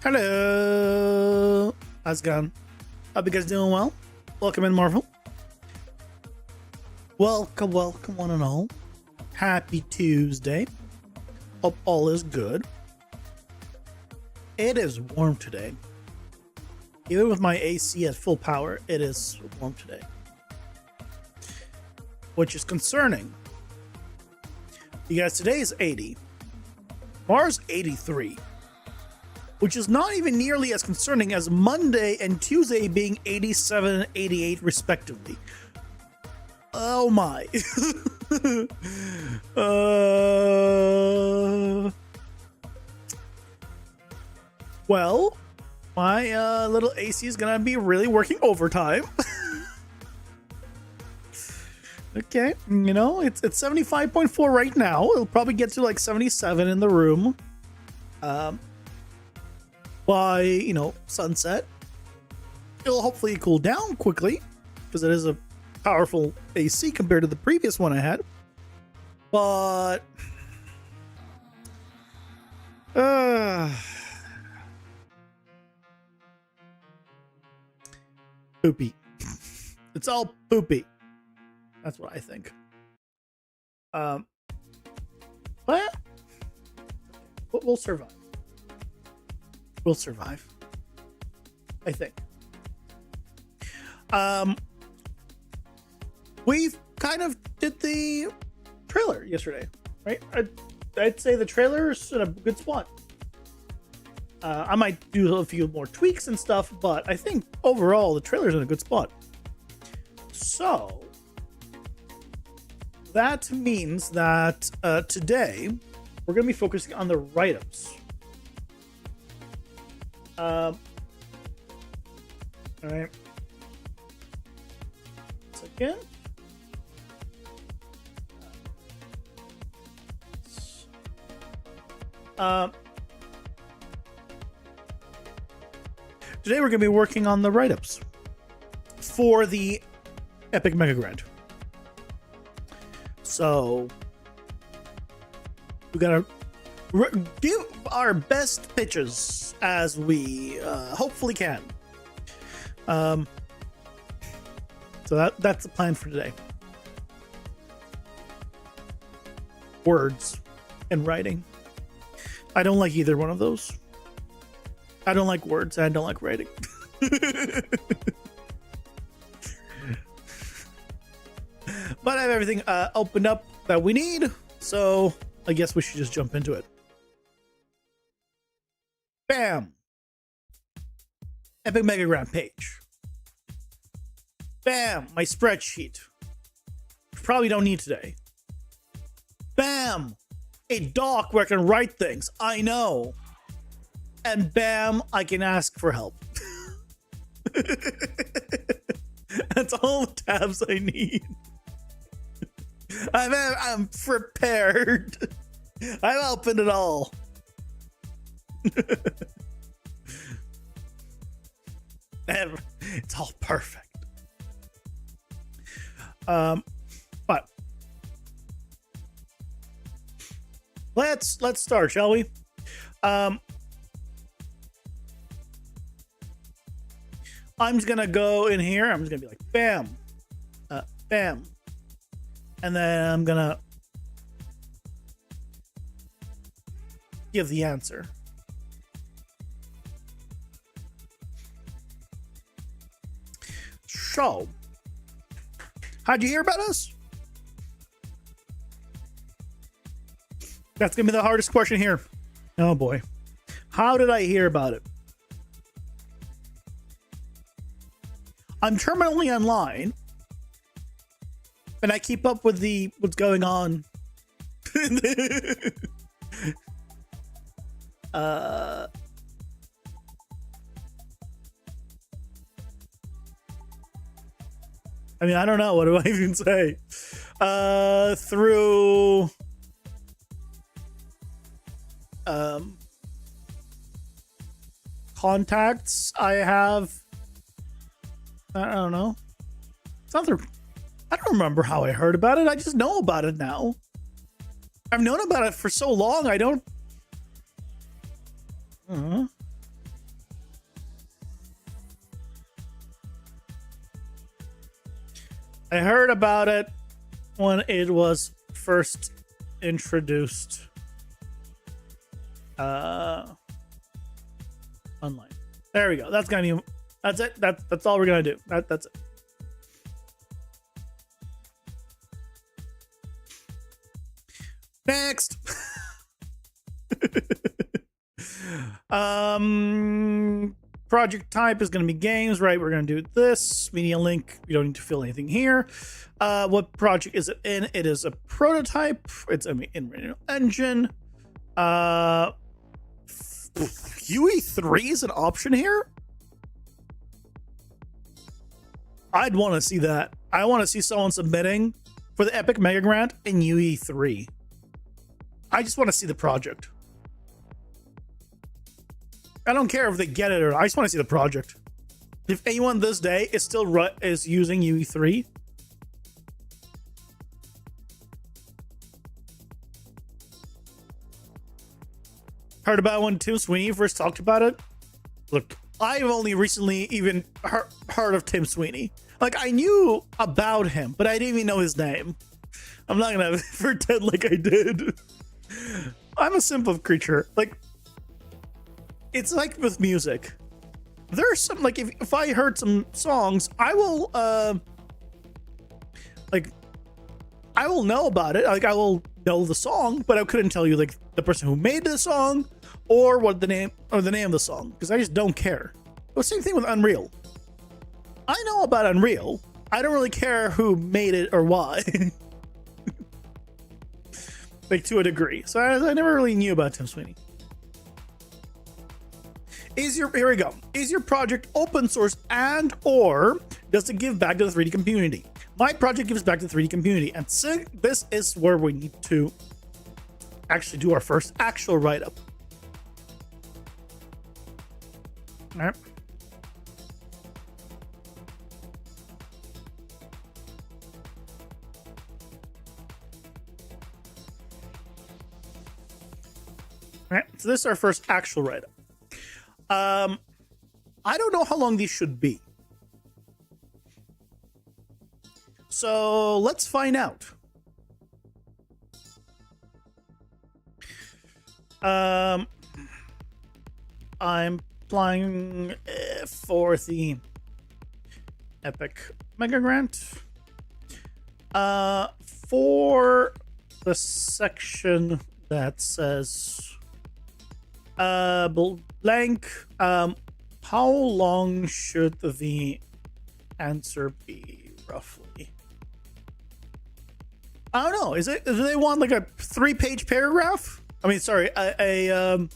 Hello. How's it going? Hope you guys doing well. Welcome in, Marvel. Welcome one and all. Happy Tuesday. Hope all is good. It is warm today. Even with my AC at full power, it is warm today. Which is concerning. You guys, today is 80. Tomorrow's 83. Which is not even nearly as concerning as Monday and Tuesday being 87 and 88 respectively. Oh my. Well, my little AC is gonna be really working overtime. Okay, you know, it's 75.4 right now. It'll probably get to like 77 in the room. By, you know, sunset. It'll hopefully cool down quickly because it is a powerful AC compared to the previous one I had. But poopy. It's all poopy. That's what I think. But we'll survive. We'll survive, I think. We've kind of did the trailer yesterday, right? I'd say the trailer's in a good spot. I might do a few more tweaks and stuff, but I think overall the trailer's in a good spot. So that means that today we're going to be focusing on the write-ups. All right. Second. Today we're going to be working on the write-ups for the Epic Mega Grant. So we gotta give our best pitches as we hopefully can. So that's the plan for today. Words and writing. I don't like either one of those. I don't like words. I don't like writing. But I have everything opened up that we need, so I guess we should just jump into it. Bam! Epic Mega Grant page. Bam! My spreadsheet. Probably don't need today. Bam! A doc where I can write things. I know. And bam! I can ask for help. That's all the tabs I need. I'm prepared. I've opened it all. It's all perfect. But let's start, shall we? I'm just gonna go in here. I'm just gonna be like, bam, bam, and then I'm gonna give the answer. So, how'd you hear about us? That's gonna be the hardest question here. Oh boy. How did I hear about it? I'm terminally online, and I keep up with what's going on. I mean, I don't know. What do I even say? Through contacts I have. I don't know. It's not through. I don't remember how I heard about it. I just know about it now. I've known about it for so long. I don't. I heard about it when it was first introduced online. There we go. That's gonna be. That's it. That's all we're gonna do. That's it. Next. Project type is going to be games, right? We're going to do this. Media link. We don't need to fill anything here. What project is it in? It is a prototype. It's in Unreal Engine. UE3 is an option here. I'd want to see that. I want to see someone submitting for the Epic Mega Grant in UE3. I just want to see the project. I don't care if they get it or not. I just want to see the project. If anyone this day is still is using UE3, heard about it when Tim Sweeney first talked about it. Look, I've only recently even heard of Tim Sweeney. Like, I knew about him, but I didn't even know his name. I'm not gonna pretend like I did. I'm a simple creature. Like, it's like with music. There's some, like, if I heard some songs, I will I will know about it. Like, I will know the song, but I couldn't tell you like the person who made the song or what the name of the song, because I just don't care. The same thing with Unreal. I know about Unreal. I don't really care who made it or why. Like, to a degree. So I never really knew about Tim Sweeney. Here we go. Is your project open source and or does it give back to the 3D community? My project gives back to the 3D community, and so this is where we need to actually do our first actual write-up. All right. All right, so this is our first actual write-up. I don't know how long these should be. So let's find out. I'm applying for the Epic Mega Grant. For the section that says blank, how long should the answer be roughly? I don't know. Do they want like a 3-page paragraph? I mean, sorry, a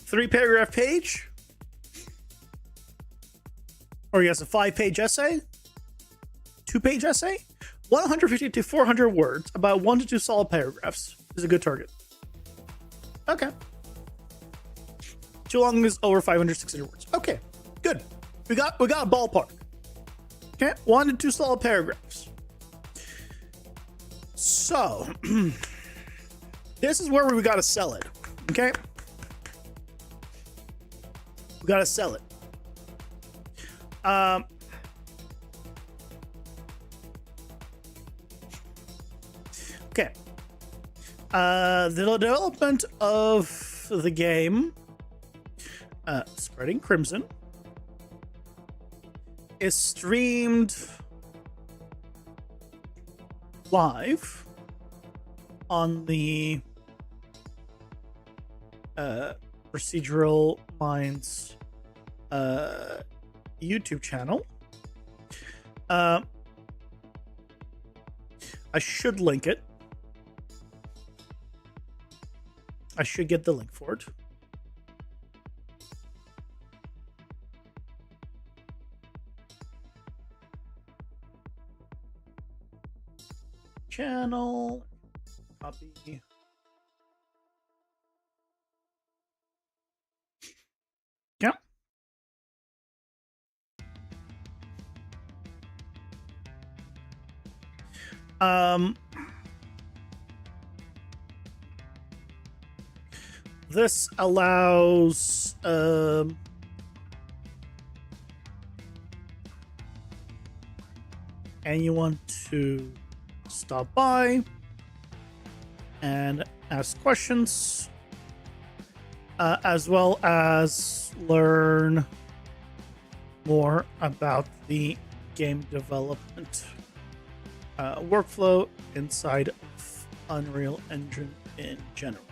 3-paragraph page? Or yes, a 5-page essay? 2-page essay? 150 to 400 words, about 1 to 2 solid paragraphs is a good target. Okay. Too long is over 500, 600 words. Okay, good. We got a ballpark. Okay, 1 to 2 solid paragraphs. So, this is where we got to sell it. Okay, we got to sell it. Okay. The development of the game, Spreading Crimson, is streamed live on the Procedural Minds YouTube channel. I should link it. I should get the link for it. Channel, copy. Yeah. This allows I'm, anyone to stop by and ask questions, as well as learn more about the game development workflow inside of Unreal Engine in general.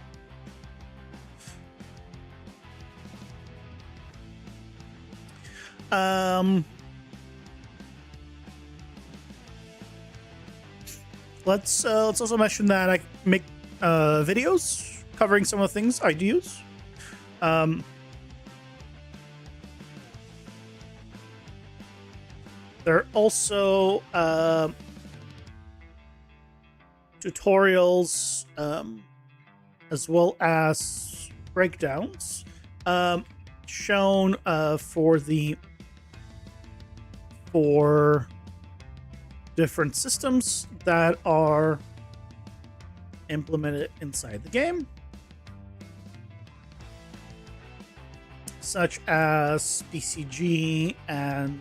Let's also mention that I make videos covering some of the things I use. There are also tutorials, as well as breakdowns shown for different systems that are implemented inside the game, such as PCG and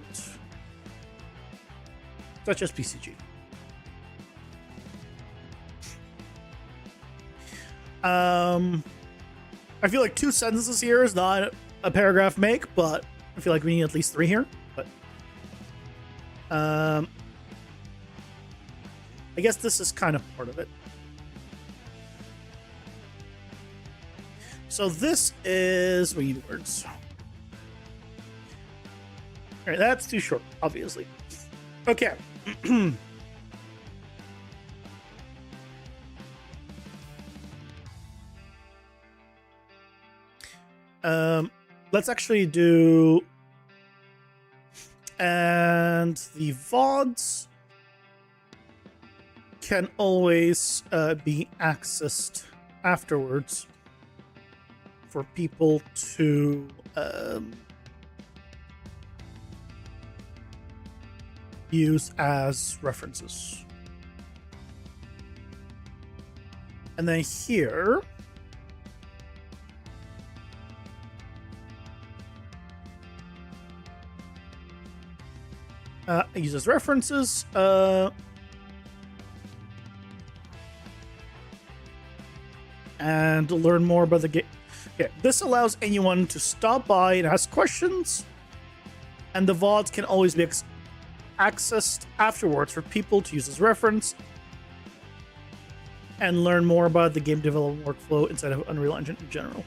I feel like 2 sentences here is not a paragraph make, but I feel like we need at least 3 here. But I guess this is kind of part of it. So this is, we need words. All right, that's too short, obviously. Okay. Let's actually do, and the VODs can always be accessed afterwards for people to use as references. And then here, use as references. And learn more about the game. Okay, this allows anyone to stop by and ask questions, and the VODs can always be accessed afterwards for people to use as reference and learn more about the game development workflow inside of Unreal Engine in general.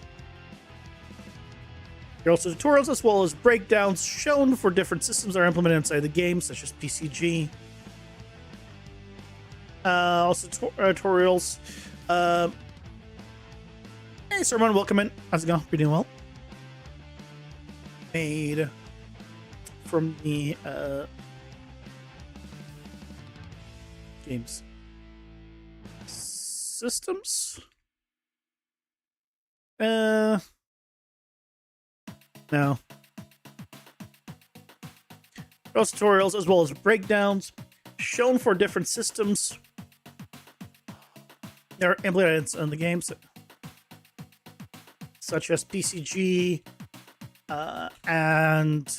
There are also tutorials as well as breakdowns shown for different systems that are implemented inside the game, such as PCG. Also tutorials. Hey, Sermon, welcome in. How's it going? You're doing well. Made from the games systems. No. Those tutorials as well as breakdowns shown for different systems that are implemented in the games, such as PCG and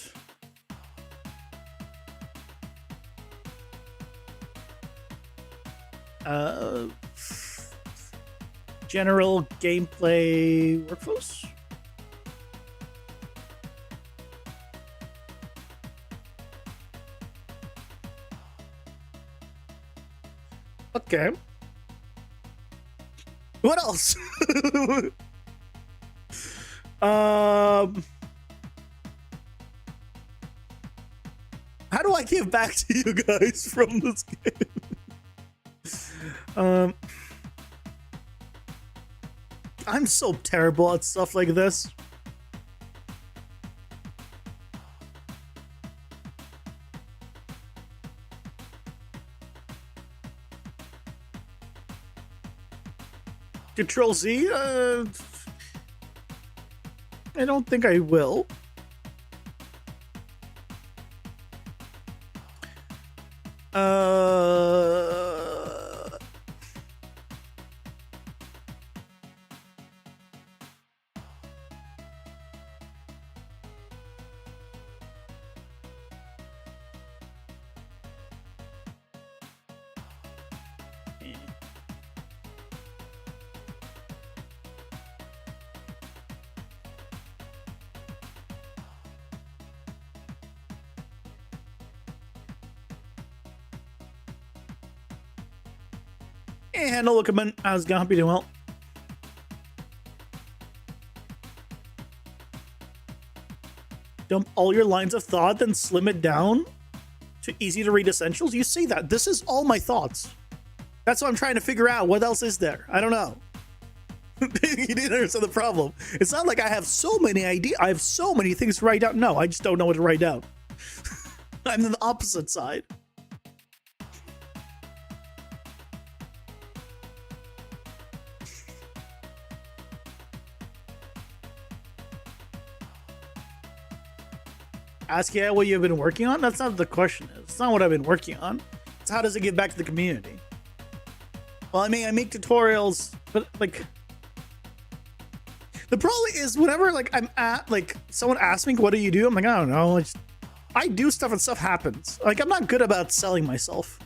general gameplay workflows. Okay. What else? How do I give back to you guys from this game? I'm so terrible at stuff like this. Control Z? I don't think I will. And welcome in. How's it going? Hope you're doing well. Dump all your lines of thought, then slim it down to easy to read essentials. You see that? This is all my thoughts. That's what I'm trying to figure out. What else is there? I don't know. You didn't understand the problem. It's not like I have so many ideas. I have so many things to write down. No, I just don't know what to write down. I'm on the opposite side. Ask yeah what you've been working on? That's not what the question is. It's not what I've been working on. It's how does it give back to the community? Well, I mean, I make tutorials, but like the problem is whenever like I'm at like someone asks me what do you do, I'm like, I don't know. I do stuff and stuff happens. Like I'm not good about selling myself.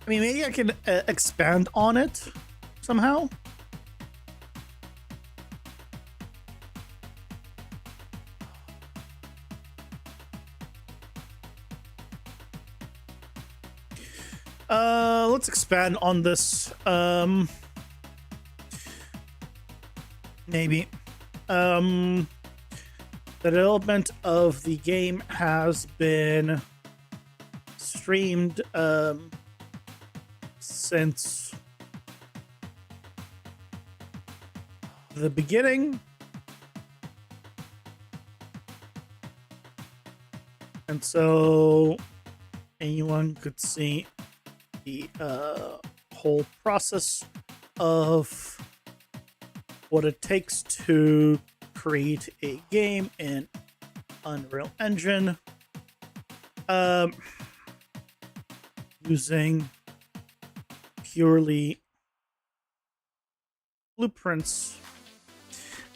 I mean, maybe I can expand on it somehow. Let's expand on this. Maybe. The development of the game has been streamed since the beginning, and so anyone could see the whole process of what it takes to create a game in Unreal Engine using purely blueprints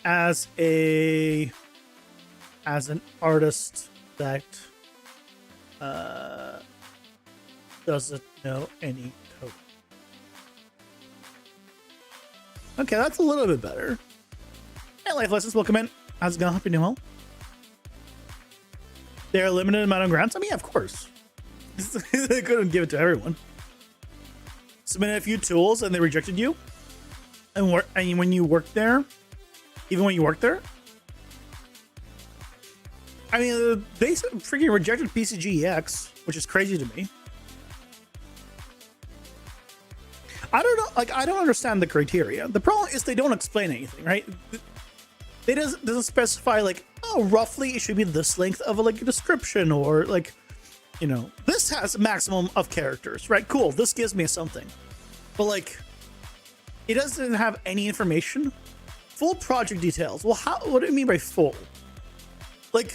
as an artist that doesn't know any code. Okay, that's a little bit better. Hey, Life Lessons, welcome in. How's it going? Hope you're doing well. They're a limited amount of grants? I mean, yeah, of course. They couldn't give it to everyone. Submitted a few tools and they rejected you. And when you worked there, even when you worked there, I mean, they freaking rejected PCGX, which is crazy to me. I don't know, like, I don't understand the criteria. The problem is they don't explain anything, right? It doesn't specify, like, oh, roughly it should be this length of a description, or like, you know, this has a maximum of characters, right? Cool, this gives me something. But like, it doesn't have any information. Full project details. Well, what do you mean by full? Like,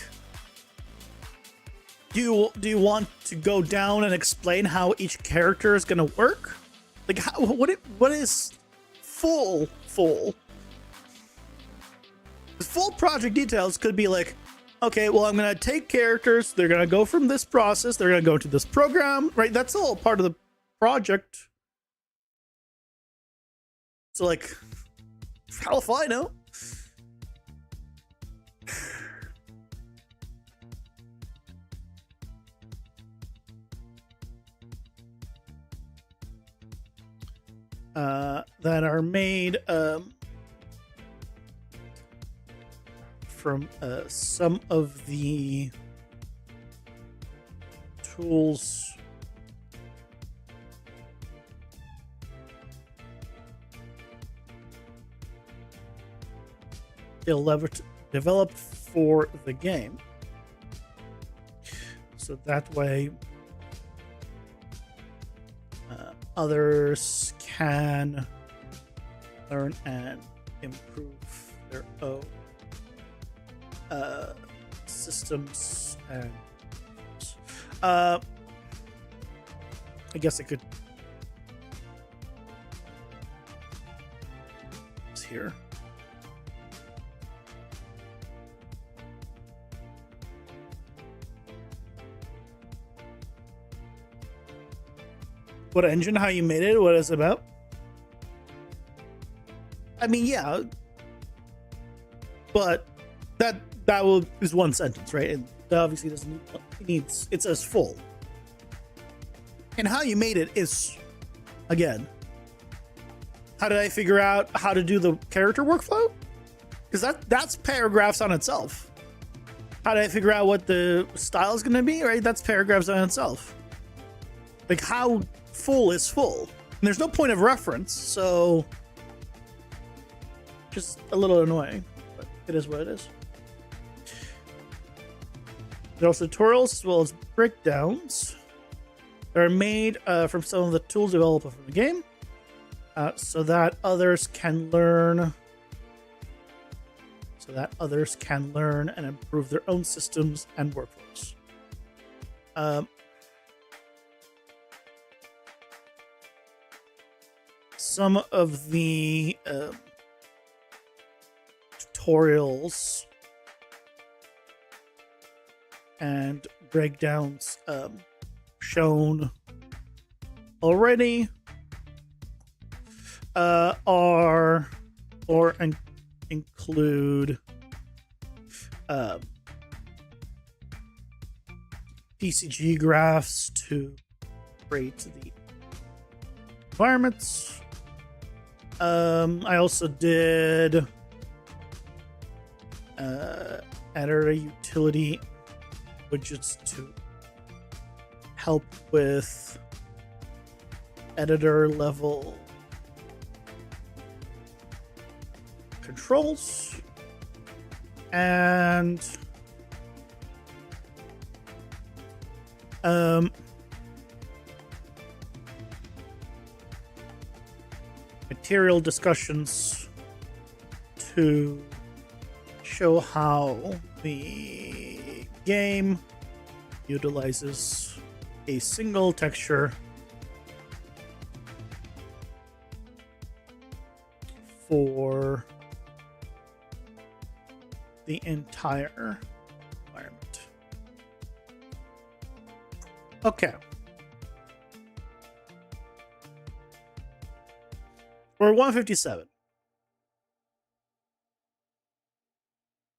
do you want to go down and explain how each character is gonna work? Like, what is full? Full project details could be like, okay, well, I'm gonna take characters, they're gonna go from this process, they're gonna go to this program, right? That's all part of the project. So like, hell if I know. That are made from some of the tools developed for the game, so that way others can learn and improve their own systems. And I guess I could here. What engine, how you made it, what it's about? I mean, yeah, but that is one sentence, right? And that obviously doesn't need, it needs, it says full. And how you made it is, again, how did I figure out how to do the character workflow? Because that's paragraphs on itself. How did I figure out what the style is going to be, right? That's paragraphs on itself. Like, how full is full? And there's no point of reference, so just a little annoying, but it is what it is. There's also tutorials as well as breakdowns. They're made from some of the tools developed from the game, so that others can learn. And improve their own systems and workflows. Some of the tutorials and breakdowns shown already include PCG graphs to create the environments. I also did editor utility widgets to help with editor level controls, and material discussions to show how the game utilizes a single texture for the entire environment. Okay. We're 157.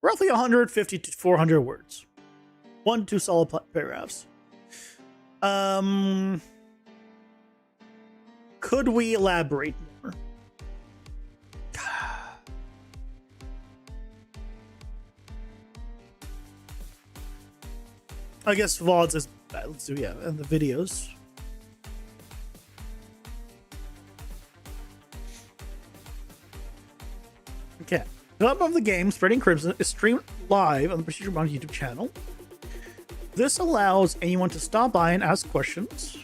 Roughly 150 to 400 words. 1 to 2 solid paragraphs. Could we elaborate more? I guess VODs is bad. Let's do, yeah, and the videos. Okay. Development of the game, Spreading Crimson, is streamed live on the Procedural YouTube channel. This allows anyone to stop by and ask questions.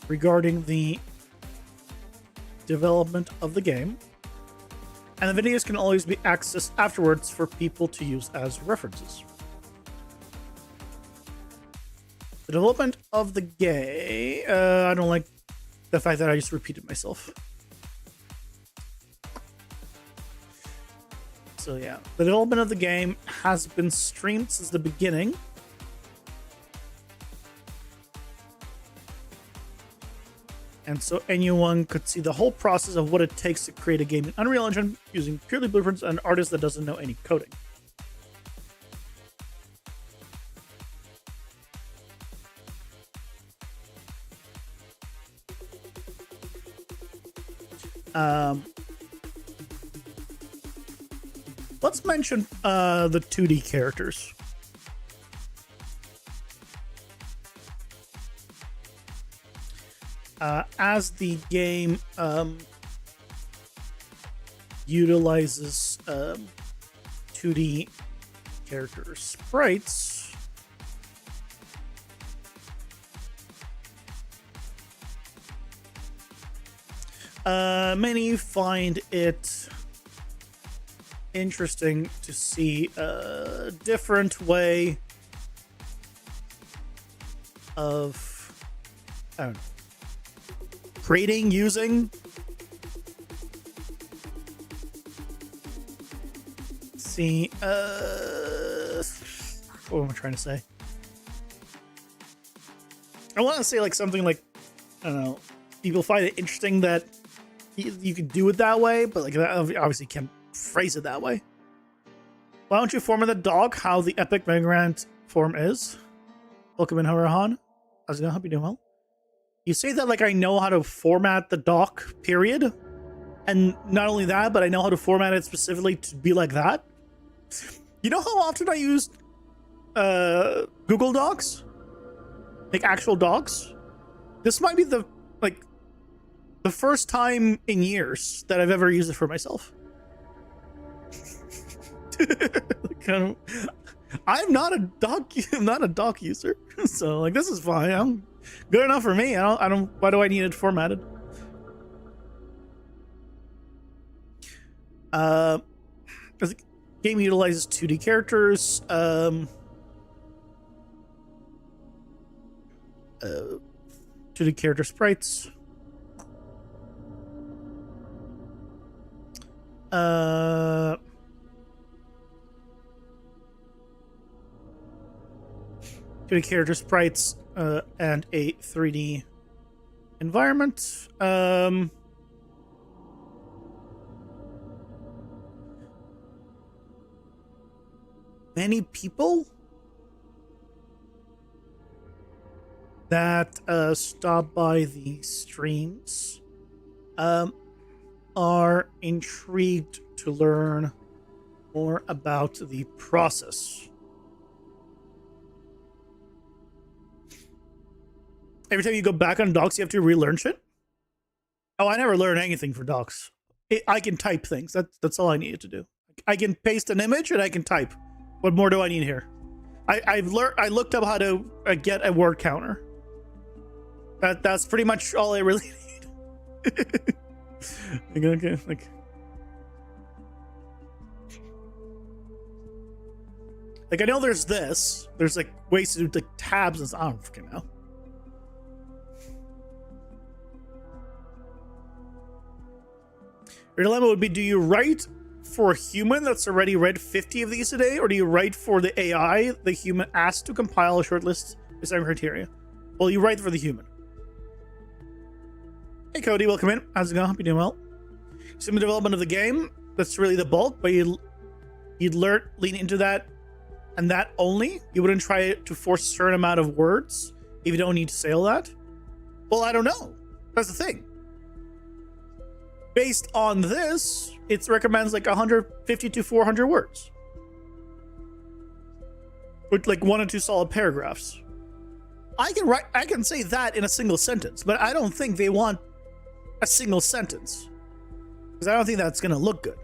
Regarding the development of the game. And the videos can always be accessed afterwards for people to use as references. The development of the game. I don't like the fact that I just repeated myself. So yeah, the development of the game has been streamed since the beginning. And so anyone could see the whole process of what it takes to create a game in Unreal Engine using purely blueprints and an artist that doesn't know any coding. Let's mention the 2D characters. As the game utilizes 2D character sprites, many find it interesting to see a different way of, I don't know, creating, using, see, what am I trying to say? I want to say like something like I don't know. People find it interesting that you can do it that way, but like obviously can't phrase it that way. Why don't you form in the doc how the epic migrant form is? Welcome in, Harahan. How's it going? Hope you're doing well. You say that like I know how to format the doc, period. And not only that, but I know how to format it specifically to be like that. You know how often I use Google Docs? Like actual docs? This might be the first time in years that I've ever used it for myself. I'm not a doc user, so like this is fine. I'm good enough for me. I don't. Why do I need it formatted? The game utilizes 2D characters. 2D character sprites. 2D character sprites and a 3D environment. Many people that stop by the streams are intrigued to learn more about the process. Every time you go back on docs, you have to relearn shit? Oh, I never learned anything for docs. I can type things. That's all I needed to do. I can paste an image and I can type. What more do I need here? I looked up how to get a word counter. That's pretty much all I really need. Okay, like I know there's this. There's like ways to do like tabs and stuff. I don't freaking know. Your dilemma would be: do you write for a human that's already read 50 of these today, or do you write for the AI the human asked to compile a short list based on criteria? Well, you write for the human. Hey Cody, welcome in. How's it going? Hope you're doing well. Some development of the game, that's really the bulk, but you'd lean into that and that only. You wouldn't try to force a certain amount of words if you don't need to say all that. Well, I don't know. That's the thing. Based on this, it recommends like 150 to 400 words. With like 1 or 2 solid paragraphs. I can say that in a single sentence, but I don't think they want a single sentence. Because I don't think that's going to look good.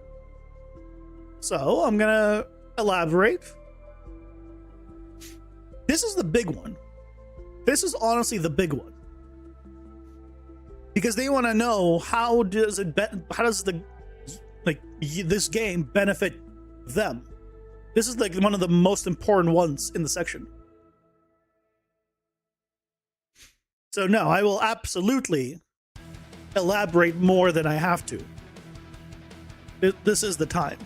So I'm going to elaborate. This is the big one. This is honestly the big one. Because they want to know how does this game benefit them. This is like one of the most important ones in the section. So no, I will absolutely elaborate more than I have to. This is the time.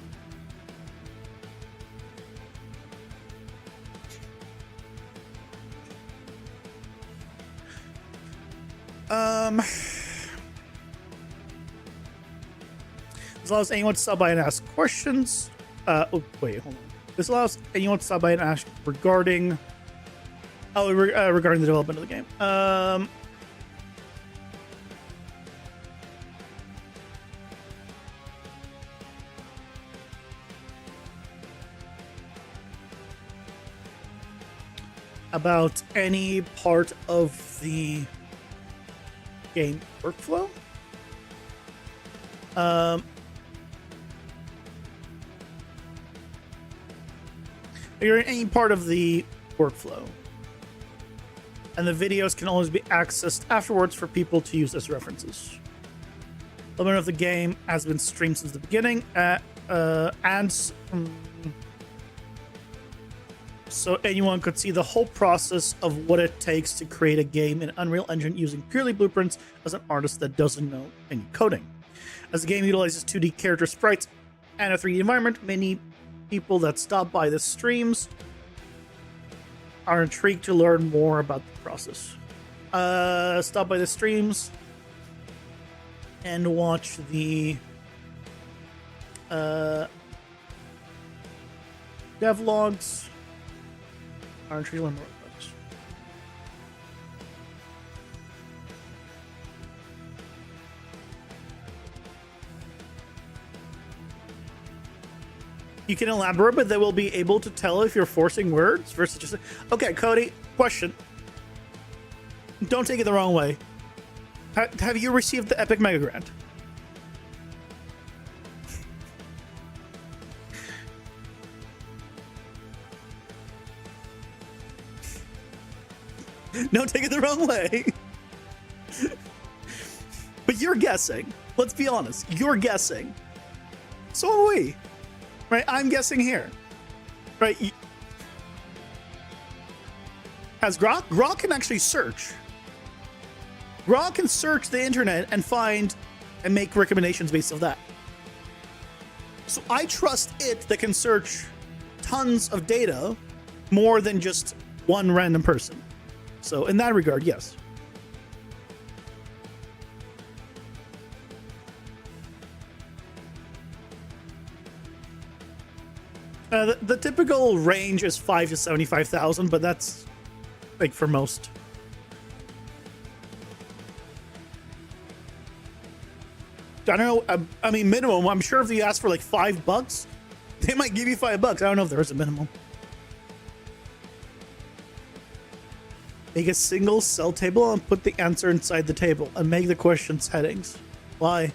This allows anyone to stop by and ask questions. Oh, wait, hold on. This allows anyone to stop by and ask regarding the development of the game. About any part of the game workflow. You're in any part of the workflow, and the videos can always be accessed afterwards for people to use as references. Element of the game has been streamed since the beginning, so anyone could see the whole process of what it takes to create a game in Unreal Engine using purely blueprints as an artist that doesn't know any coding. As the game utilizes 2D character sprites and a 3D environment, many people that stop by the streams are intrigued to learn more about the process. stop by the streams and watch the devlogs. Aren't you learn more books? You can elaborate, but they will be able to tell if you're forcing words versus just. Okay, Cody. Question. Don't take it the wrong way. Have you received the Epic Mega Grant? Don't take it the wrong way. But you're guessing. Let's be honest. You're guessing. So are we. Right? I'm guessing here. Right? Has Grok? Grok can actually search. Grok can search the internet and find and make recommendations based on that. So I trust it that can search tons of data more than just one random person. So in that regard, yes. The typical range is 5 to 75,000, but that's like for most. I don't know. I mean, minimum. I'm sure if you ask for like $5, they might give you $5. I don't know if there is a minimum. Make a single cell table and put the answer inside the table and make the questions headings. Why?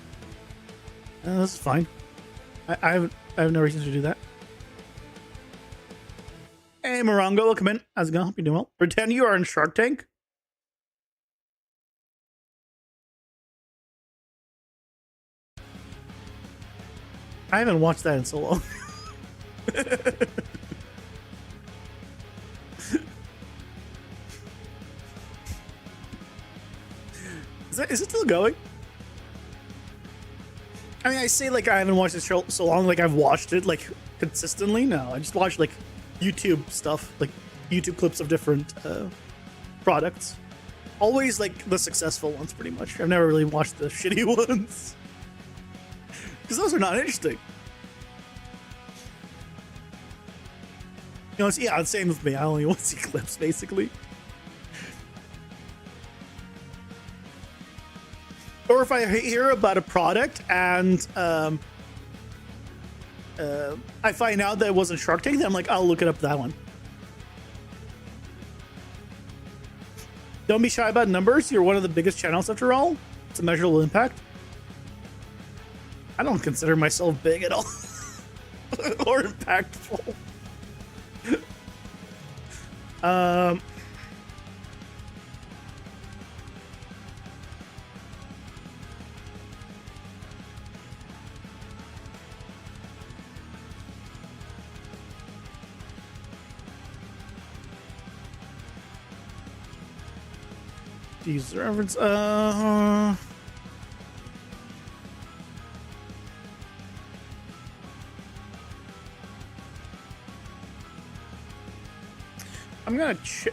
This is fine. I have no reason to do that. Hey, Morongo, welcome in. How's it going? Hope you're doing well. Pretend you are in Shark Tank. I haven't watched that in so long. Is it still going? I mean, I say like I haven't watched this show so long, like I've watched it like consistently. No, I just watched like YouTube stuff, like YouTube clips of different products. Always like the successful ones, pretty much. I've never really watched the shitty ones. Because those are not interesting. You know, yeah, the same with me. I only want to see clips, basically. Or if I hear about a product and I find out that it wasn't Shark Tank, then I'm like, I'll look it up that one. Don't be shy about numbers. You're one of the biggest channels after all. It's a measurable impact. I don't consider myself big at all. Or impactful. These reference.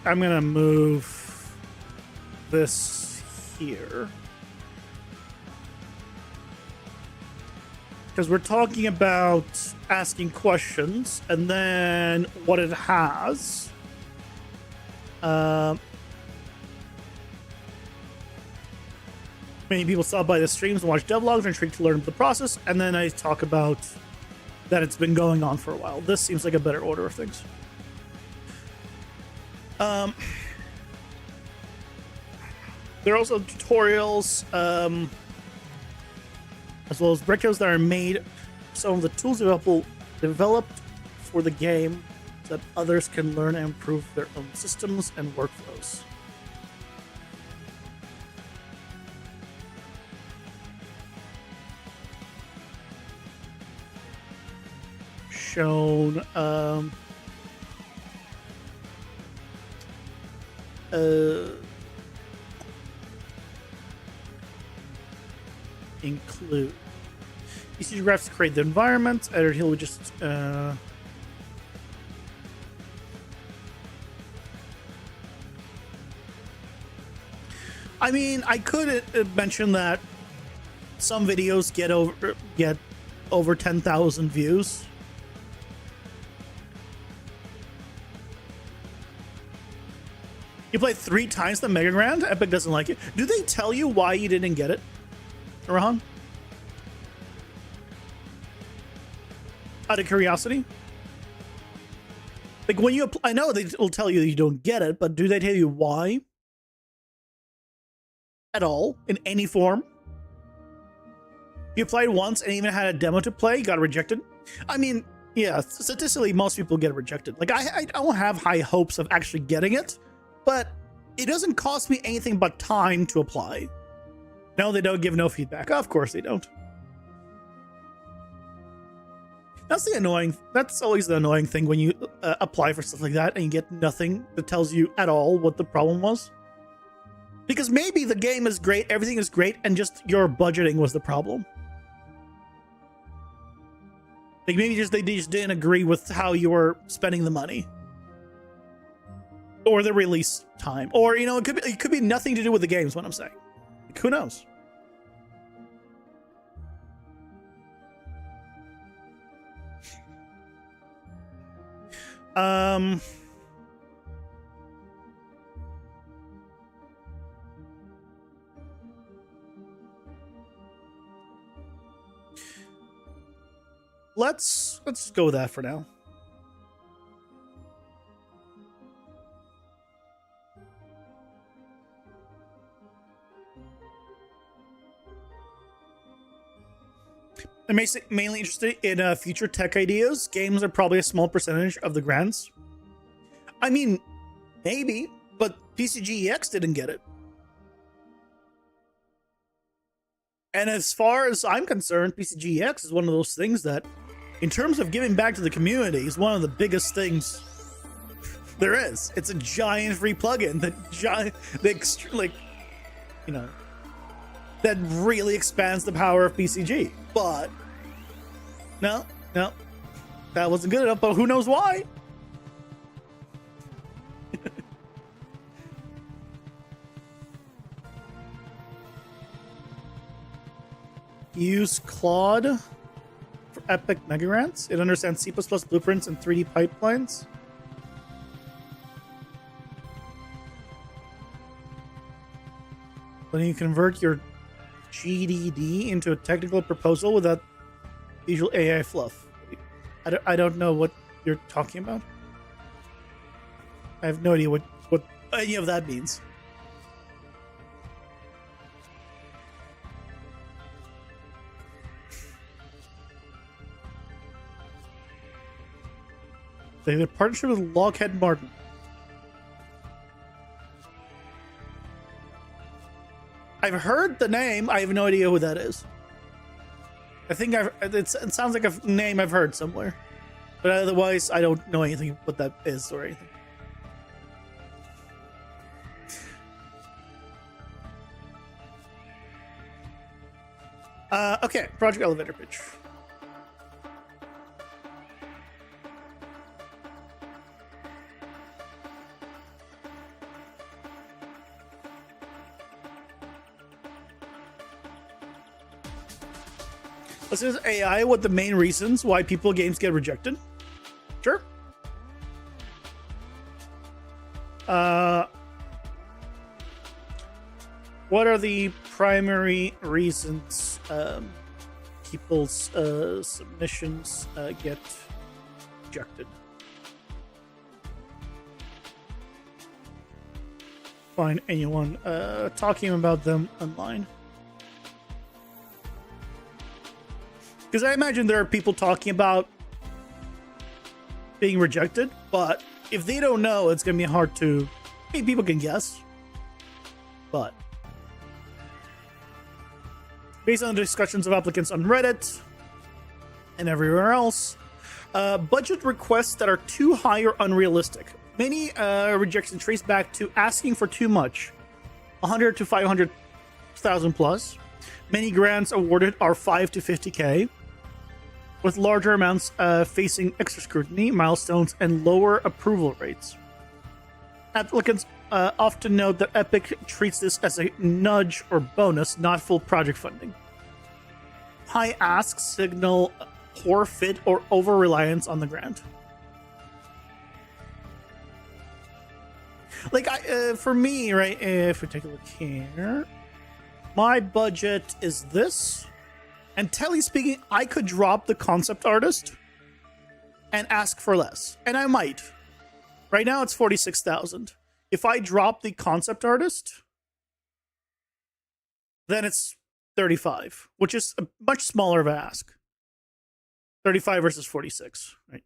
I'm gonna move this here because we're talking about asking questions and then what it has. Many people stop by the streams and watch devlogs and are intrigued to learn the process, and then I talk about that it's been going on for a while. This seems like a better order of things. There are also tutorials, as well as breakdowns that are made. Some of the tools developed for the game so that others can learn and improve their own systems and workflows. Shown include ECG graphs to create the environment. Editor here we just I mean, I could mention that some videos get over 10,000 views. You played 3 times the Mega Grand? Epic doesn't like it. Do they tell you why you didn't get it, Rohan? Out of curiosity? Like when you apply, I know they will tell you you don't get it, but do they tell you why? At all, in any form? You applied once and even had a demo to play, got rejected? I mean, yeah, statistically, most people get rejected. Like, I don't have high hopes of actually getting it, but it doesn't cost me anything but time to apply. No, they don't give no feedback. Of course they don't. That's always the annoying thing when you apply for stuff like that and you get nothing that tells you at all what the problem was. Because maybe the game is great, everything is great, and just your budgeting was the problem. Like maybe they just didn't agree with how you were spending the money. Or the release time. Or, you know, it could be nothing to do with the game is what I'm saying. Like, who knows? Let's go with that for now. I'm mainly interested in future tech ideas. Games are probably a small percentage of the grants. I mean, maybe, but PCGEX didn't get it. And as far as I'm concerned, PCGEX is one of those things that, in terms of giving back to the community, is one of the biggest things there is. It's a giant free plugin that really expands the power of PCG. But no, that wasn't good enough. But who knows why? Use Claude for Epic Mega Grants. It understands C++ blueprints and 3D pipelines. When you convert your GDD into a technical proposal without usual AI fluff. I don't know what you're talking about. I have no idea what any of that means. They have a partnership with Lockheed Martin. I've heard the name. I have no idea who that is. I think it sounds like a name I've heard somewhere. But otherwise, I don't know anything what that is or anything. Okay, project elevator pitch. This is AI. What the main reasons why games get rejected? Sure. What are the primary reasons people's submissions get rejected? Find anyone talking about them online. Because I imagine there are people talking about being rejected, but if they don't know, it's going to be hard to... Maybe people can guess. But based on the discussions of applicants on Reddit and everywhere else, budget requests that are too high or unrealistic. Many rejections trace back to asking for too much, 100 to 500,000 plus. Many grants awarded are 5 to 50K, with larger amounts facing extra scrutiny, milestones, and lower approval rates. Applicants often note that Epic treats this as a nudge or bonus, not full project funding. High asks signal poor fit or over-reliance on the grant. Like, for me, right, if we take a look here, my budget is this. And telly speaking, I could drop the concept artist and ask for less. And I might. Right now it's 46,000. If I drop the concept artist, then it's 35, which is a much smaller of an ask. 35 versus 46, right?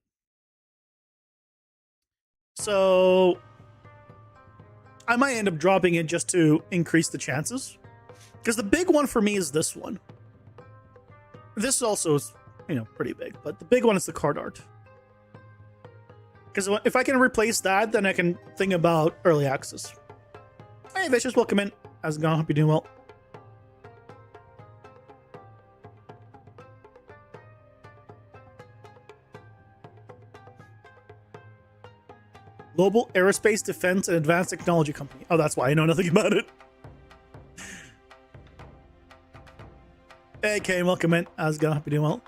So I might end up dropping it just to increase the chances. Because the big one for me is this one. This also is, pretty big, but the big one is the card art. Because if I can replace that, then I can think about early access. Hey, Vicious, welcome in. How's it going? Hope you're doing well. Global Aerospace Defense and Advanced Technology Company. Oh, that's why I know nothing about it. Hey, Kane, welcome in. How's it going? Hope you're doing well.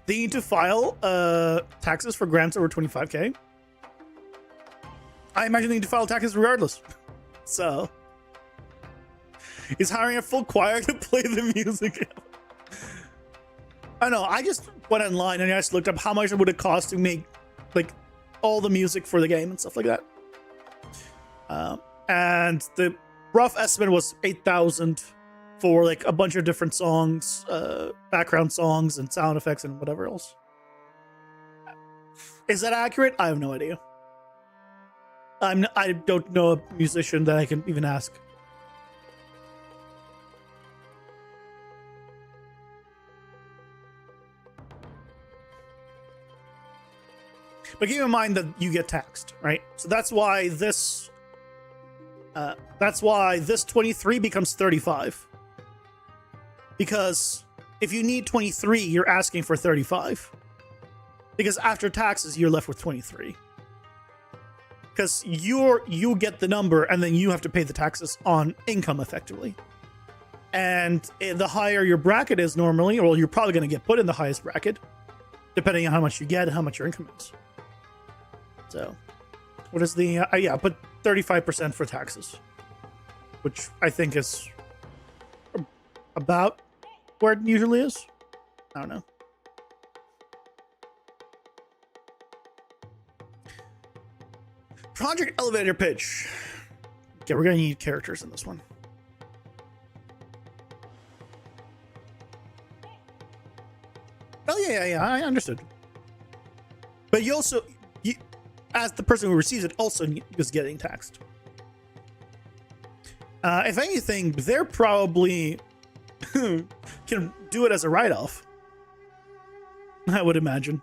They need to file taxes for grants over 25K. I imagine they need to file taxes regardless. So, he's hiring a full choir to play the music. I know, I just went online and I just looked up how much it would cost to make, like, all the music for the game and stuff like that. And the rough estimate was 8,000 for, like, a bunch of different songs, background songs and sound effects and whatever else. Is that accurate? I have no idea. I don't know a musician that I can even ask. But keep in mind that you get taxed, right? So that's why this 23 becomes 35. Because if you need 23, you're asking for 35. Because after taxes, you're left with 23. Because you get the number and then you have to pay the taxes on income effectively. And the higher your bracket is normally, or you're probably going to get put in the highest bracket, depending on how much you get and how much your income is. So, what is the, but 35% for taxes, which I think is about where it usually is. I don't know. Project elevator pitch. Okay, we're going to need characters in this one. Oh, yeah, I understood. But you also, as the person who receives it, also is getting taxed. If anything, they're probably can do it as a write-off. I would imagine.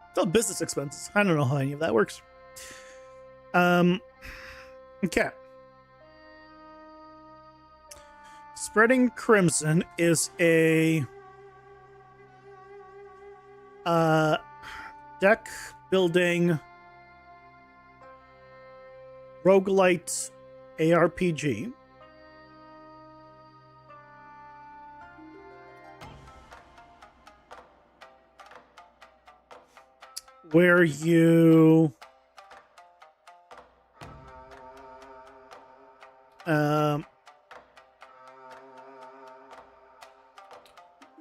It's all business expenses. I don't know how any of that works. Okay. Spreading Crimson is a deck building roguelite ARPG. Where you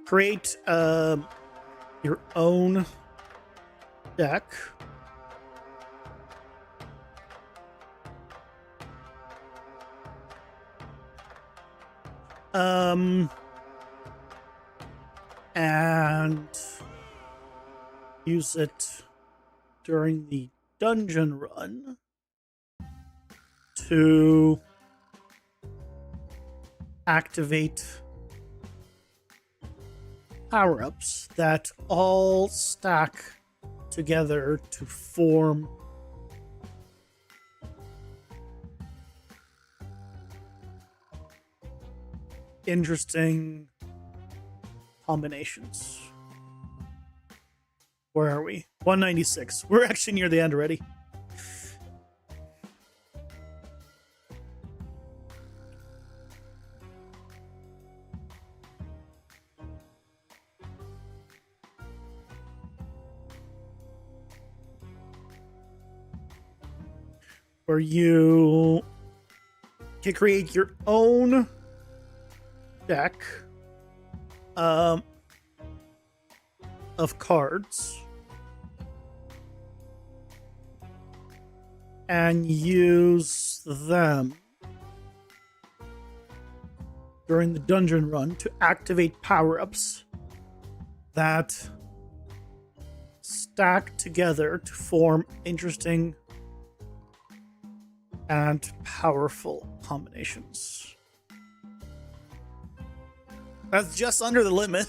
create your own deck. And use it during the dungeon run to activate power-ups that all stack together to form interesting combinations. Where are we? 196. We're actually near the end already. Where you can create your own deck of cards and use them during the dungeon run to activate power-ups that stack together to form interesting and powerful combinations. That's just under the limit.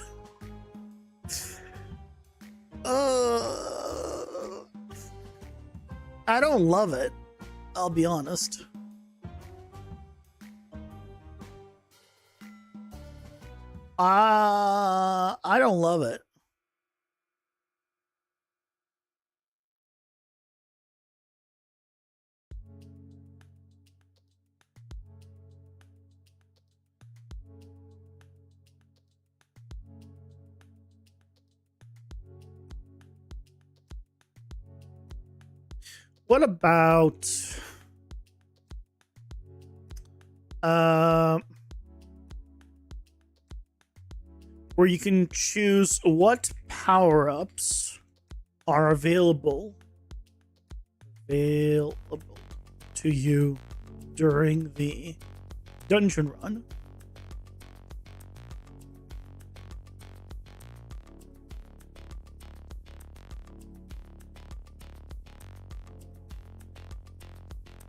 I don't love it, I'll be honest. I don't love it. What about where you can choose what power-ups are available to you during the dungeon run?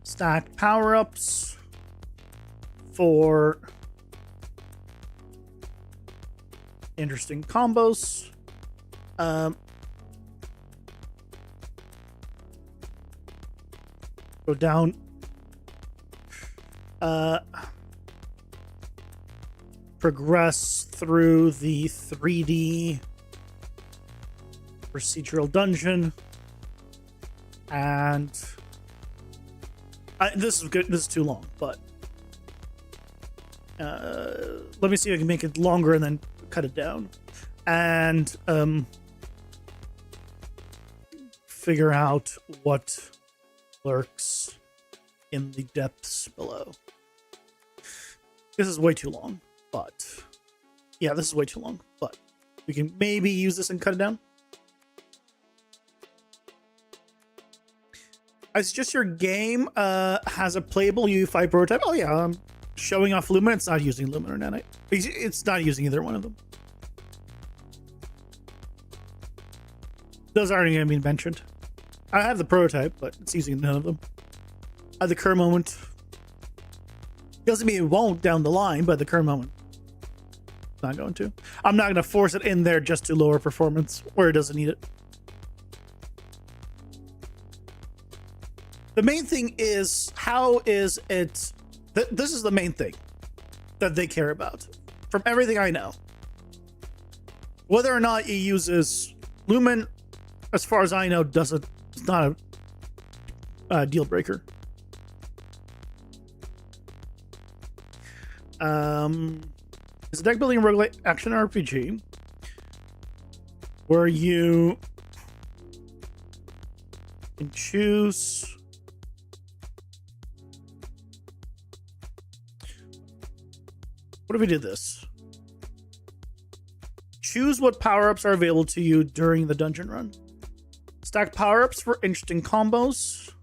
Stack power-ups for interesting combos. Go down. Progress through the 3D procedural dungeon. And this is good. This is too long, but let me see if I can make it longer and then cut it down and figure out what lurks in the depths below. This is way too long, but yeah, this is way too long, but we can maybe use this and cut it down. I suggest your game has a playable UE5 prototype. Oh yeah, I'm showing off Lumen. It's not using Lumen or Nanite. It's not using either one of them. Those aren't going to be mentioned. I have the prototype, but it's using none of them. At the current moment. Doesn't mean it won't down the line, but at the current moment, it's not going to. I'm not going to force it in there just to lower performance where it doesn't need it. The main thing is, how is it... This is the main thing that they care about. From everything I know. Whether or not it uses Lumen, as far as I know, it's not a deal breaker. It's a deck building roguelite action RPG where you can choose what if we did this? Choose what power-ups are available to you during the dungeon run. Stack power-ups for interesting combos.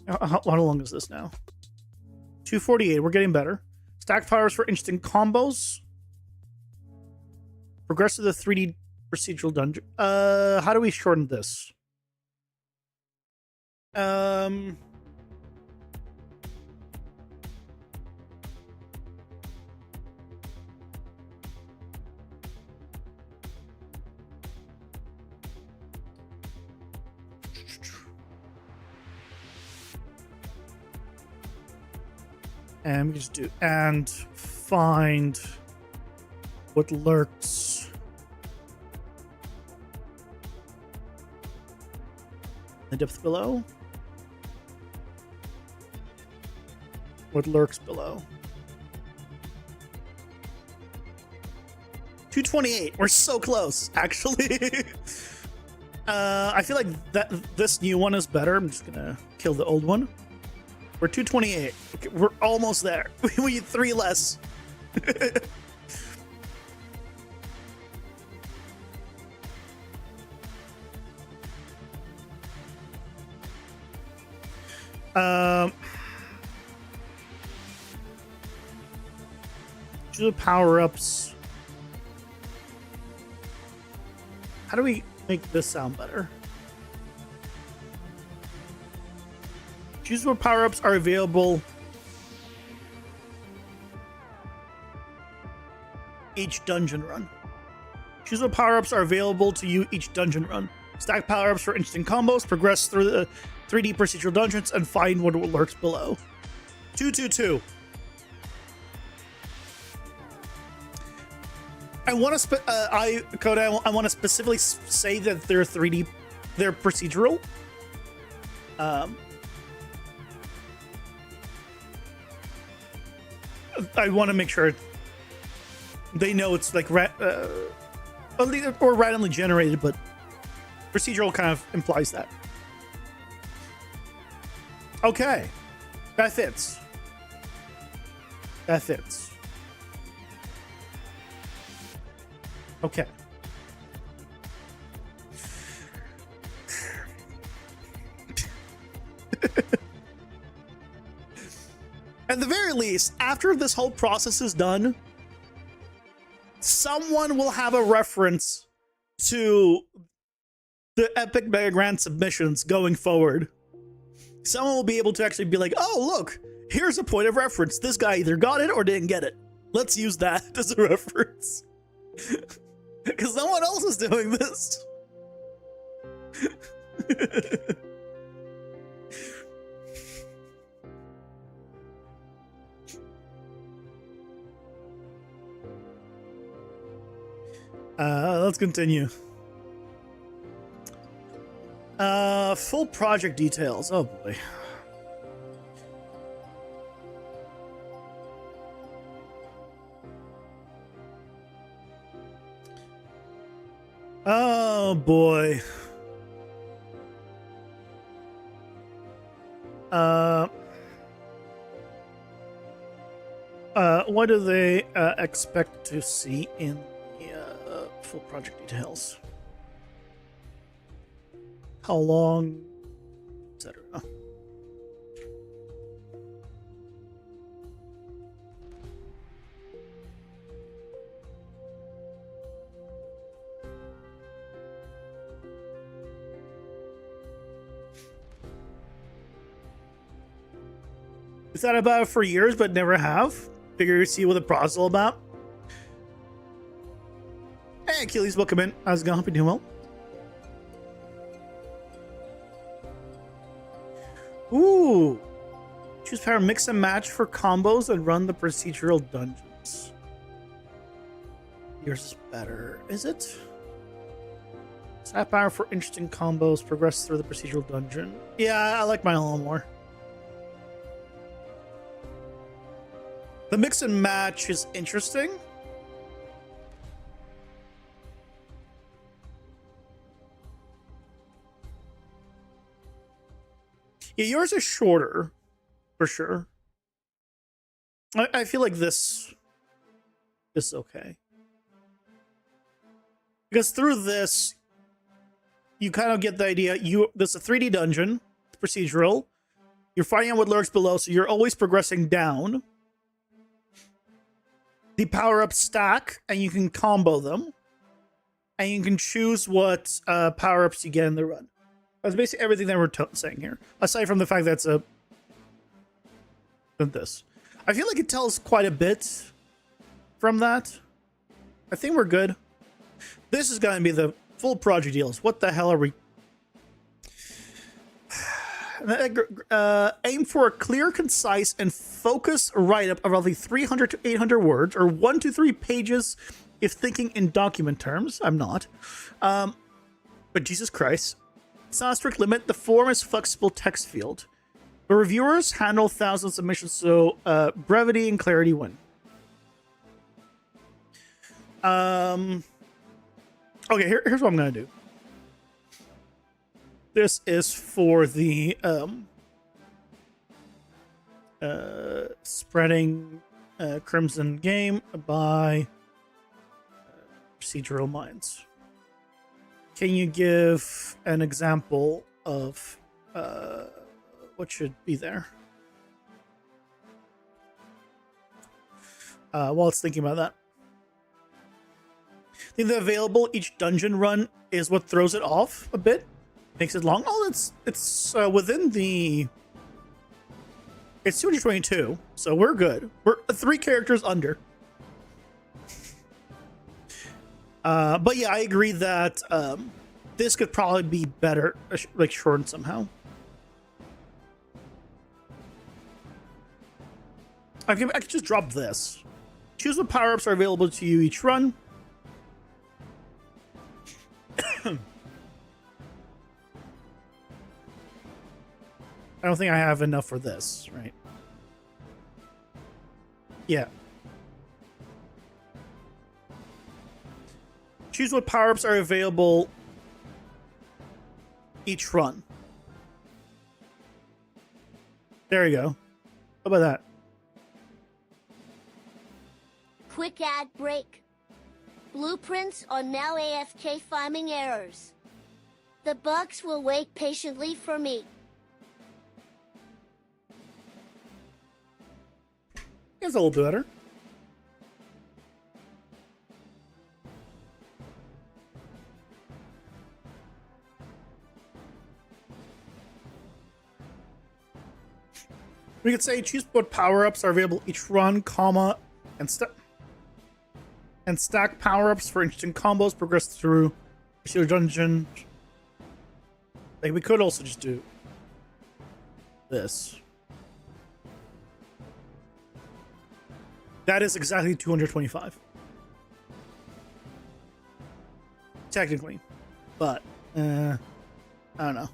How long is this now? 248. We're getting better. Stack powers for interesting combos. Progress to the 3D procedural dungeon. How do we shorten this? And we just do and find what lurks depth below. What lurks below? 228. We're so close, actually. I feel like this new one is better. I'm just gonna kill the old one. We're 228. Okay, we're almost there. We need 3 less. Choose the power-ups. How do we make this sound better? Choose what power-ups are available each dungeon run. Choose what power-ups are available to you each dungeon run. Stack power-ups for instant combos, progress through the 3D procedural dungeons, and find what lurks below. 222. I want to I want to specifically say that they're 3D, they're procedural. I want to make sure they know it's like or randomly generated, but procedural kind of implies that. Okay, that fits. That fits. Okay. At the very least, after this whole process is done, someone will have a reference to the Epic Mega Grand submissions going forward. Someone will be able to actually be like, oh, look, here's a point of reference. This guy either got it or didn't get it. Let's use that as a reference. Because no one else is doing this. Let's continue. Full project details. Oh boy. Oh boy. What do they expect to see in the full project details? How long, etc. Is that about it for years, but never have? Figure you see what the process is all about. Hey, Achilles, welcome in. How's it going? Hope you're doing well. Ooh. Choose power mix and match for combos and run the procedural dungeons. Yours is better, is it? Stack power for interesting combos, progress through the procedural dungeon. Yeah, I like mine a little more. The mix and match is interesting. Yeah, yours is shorter, for sure. I feel like this is okay. Because through this, you kind of get the idea. This is a 3D dungeon, procedural. You're finding out what lurks below, so you're always progressing down. The power-up stack, and you can combo them. And you can choose what power-ups you get in the run. That's basically everything that we're saying here. Aside from the fact that it's this. I feel like it tells quite a bit from that. I think we're good. This is going to be the full project deals. What the hell are we... aim for a clear, concise, and focused write-up of roughly 300 to 800 words, or 1 to 3 pages if thinking in document terms. I'm not. But Jesus Christ. It's not a strict limit. The form is flexible text field. The reviewers handle thousands of submissions, so brevity and clarity win. Okay, here's what I'm gonna do. This is for the spreading Crimson game by Procedural Minds. Can you give an example of what should be there? While it's thinking about that. I think the available each dungeon run is what throws it off a bit. Makes it long. Oh, it's within the... It's 222, so we're good. We're 3 characters under. But yeah, I agree that this could probably be better, like shortened somehow. I could just drop this. Choose what power-ups are available to you each run. I don't think I have enough for this, right? Yeah. Choose what power-ups are available each run. There you go. How about that? Quick ad break. Blueprints are now AFK finding errors. The bugs will wait patiently for me. It's a little bit better. We could say choose what power-ups are available each run, comma, and stack power-ups for interesting combos, progress through your dungeon. Like, we could also just do this. That is exactly 225. Technically. But, I don't know.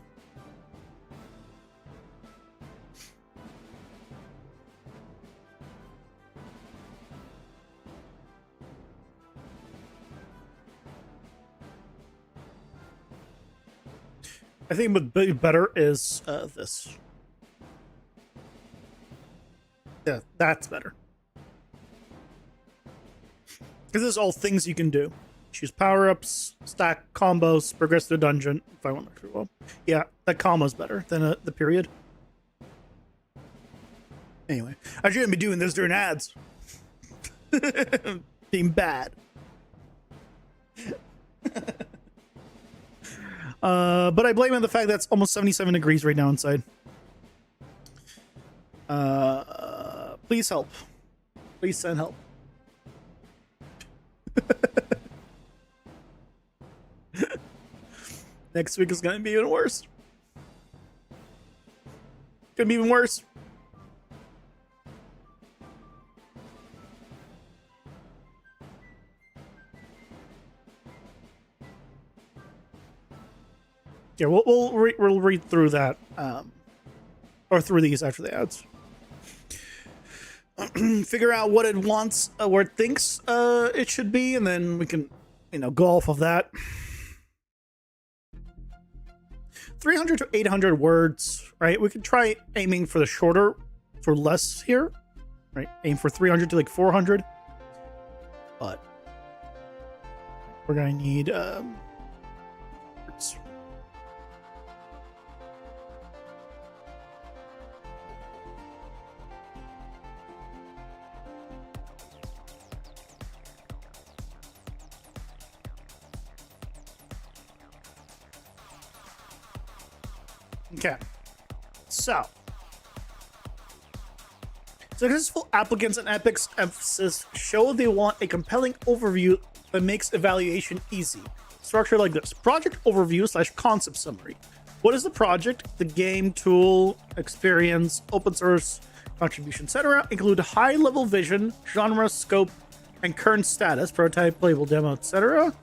I think what would be better is this. Yeah, that's better. Because this is all things you can do. Choose power-ups, stack combos, progress through the dungeon. If I want to, well, yeah, that combo's better than the period. Anyway, I shouldn't be doing this during ads. Being bad. But I blame it on the fact that it's almost 77 degrees right now inside. Please help. Please send help. Next week is gonna be even worse. Gonna be even worse. Yeah, we'll read through that, or through these after the ads. Figure out what it wants, where it thinks it should be, and then we can, go off of that. 300 to 800 words, right? We could try aiming for the shorter, for less here, right? Aim for 300 to like 400, but we're gonna need words. Okay, so successful applicants and Epic's emphasis show they want a compelling overview that makes evaluation easy. Structure like this: project overview / concept summary. What is the project, the game, tool, experience, open source, contribution, etc. Include high-level vision, genre, scope, and current status, prototype, playable demo, etc.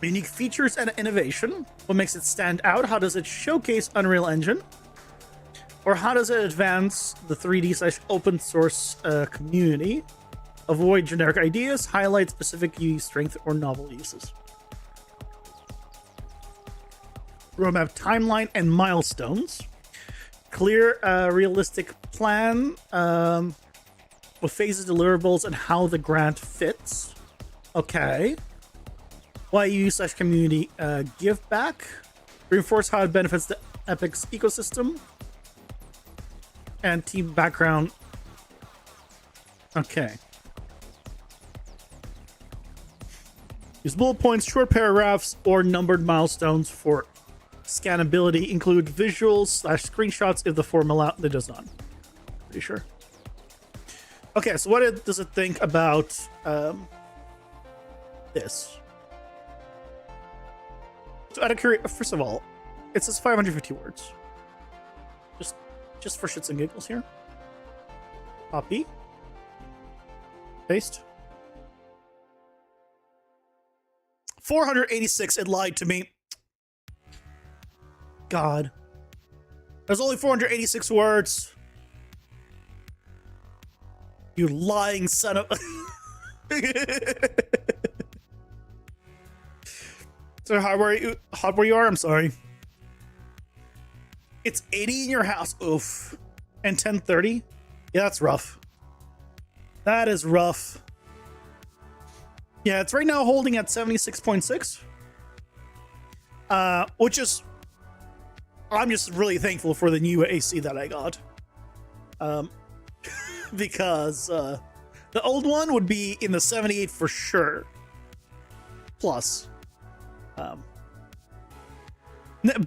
Unique features and innovation. What makes it stand out? How does it showcase Unreal Engine? Or how does it advance the 3D/open source community? Avoid generic ideas, highlight specific UE strength or novel uses. Roadmap timeline and milestones. Clear, realistic plan with phases, deliverables, and how the grant fits. Okay. Why UE/community give back. Reinforce how it benefits the Epic's ecosystem. And team background. Okay. Use bullet points, short paragraphs, or numbered milestones for scannability. Include visuals/screenshots if the form allows. It does not. Pretty sure. Okay, so what does it think about this? So out of curiosity, first of all, it says 550 words. Just for shits and giggles here. Copy. Paste. 486. It lied to me. God. There's only 486 words. You lying son of... So hardware you are? I'm sorry. It's 80 in your house. Oof. And 1030? Yeah, that's rough. That is rough. Yeah, it's right now holding at 76.6. Which is... I'm just really thankful for the new AC that I got. Because the old one would be in the 78 for sure. Plus.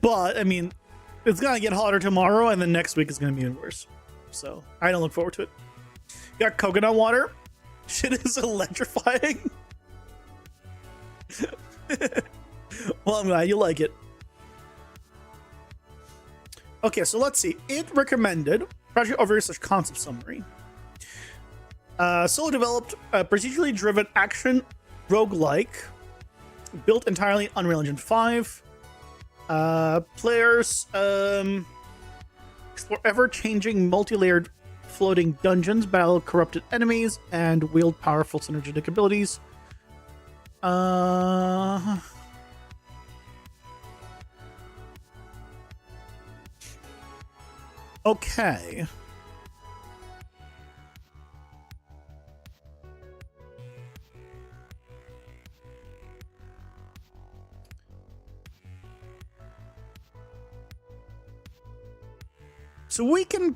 But, I mean, it's going to get hotter tomorrow, and then next week is going to be even worse. So, I don't look forward to it. Got coconut water. Shit is electrifying. Well, I'm glad you like it. Okay, so let's see. It recommended project overview / concept summary. Solo developed a procedurally driven action roguelike built entirely in Unreal Engine 5. Players explore ever-changing multi-layered floating dungeons, battle corrupted enemies, and wield powerful synergistic abilities. Okay. So we can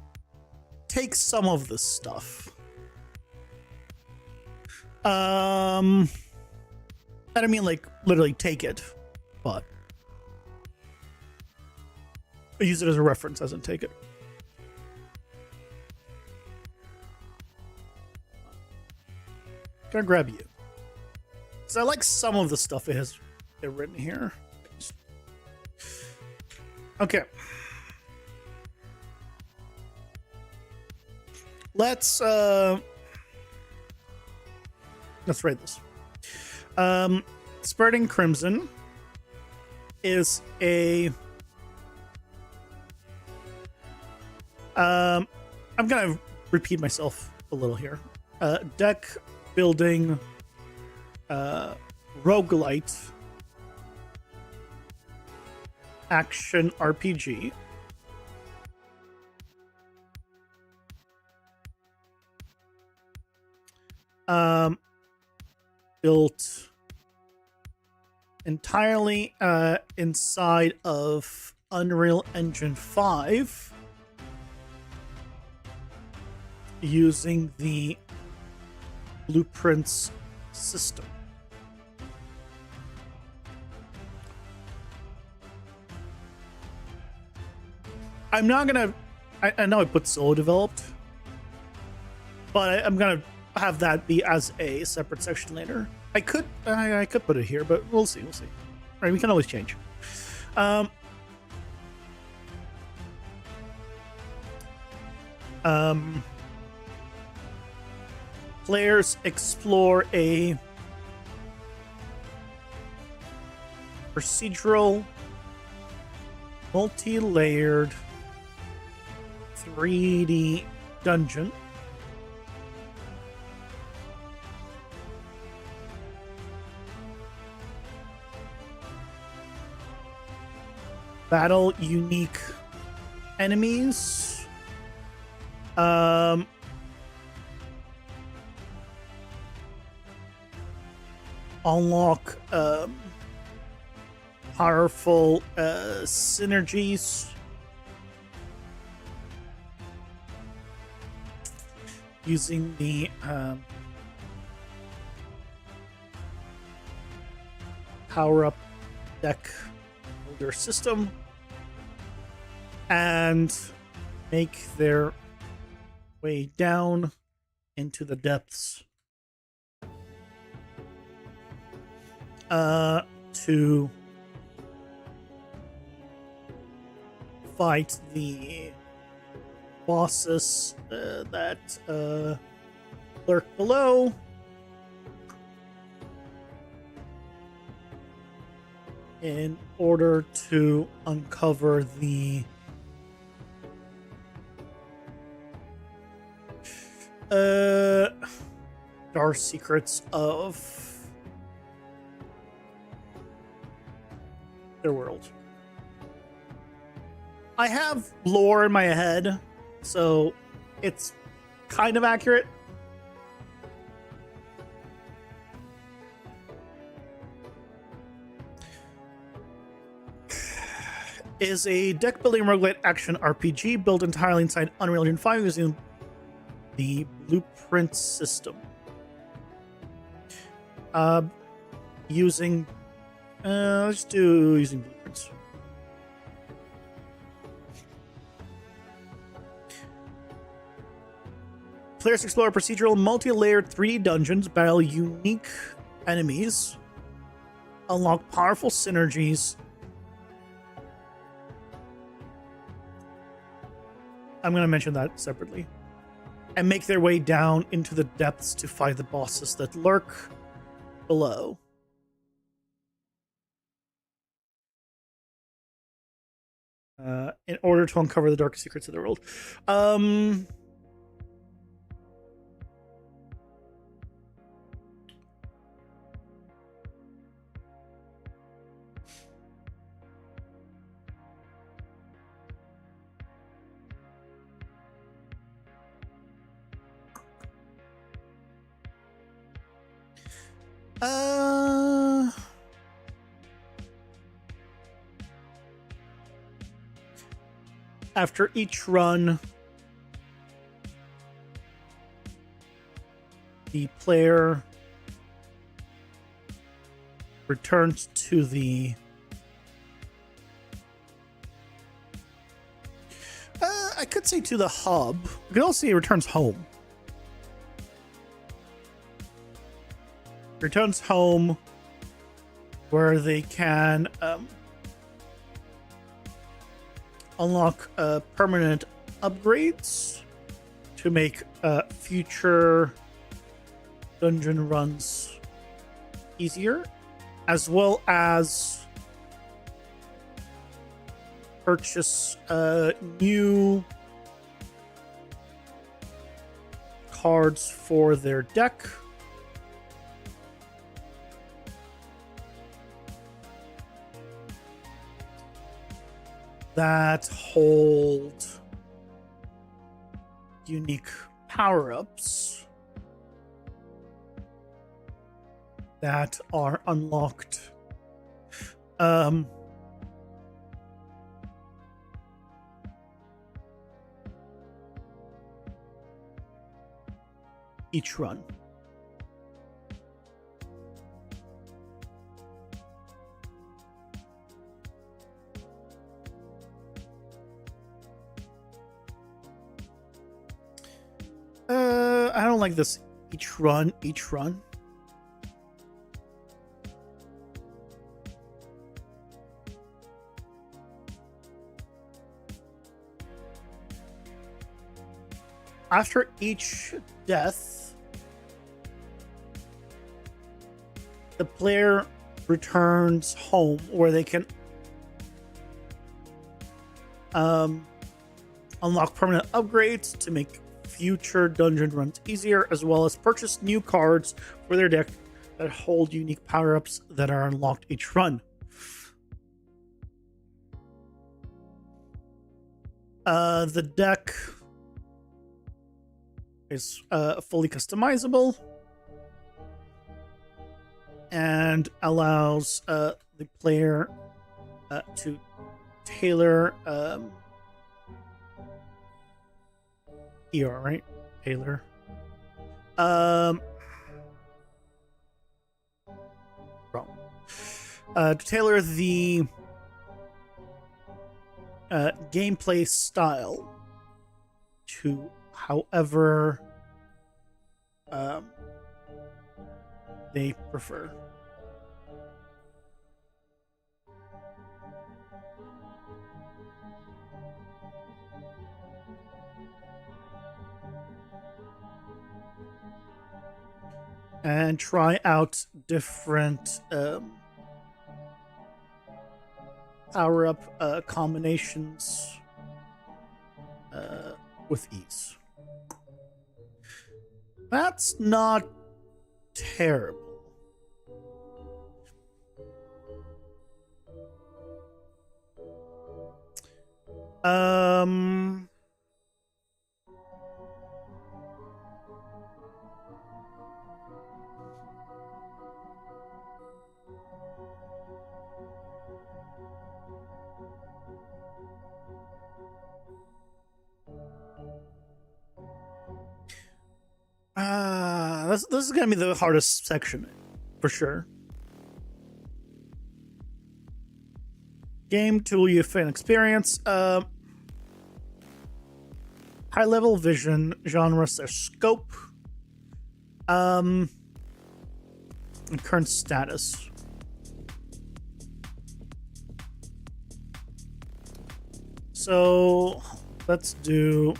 take some of this stuff. And I mean, like, literally take it, but I use it as a reference, as in take it. Can I grab you? Because I like some of the stuff it has written here. Okay. Let's write this. Spreading Crimson is a I'm gonna repeat myself a little here. Deck building roguelite action RPG. Built entirely inside of Unreal Engine 5 using the Blueprints system. I'm not gonna... I know I put solo developed, but I'm gonna have that be as a separate section later. I could put it here, but we'll see. All right, we can always change. Players explore a procedural, multi-layered 3D dungeon. Battle unique enemies. Unlock powerful synergies. Using the power-up deck builder system, and make their way down into the depths to fight the bosses that lurk below. In order to uncover the dark secrets of their world. I have lore in my head, so it's kind of accurate. Is a deck building roguelite action RPG built entirely inside Unreal Engine 5 using the Blueprint system. Let's do using blueprints. Players explore procedural, multi-layered 3D dungeons, battle unique enemies, unlock powerful synergies. I'm going to mention that separately. And make their way down into the depths to fight the bosses that lurk below. In order to uncover the dark secrets of the world. After each run, the player returns to the I could say to the hub. You could also say he returns home. Returns home where they can unlock permanent upgrades to make future dungeon runs easier, as well as purchase new cards for their deck. That hold unique power-ups that are unlocked. Each run. I don't like this each run. After each death, the player returns home, where they can unlock permanent upgrades to make future dungeon runs easier, as well as purchase new cards for their deck that hold unique power-ups that are unlocked each run. The deck is fully customizable and allows the player to tailor ER, right? Tailor. Wrong. To tailor the gameplay style to however they prefer. And try out different power-up combinations with ease. That's not terrible. This is gonna be the hardest section, for sure. Game tool you fan experience. High level vision, genre / scope. And current status. So let's do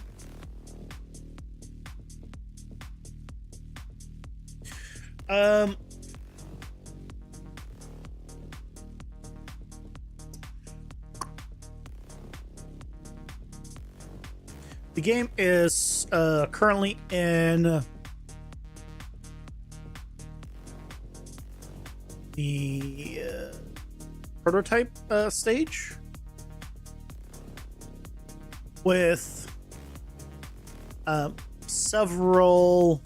the game is currently in the prototype stage with several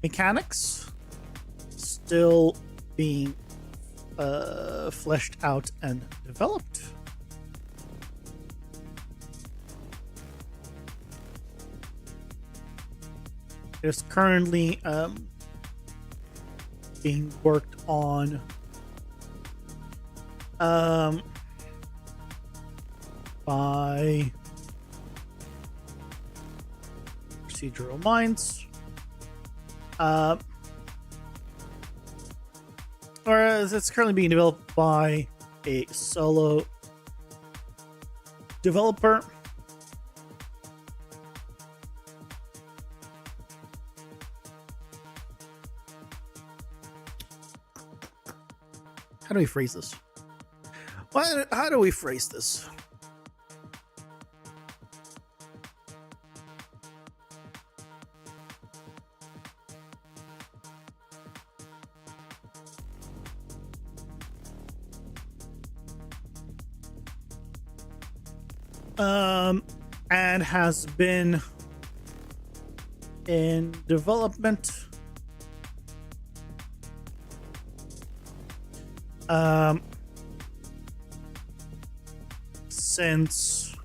mechanics still being fleshed out and developed. It's currently being worked on by Procedural Minds, or it's currently being developed by a solo developer. How do we phrase this? How do we phrase this? And has been in development since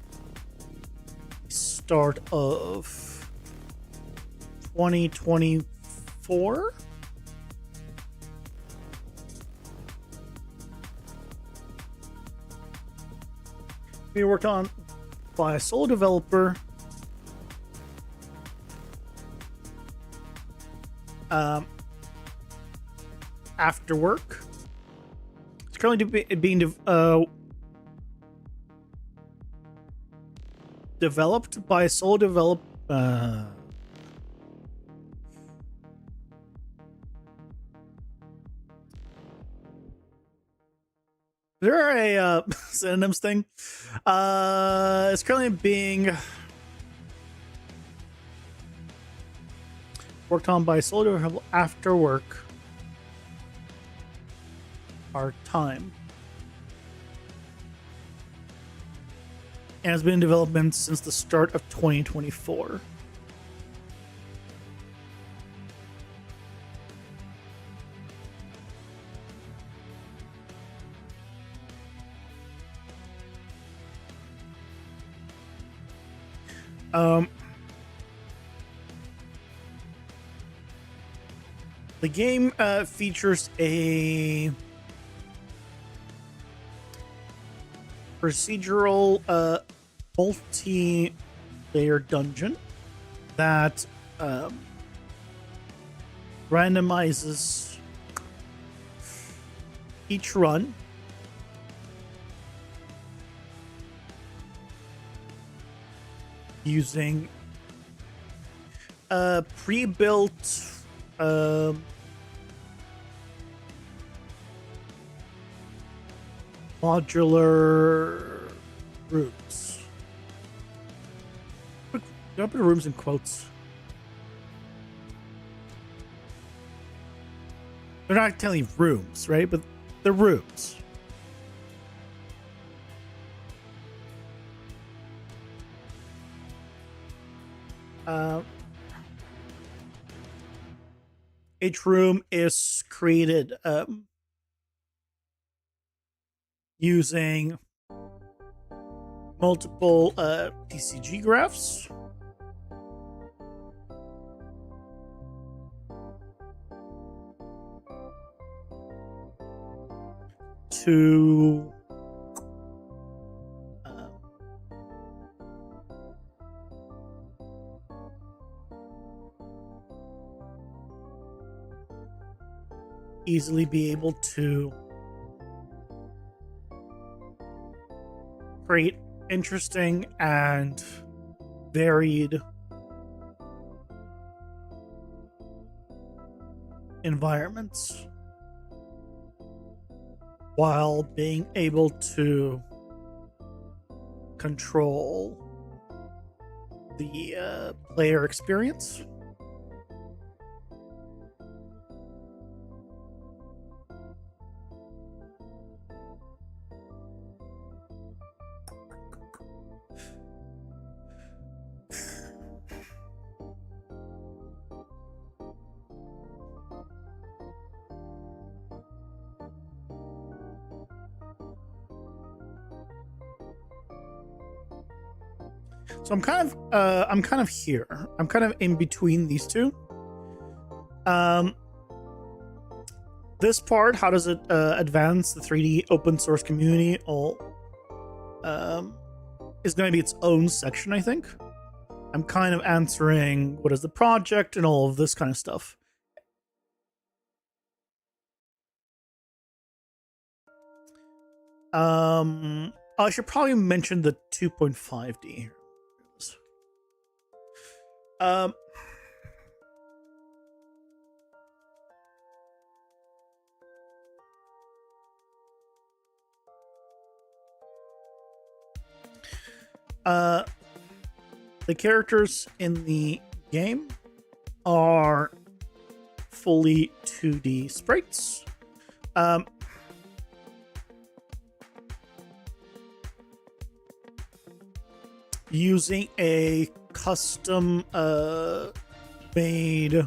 the start of 2024. We worked on by a sole developer after work. It's currently being developed by a sole developer. there a synonyms thing? It's currently being worked on by Soldier after work. Our time. And has been in development since the start of 2024. The game features a procedural multi-layer dungeon that randomizes each run using pre-built modular rooms. Don't put rooms in quotes. They're not telling rooms, right? But they're rooms. Each room is created using multiple TCG graphs to easily be able to create interesting and varied environments while being able to control the player experience. So I'm kind of here. I'm kind of in between these two. This part, how does it advance the 3D open source community? All is going to be its own section, I think. I'm kind of answering what is the project and all of this kind of stuff. I should probably mention the 2.5D here. The characters in the game are fully 2D sprites. Using a custom made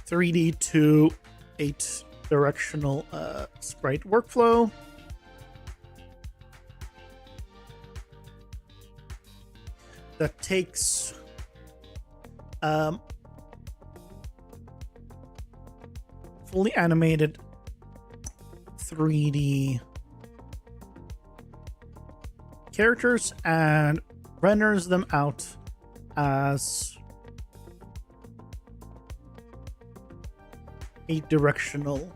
3D to 8 directional sprite workflow. That takes fully animated 3D characters and renders them out as 8-directional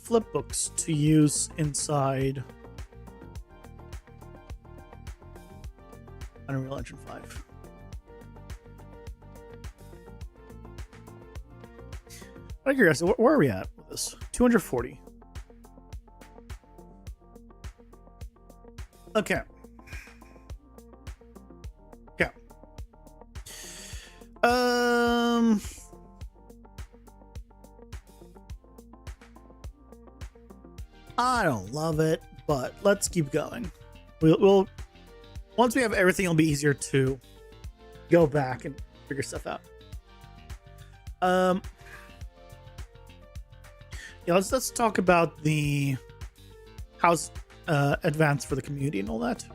flipbooks to use inside Unreal Engine 5. I curious, where are we at with this? 240. Okay. Okay. I don't love it, but let's keep going. We'll once we have everything, it'll be easier to go back and figure stuff out. Yeah, let's talk about the how's advanced for the community and all that.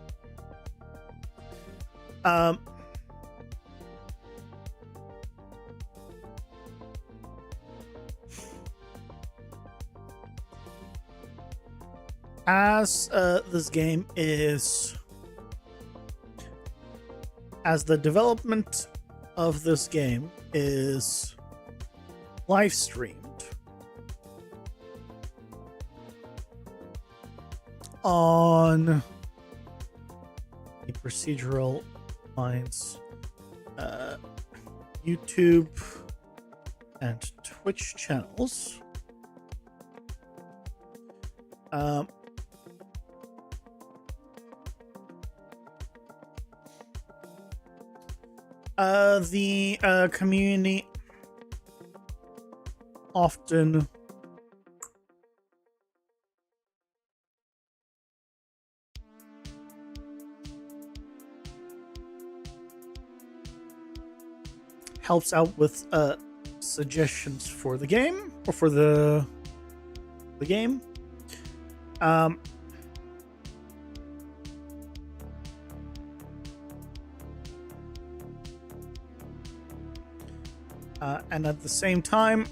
As this game is, as the development of this game is live streamed on the Procedural Minds YouTube and Twitch channels. The community often helps out with suggestions for the game or for the game. And at the same time,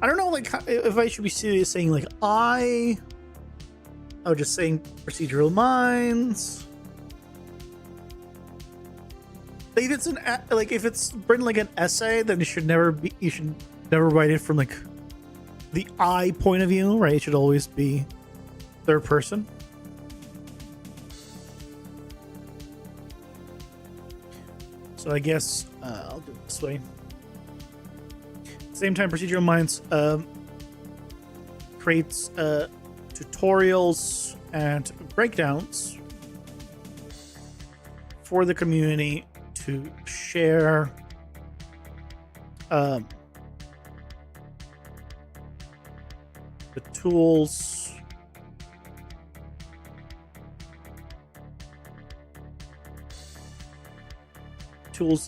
I don't know, like, if I should be saying like just saying Procedural Minds. Like, if it's if it's written like an essay, then you should never write it from like the I point of view, right? It should always be third person. So I guess I'll do it this way. At the same time, Procedural Minds creates tutorials and breakdowns for the community to share the tools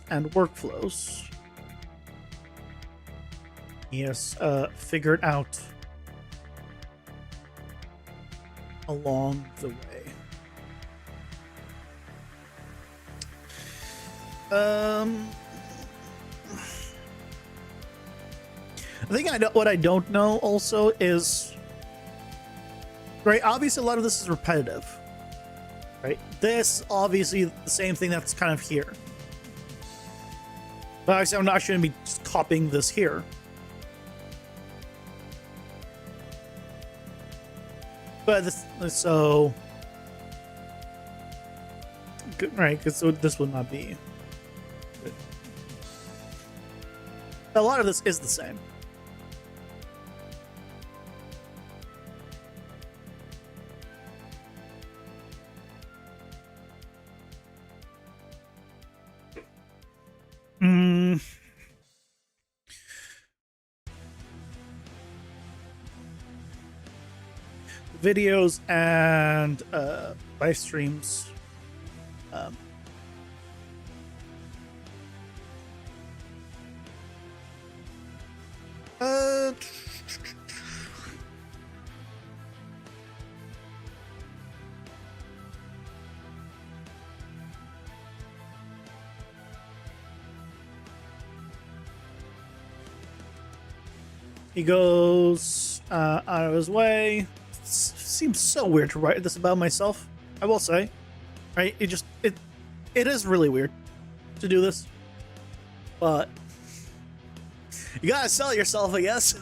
and workflows he has figured out along the way. I think what I don't know also is, right, obviously a lot of this is repetitive, right? This obviously the same thing that's kind of here. But obviously I shouldn't be just copying this here. But so right, because this would not be good. A lot of this is the same. Videos and live streams. He goes out of his way. Seems so weird to write this about myself, I will say. Right? It is really weird to do this. But you gotta sell yourself, I guess.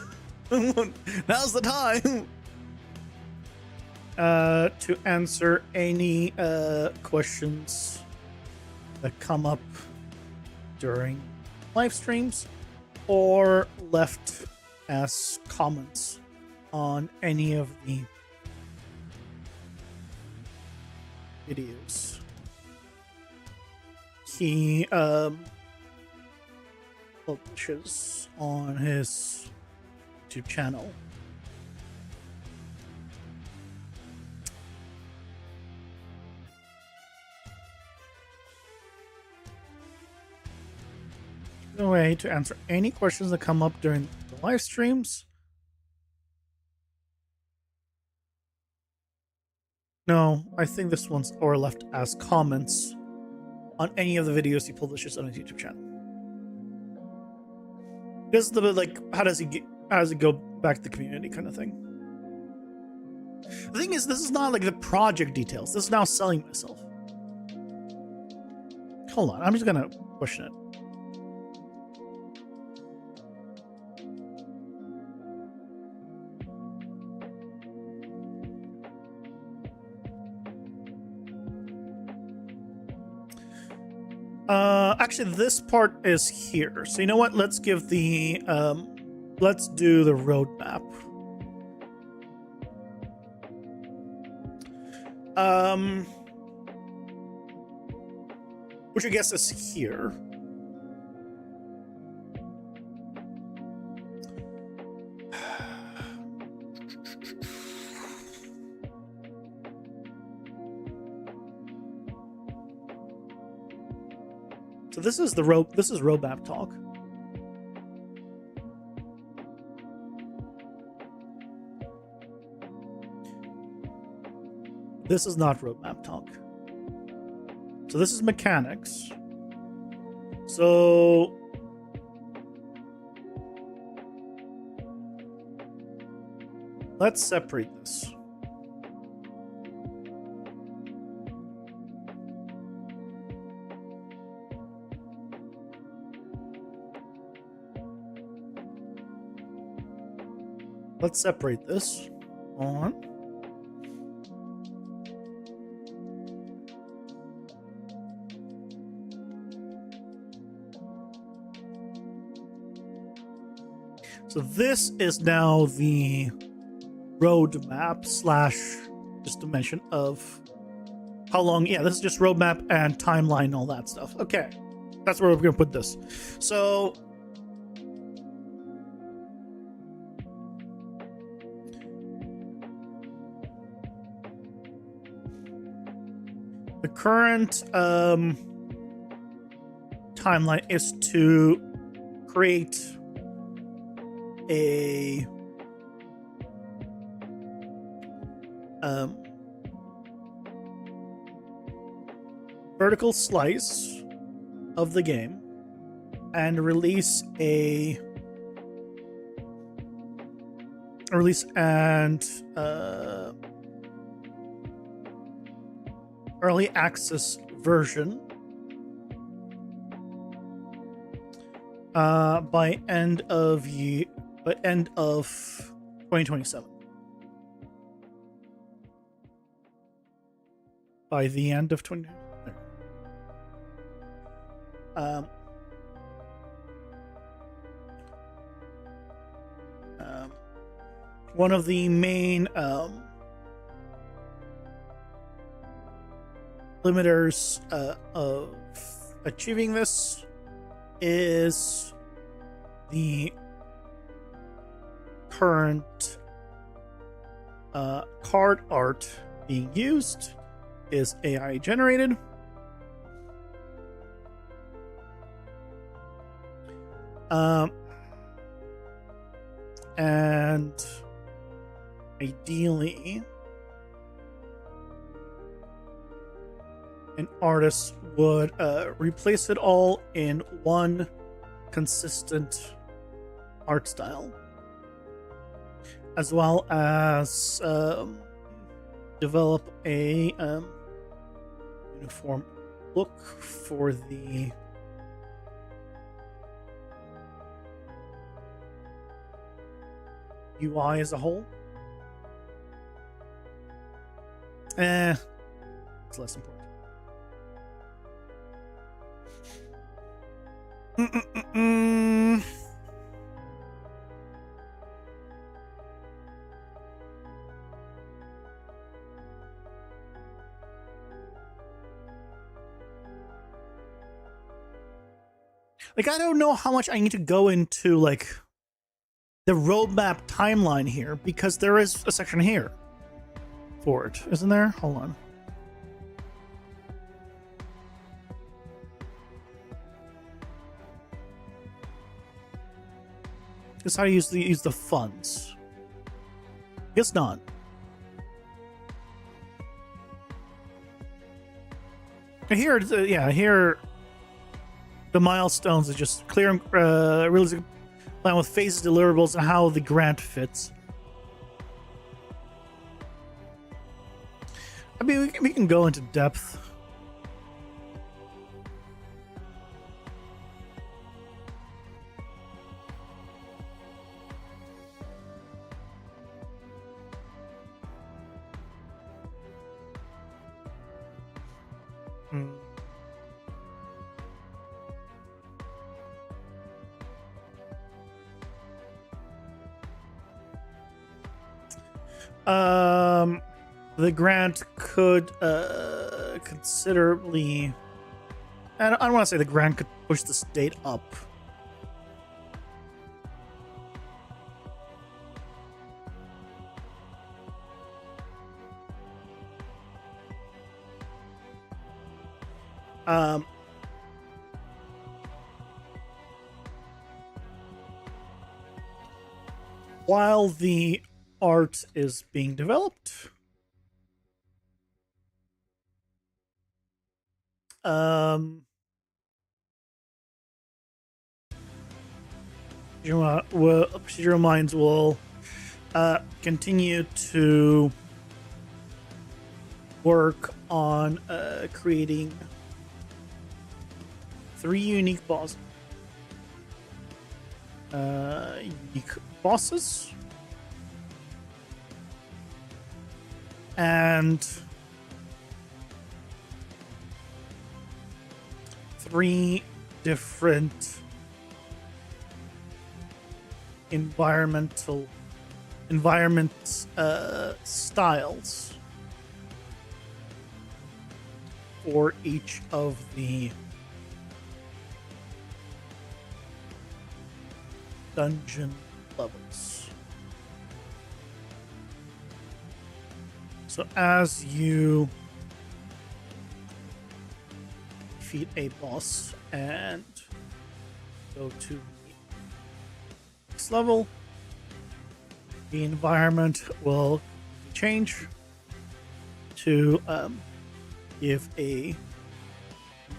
Now's the time to answer any questions that come up during live streams or left as comments on any of the videos. He publishes on his YouTube channel. No way to answer any questions that come up during the live streams. No, I think this one's or left as comments on any of the videos he publishes on his YouTube channel. This is the like, how does it go back to the community kind of thing. The thing is, this is not like the project details. This is now selling myself. Hold on, I'm just gonna question it. Actually, this part is here. So you know what? Let's give the let's do the roadmap. Which I guess is here. So this is roadmap talk. This is not roadmap talk. So this is mechanics. So let's separate this. Let's separate this on. So this is now the roadmap slash just a mention of how long. Yeah, this is just roadmap and timeline and all that stuff. Okay, that's where we're gonna put this. So the current timeline is to create a vertical slice of the game and release and early access version by end of 2027. By the end of 20. One of the main limiters of achieving this is the current card art being used is AI generated. And ideally an artist would replace it all in one consistent art style, as well as develop a uniform look for the UI as a whole. It's less important. Mm. Like, I don't know how much I need to go into, like, the roadmap timeline here, because there is a section here for it, isn't there? Hold on. This is how to use the funds. Guess not. Here, yeah, here the milestones are just clear and realistic plan with phases, deliverables, and how the grant fits. I mean, we can go into depth. The grant could considerably. I don't want to say the grant could push this date up. While the art is being developed, procedural minds will continue to work on creating 3 unique bosses. Unique bosses and 3 different environment styles for each of the dungeon levels. So as you defeat a boss and go to the next level, the environment will change to give a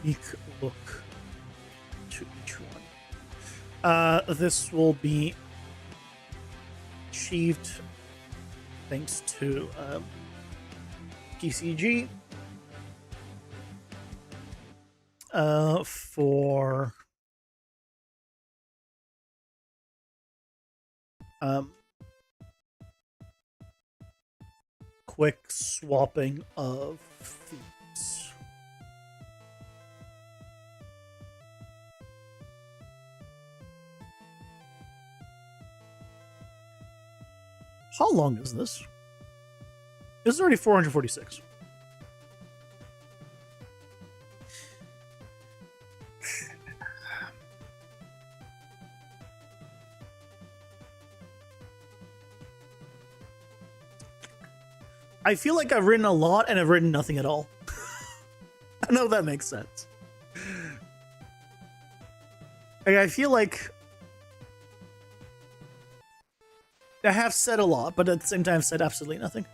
unique look to each one. This will be achieved thanks to PCG for quick swapping of themes. How long is this? This is already 446. I feel like I've written a lot and I've written nothing at all. I don't know if that makes sense. Like, I feel like I have said a lot, but at the same time said absolutely nothing.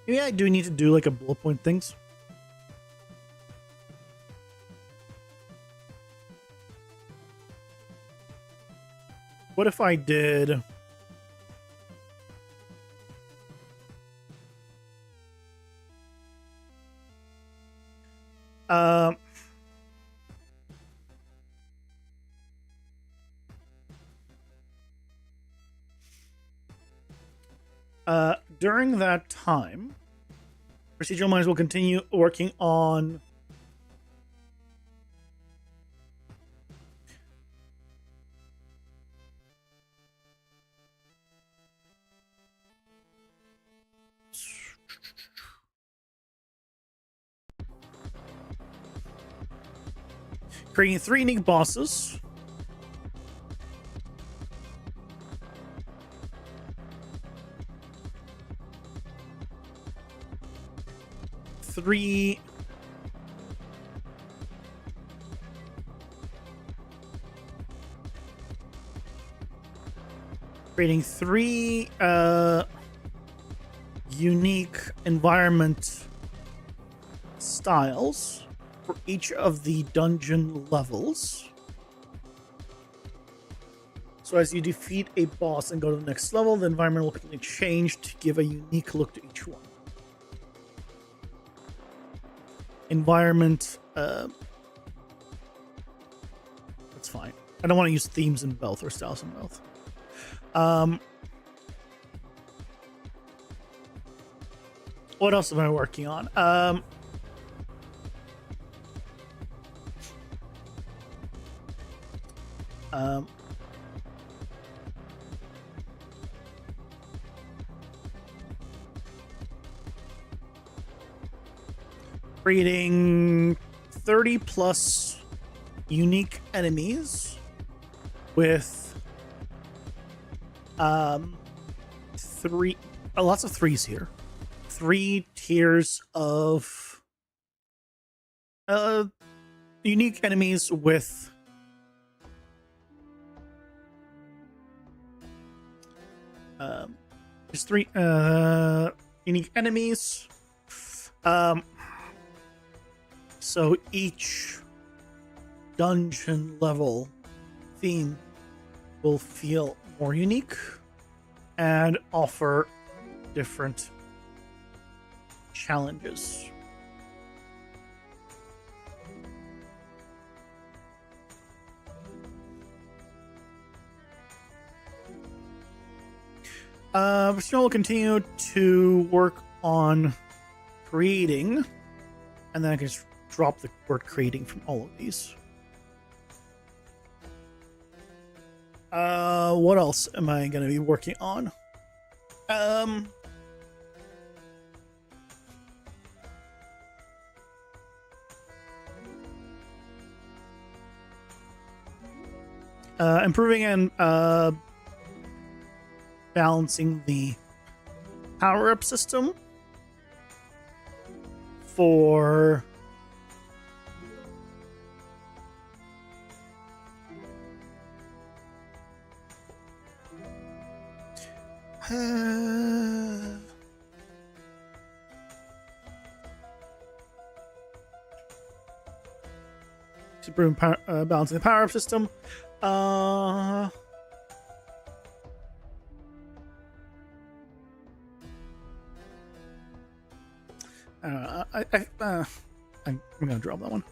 Maybe I do need to do like a bullet point things. What if I did During that time, Procedural Minds will continue working on creating 3 unique bosses. Three creating 3 unique environment styles for each of the dungeon levels. So as you defeat a boss and go to the next level, the environment will completely change to give a unique look to each one. Environment, that's fine. I don't want to use themes in both or styles in both. What else am I working on? Creating 30 plus unique enemies with lots of 3s here. 3 tiers of unique enemies with just 3 unique enemies. So each dungeon level theme will feel more unique and offer different challenges. So we'll continue to work on creating, and then I can just drop the word creating from all of these. What else am I going to be working on? Improving and balancing the power-up system for balancing the power-up system. I'm gonna drop that one.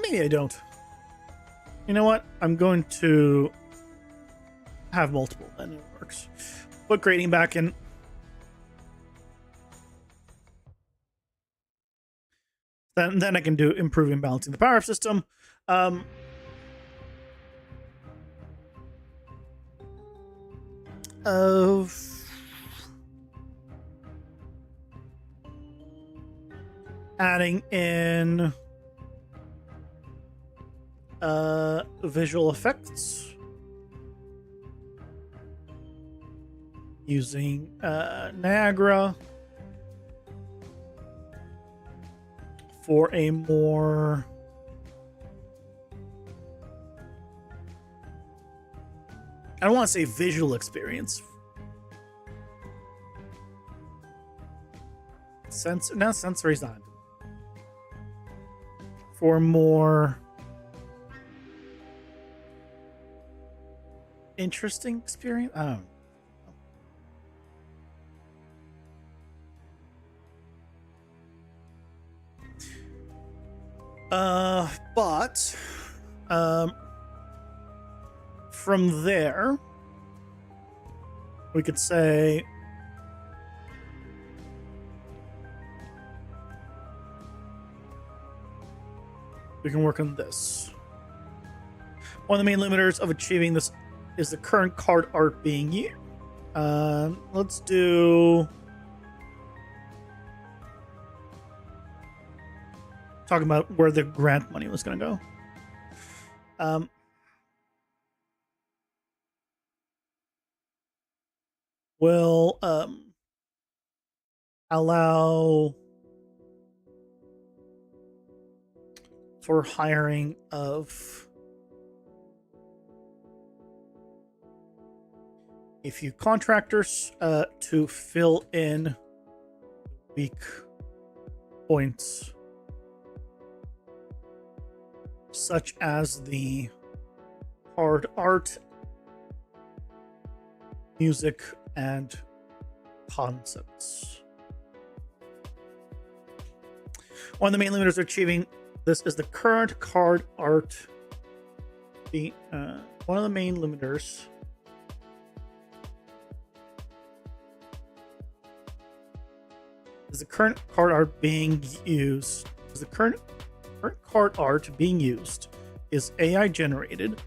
Maybe I don't. You know what? I'm going to have multiple, then it works. Put grading back in. Then I can do improving balancing the power system. Of adding in visual effects using Niagara for a more I don't want to say visual experience. Sensory's not. For more interesting experience. I don't know. But from there, we could say we can work on this. One of the main limiters of achieving this is the current card art being used. Let's do talking about where the grant money was going to go. Will allow for hiring of a few contractors to fill in weak points, such as the hard art, music, and concepts. One of the main limiters of achieving this is the current card art. One of the main limiters is the current card art being used. Is the current card art being used is AI generated,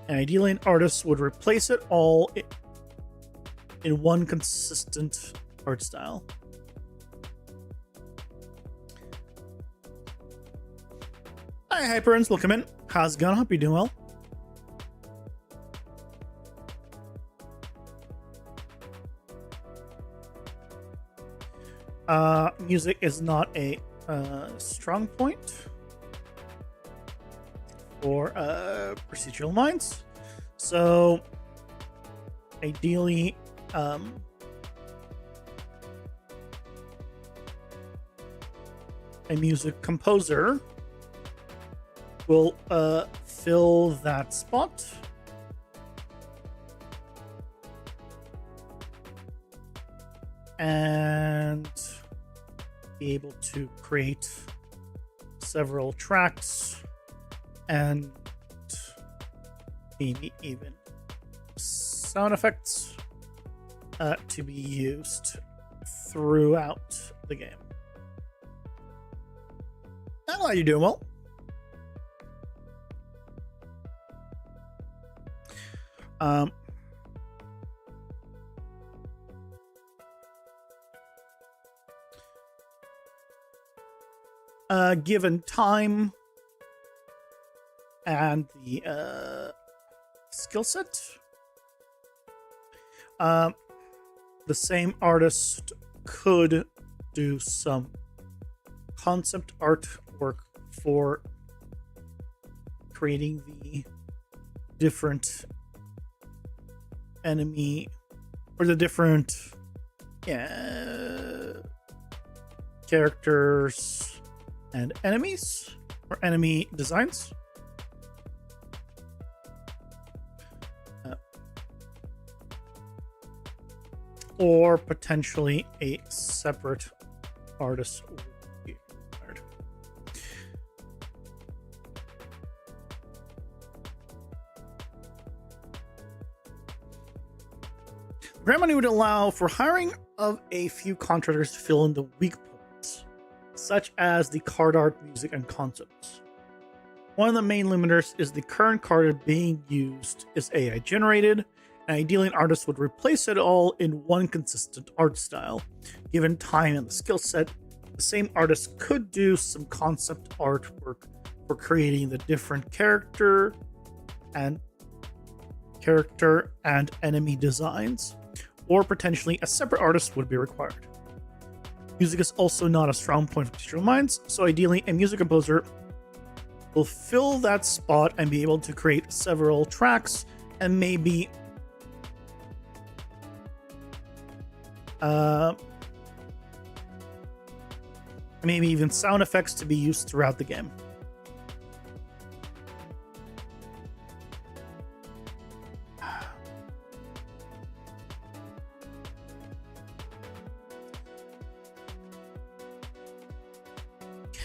and ideally an artist would replace it all in one consistent art style. Hi, Hyperins, welcome in. How's it going? Hope you're doing well. Music is not a strong point for procedural minds, so ideally a music composer will fill that spot. And be able to create several tracks and maybe even sound effects to be used throughout the game. I'm glad you're doing well. Given time and the skill set, the same artist could do some concept artwork for creating the different enemy or the different characters and enemies or enemy designs. Or potentially a separate artist would be required. Grant money would allow for hiring of a few contractors to fill in the weak points, such as the card art, music, and concepts. One of the main limiters is the current card art being used is AI generated, and ideally an artist would replace it all in one consistent art style. Given time and the skill set, the same artist could do some concept artwork for creating the different character and enemy designs, or potentially a separate artist would be required. Music is also not a strong point for procedural minds, so ideally a music composer will fill that spot and be able to create several tracks and maybe even sound effects to be used throughout the game.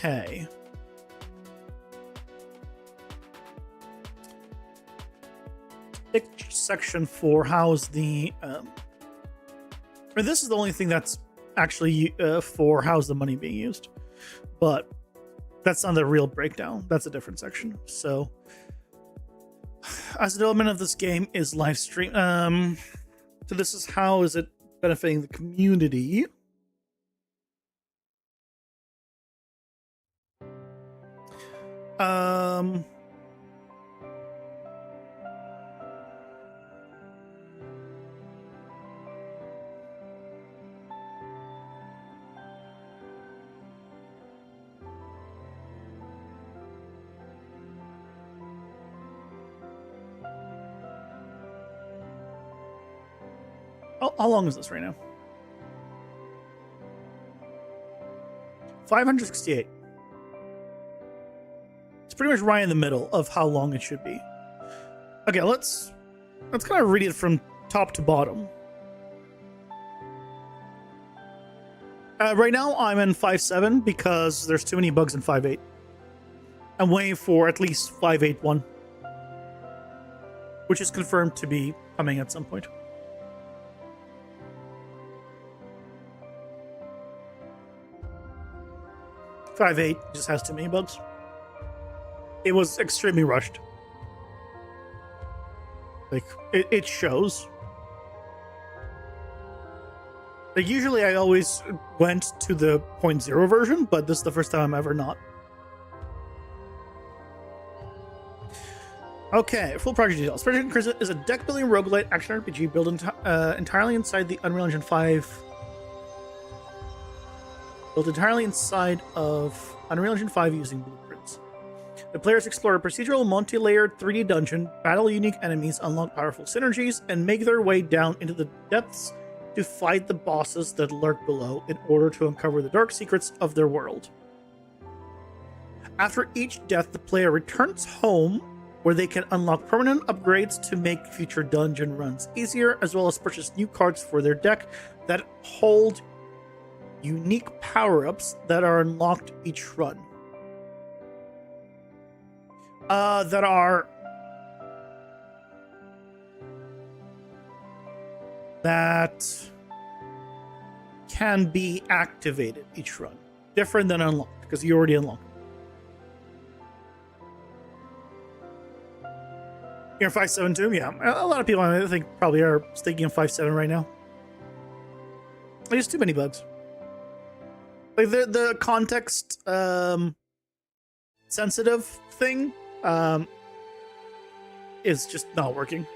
Okay. Pick section 4. How's the... this is the only thing that's actually for how's the money being used. But that's not the real breakdown. That's a different section. So, as the development of this game is live stream... so this is how is it benefiting the community. How long is this right now? 568. It's pretty much right in the middle of how long it should be. Okay, let's kind of read it from top to bottom. Right now I'm in 5.7 because there's too many bugs in 5.8. I'm waiting for at least 5.8.1, which is confirmed to be coming at some point. 5.8 just has too many bugs. It was extremely rushed. Like, it shows. Like, usually I always went to the 0.0 version, but this is the first time I'm ever not. Okay, full project details. Project Crimson is a deck-building roguelite action RPG built entirely inside the Unreal Engine 5... Built entirely inside of Unreal Engine 5 using blueprints. The players explore a procedural, multi-layered 3D dungeon, battle unique enemies, unlock powerful synergies, and make their way down into the depths to fight the bosses that lurk below in order to uncover the dark secrets of their world. After each death, the player returns home, where they can unlock permanent upgrades to make future dungeon runs easier, as well as purchase new cards for their deck that hold unique power-ups that are unlocked each run. That can be activated each run. Different than unlocked, because you already unlocked. You're 5.7 too? Yeah. A lot of people, I think, probably are sticking in 5.7 right now. There's too many bugs. Like the context sensitive thing is just not working.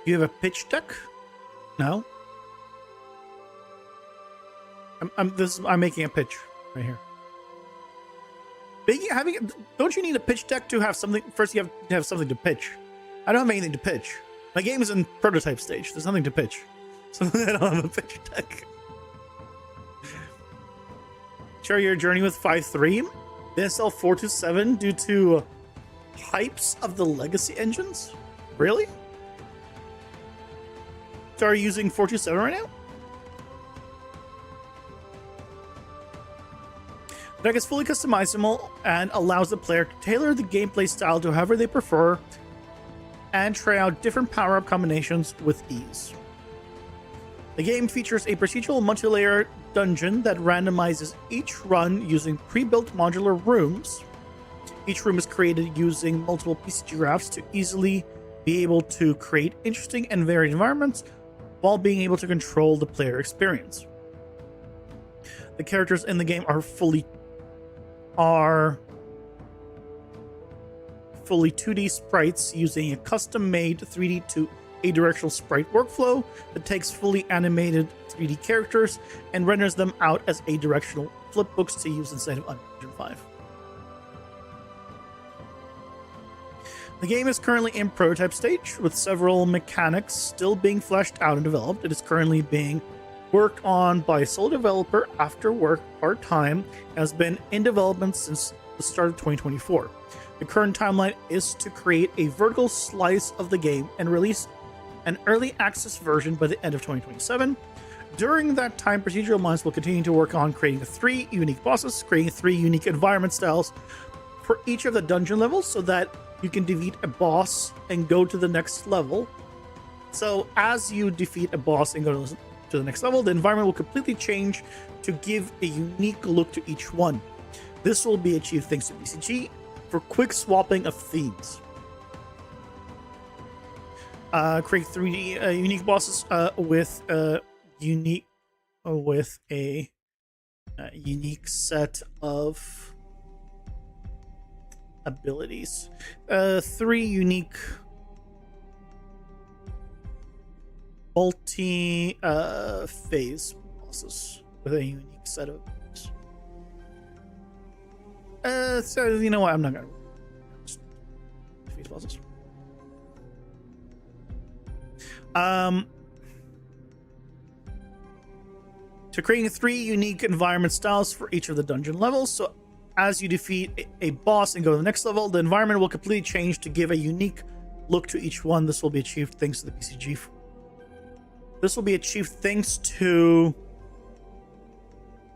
You have a pitch deck? No. I'm making a pitch right here. Don't you need a pitch deck to have something? First, you have to have something to pitch. I don't have anything to pitch. My game is in prototype stage. There's nothing to pitch, so I don't have a pitch deck. Share your journey with 5.3. BSL 4.2.7 due to hypes of the legacy engines. Really? So are you using 4.2.7 right now? The deck is fully customizable and allows the player to tailor the gameplay style to however they prefer and try out different power-up combinations with ease. The game features a procedural multi-layer dungeon that randomizes each run using pre-built modular rooms. Each room is created using multiple PCG graphs to easily be able to create interesting and varied environments while being able to control the player experience. The characters in the game are fully 2D sprites using a custom-made 3D to a-directional sprite workflow that takes fully animated 3D characters and renders them out as a-directional flipbooks to use inside of Unreal Engine 5. The game is currently in prototype stage, with several mechanics still being fleshed out and developed. It is currently being worked on by a sole developer after work part-time and has been in development since the start of 2024. The current timeline is to create a vertical slice of the game and release an early access version by the end of 2027. During that time, Procedural Minds will continue to work on creating 3 unique bosses, creating 3 unique environment styles for each of the dungeon levels so that you can defeat a boss and go to the next level. So as you defeat a boss and go to the next level, the environment will completely change to give a unique look to each one. This will be achieved thanks to BCG for quick swapping of themes. Create 3 unique bosses with a unique set of abilities. 3 unique multi phase bosses with a unique set of abilities. So you know what? I'm not gonna just phase bosses. To creating 3 unique environment styles for each of the dungeon levels. So as you defeat a boss and go to the next level, the environment will completely change to give a unique look to each one. This will be achieved thanks to the BCG. This will be achieved thanks to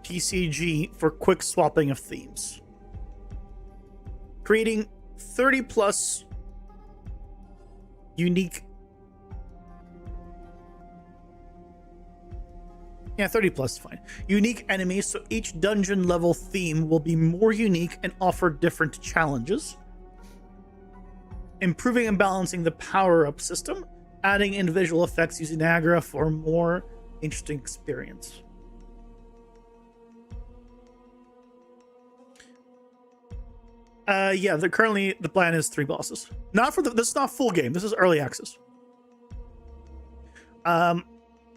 PCG for quick swapping of themes. Creating 30 plus unique... 30 plus is fine. Unique enemies, so each dungeon level theme will be more unique and offer different challenges. Improving and balancing the power-up system, adding individual effects using Niagara for a more interesting experience. Currently the plan is 3 bosses. This is not full game. This is early access.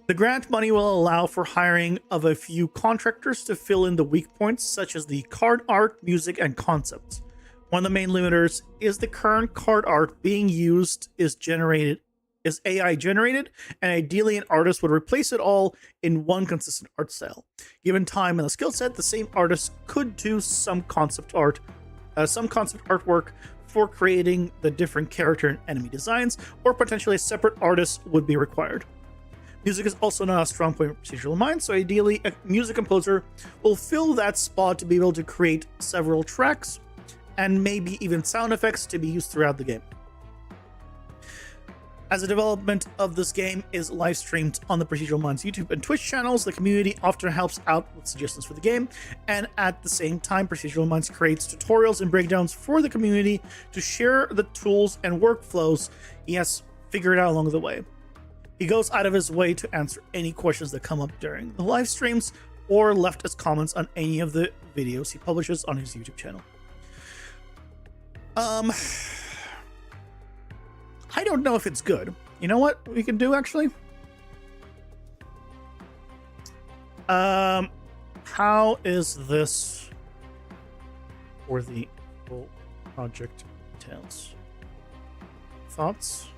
The grant money will allow for hiring of a few contractors to fill in the weak points, such as the card art, music, and concepts. One of the main limiters is the current card art being used is AI generated, and ideally an artist would replace it all in one consistent art style. Given time and the skill set, the same artist could do some concept artwork for creating the different character and enemy designs, or potentially a separate artist would be required. Music is also not a strong point of Procedural Minds, so ideally a music composer will fill that spot to be able to create several tracks and maybe even sound effects to be used throughout the game. As the development of this game is live streamed on the Procedural Minds YouTube and Twitch channels, the community often helps out with suggestions for the game, and at the same time, Procedural Minds creates tutorials and breakdowns for the community to share the tools and workflows he has figured out along the way. He goes out of his way to answer any questions that come up during the live streams or left as comments on any of the videos he publishes on his YouTube channel. I don't know if it's good. You know what we can do actually? How is this for the full project details? Thoughts?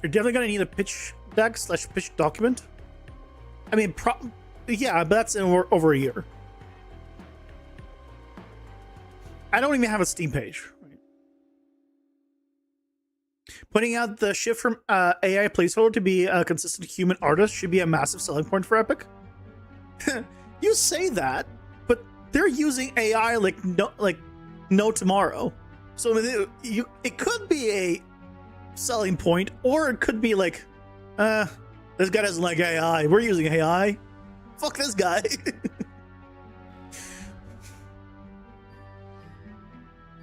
You're definitely gonna need a pitch deck / pitch document. I mean, yeah, but that's in over a year. I don't even have a Steam page. Right? Putting out the shift from AI placeholder to be a consistent human artist should be a massive selling point for Epic. You say that, but they're using AI like no tomorrow. So it could be a selling point, or it could be like, this guy doesn't like AI. We're using AI. Fuck this guy.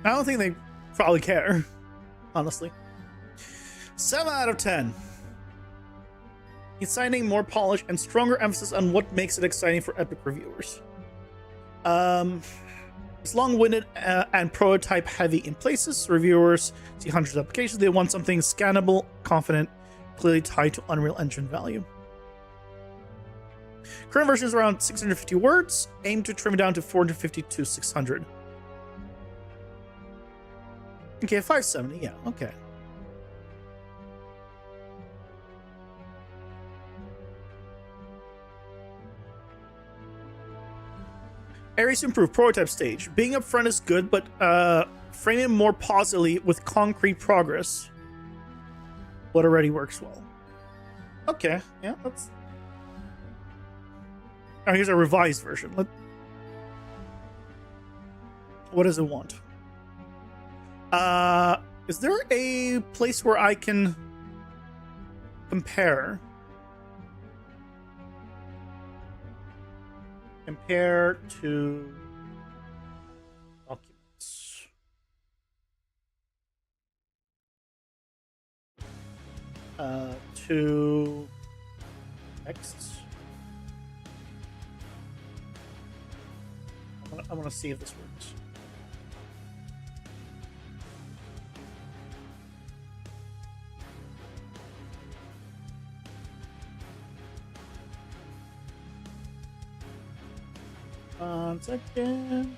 I don't think they probably care, honestly. 7 out of 10. It's signing more polish and stronger emphasis on what makes it exciting for Epic reviewers. It's long-winded and prototype heavy in places. Reviewers see hundreds of applications. They want something scannable, confident, clearly tied to Unreal Engine value. Current version is around 650 words. Aim to trim it down to 450 to 600. Okay, 570. Yeah, okay. Areas to improve prototype stage. Being upfront is good, but frame it more positively with concrete progress. What already works well. Okay, yeah, that's... Oh, here's a revised version. What does it want? Is there a place where I can compare? Compare to documents. To texts. I want to see if this works. One second.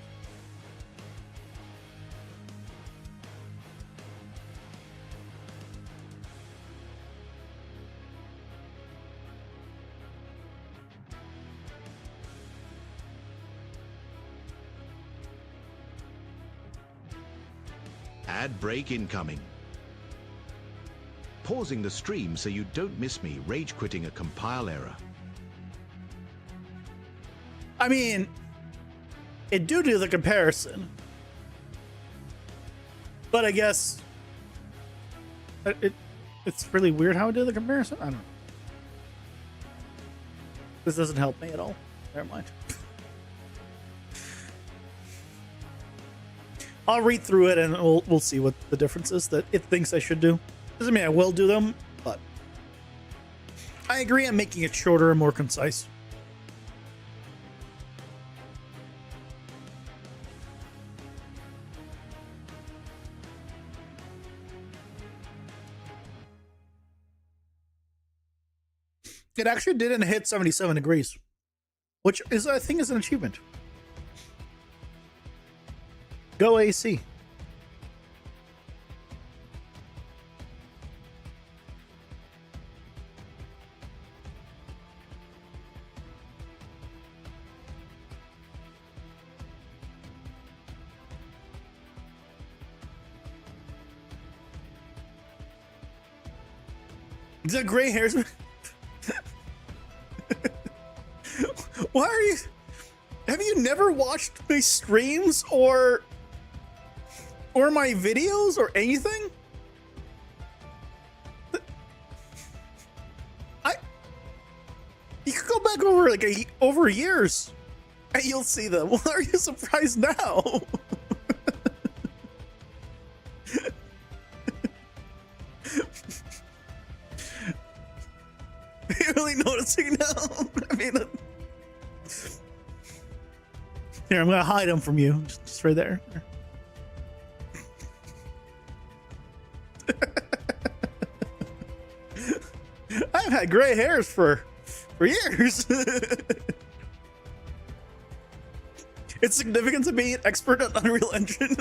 Ad break incoming. Pausing the stream so you don't miss me rage quitting a compile error. I mean, it do the comparison, but I guess it's really weird how it did the comparison. I don't know. This doesn't help me at all. Never mind. I'll read through it and we'll see what the difference is that it thinks I should do. Doesn't mean I will do them, but I agree I'm making it shorter and more concise. It actually didn't hit 77 degrees, which is, I think, is an achievement. Go AC. Is that gray hairs? Why are you... Have you never watched my streams or my videos or anything? You could go back over like over years and you'll see them. Why are you surprised now? You're really noticing now? I mean, here, I'm gonna hide them from you. Just right there. I've had gray hairs for years. It's significant to be an expert on Unreal Engine.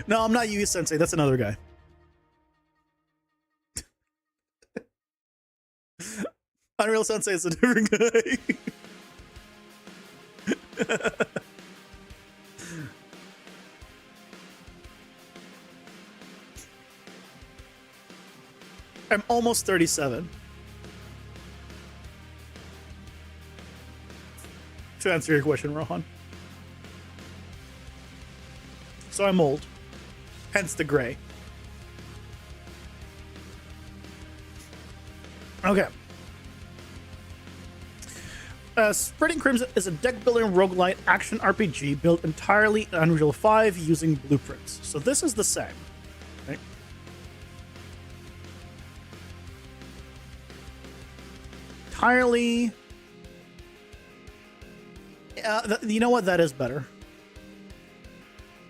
No, I'm not Yui Sensei. That's another guy. Unreal Sensei is a different guy. I'm almost 37. To answer your question, Rohan. So I'm old. Hence the gray. Okay. Spreading Crimson is a deck-building roguelite action RPG built entirely in Unreal 5 using blueprints. So this is the same, right? Entirely... you know what? That is better.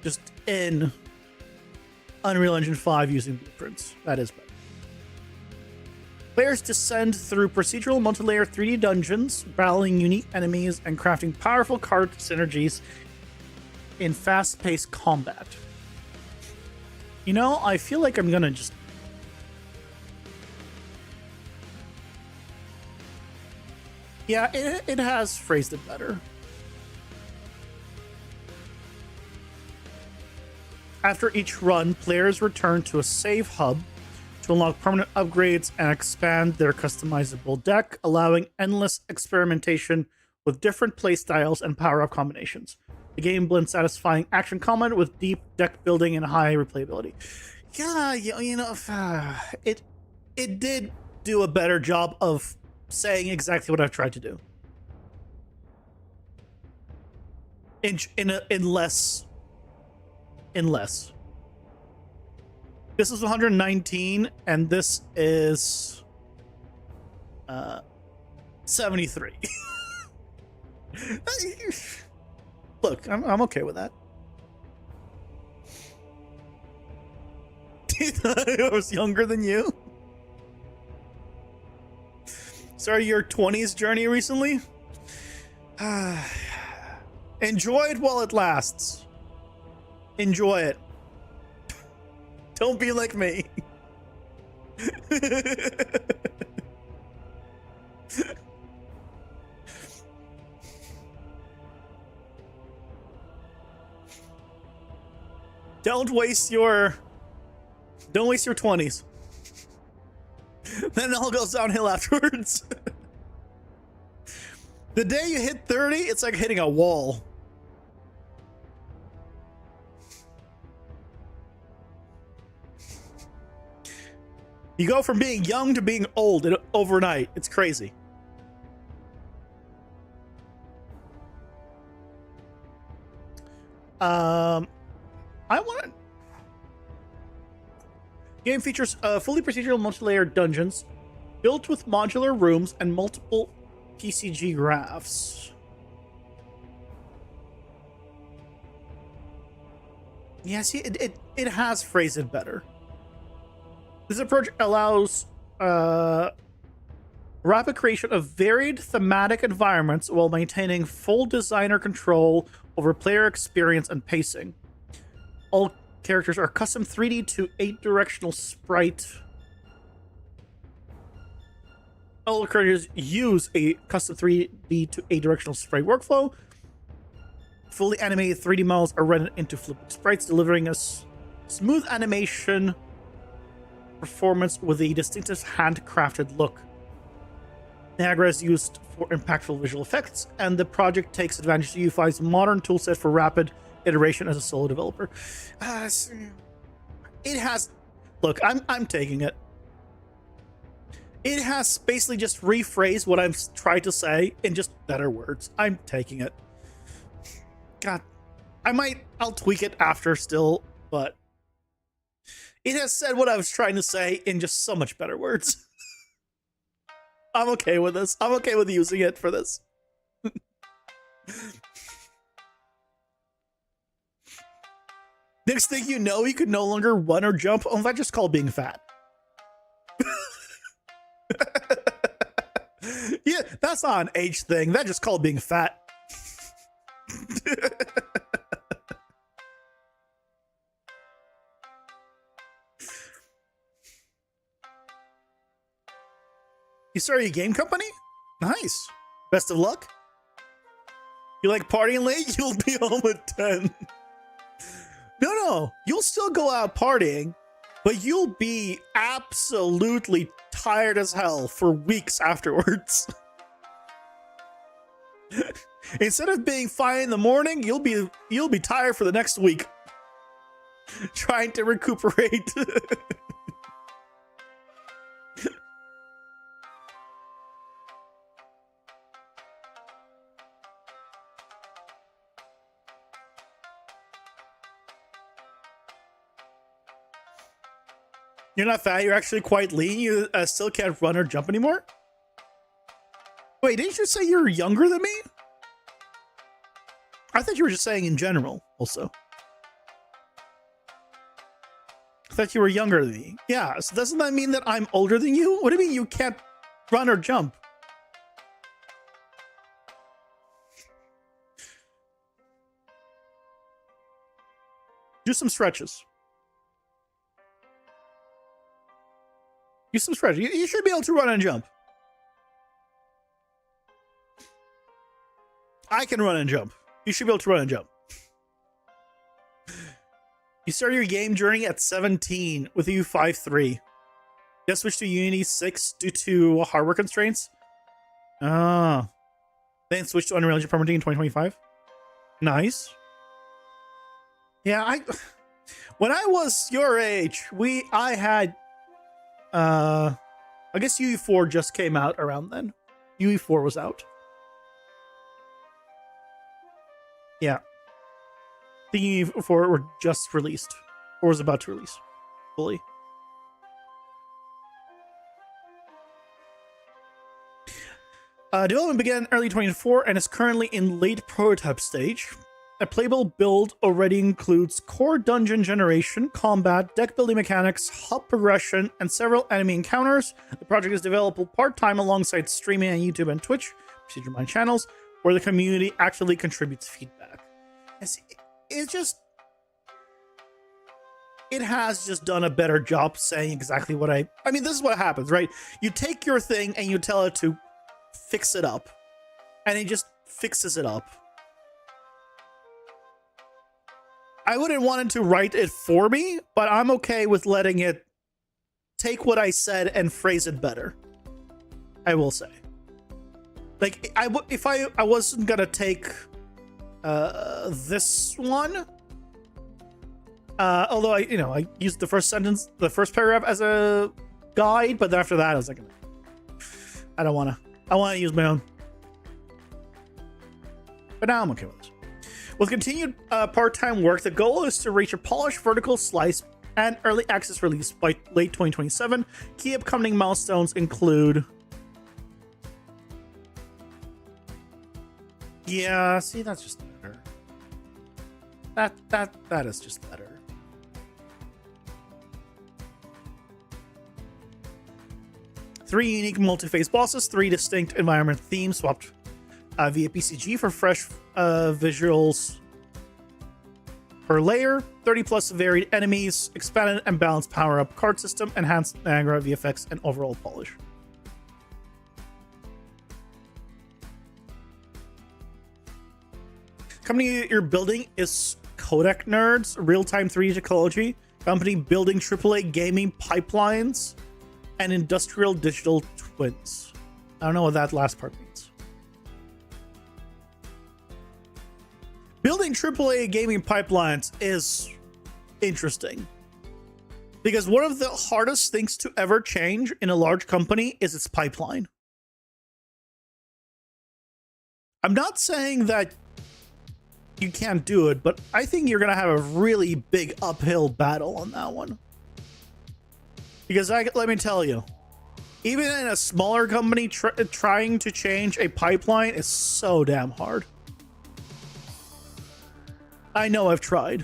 Just in Unreal Engine 5 using blueprints. That is better. Players descend through procedural multi-layer 3D dungeons, battling unique enemies, and crafting powerful card synergies in fast-paced combat. You know, I feel like I'm gonna just... Yeah, it has phrased it better. After each run, players return to a save hub to unlock permanent upgrades and expand their customizable deck, allowing endless experimentation with different playstyles and power-up combinations. The game blends satisfying action combat with deep deck building and high replayability. Yeah, it did do a better job of saying exactly what I've tried to do. In less. This is 119, and this is 73. Look, I'm okay with that. I was younger than you. Sorry, your 20s journey recently? Enjoy it while it lasts. Enjoy it. Don't be like me. Don't waste your 20s. Then it all goes downhill afterwards. The day you hit 30, it's like hitting a wall. You go from being young to being old overnight. It's crazy. I want. Game features fully procedural multi-layer dungeons, built with modular rooms and multiple PCG graphs. Yeah, see, it has phrased it better. This approach allows rapid creation of varied thematic environments while maintaining full designer control over player experience and pacing. All characters are custom 3D to 8-directional sprite. All characters use a custom 3D to 8-directional sprite workflow. Fully animated 3D models are rendered into flipped sprites, delivering us smooth animation performance with a distinctive handcrafted look. Niagara is used for impactful visual effects, and the project takes advantage of UEFI's modern toolset for rapid iteration as a solo developer. It has... Look, I'm taking it. It has basically just rephrased what I've tried to say in just better words. I'm taking it. God, I'll tweak it after still, but it has said what I was trying to say in just so much better words. I'm okay with this. I'm okay with using it for this. Next thing you know, you could no longer run or jump. Oh, that's just called being fat. Yeah, that's not an age thing. That's just called being fat. You started a game company? Nice. Best of luck. You like partying late? You'll be home at 10. No. You'll still go out partying, but you'll be absolutely tired as hell for weeks afterwards. Instead of being fine in the morning, you'll be tired for the next week. Trying to recuperate. You're not fat, you're actually quite lean. You still can't run or jump anymore? Wait, didn't you say you're younger than me? I thought you were just saying in general, also. I thought you were younger than me. Yeah, so doesn't that mean that I'm older than you? What do you mean you can't run or jump? Do some stretches. Do some stretches. You should be able to run and jump. I can run and jump. You should be able to run and jump. You start your game journey at 17 with a U5.3. Just switched to Unity 6 due to hardware constraints. Ah. Then switched to Unreal Engine permitting in 2025. Nice. Yeah, when I was your age, I had I guess UE4 just came out around then. UE4 was out. Yeah. The UE4 were just released. Or was about to release fully. Development began in early 2024 and is currently in late prototype stage. A playable build already includes core dungeon generation, combat, deck building mechanics, hub progression, and several enemy encounters. The project is developable part-time alongside streaming on YouTube and Twitch, Procedural Mind channels, where the community actively contributes feedback. It has just done a better job saying exactly what I mean, this is what happens, right? You take your thing and you tell it to fix it up, and it just fixes it up. I wouldn't want it to write it for me, but I'm okay with letting it take what I said and phrase it better. I will say, like, if I wasn't gonna take this one, although I used the first sentence, the first paragraph as a guide, but then after that I was like, I don't wanna. I want to use my own. But now I'm okay with this. With continued part-time work, the goal is to reach a polished vertical slice and early access release by late 2027. Key upcoming milestones include... Yeah, see, that's just better. That is just better. Three unique multi-phase bosses, 3 distinct environment themes swapped via PCG for fresh visuals per layer, 30 plus varied enemies, expanded and balanced power-up card system, enhanced Niagara VFX, and overall polish. Company you're building is Codec Nerds, real-time 3D technology. Company building AAA gaming pipelines and industrial digital twins. I don't know what that last part means. Building AAA gaming pipelines is interesting because one of the hardest things to ever change in a large company is its pipeline. I'm not saying that you can't do it, but I think you're going to have a really big uphill battle on that one. Because let me tell you, even in a smaller company, trying to change a pipeline is so damn hard. I know, I've tried.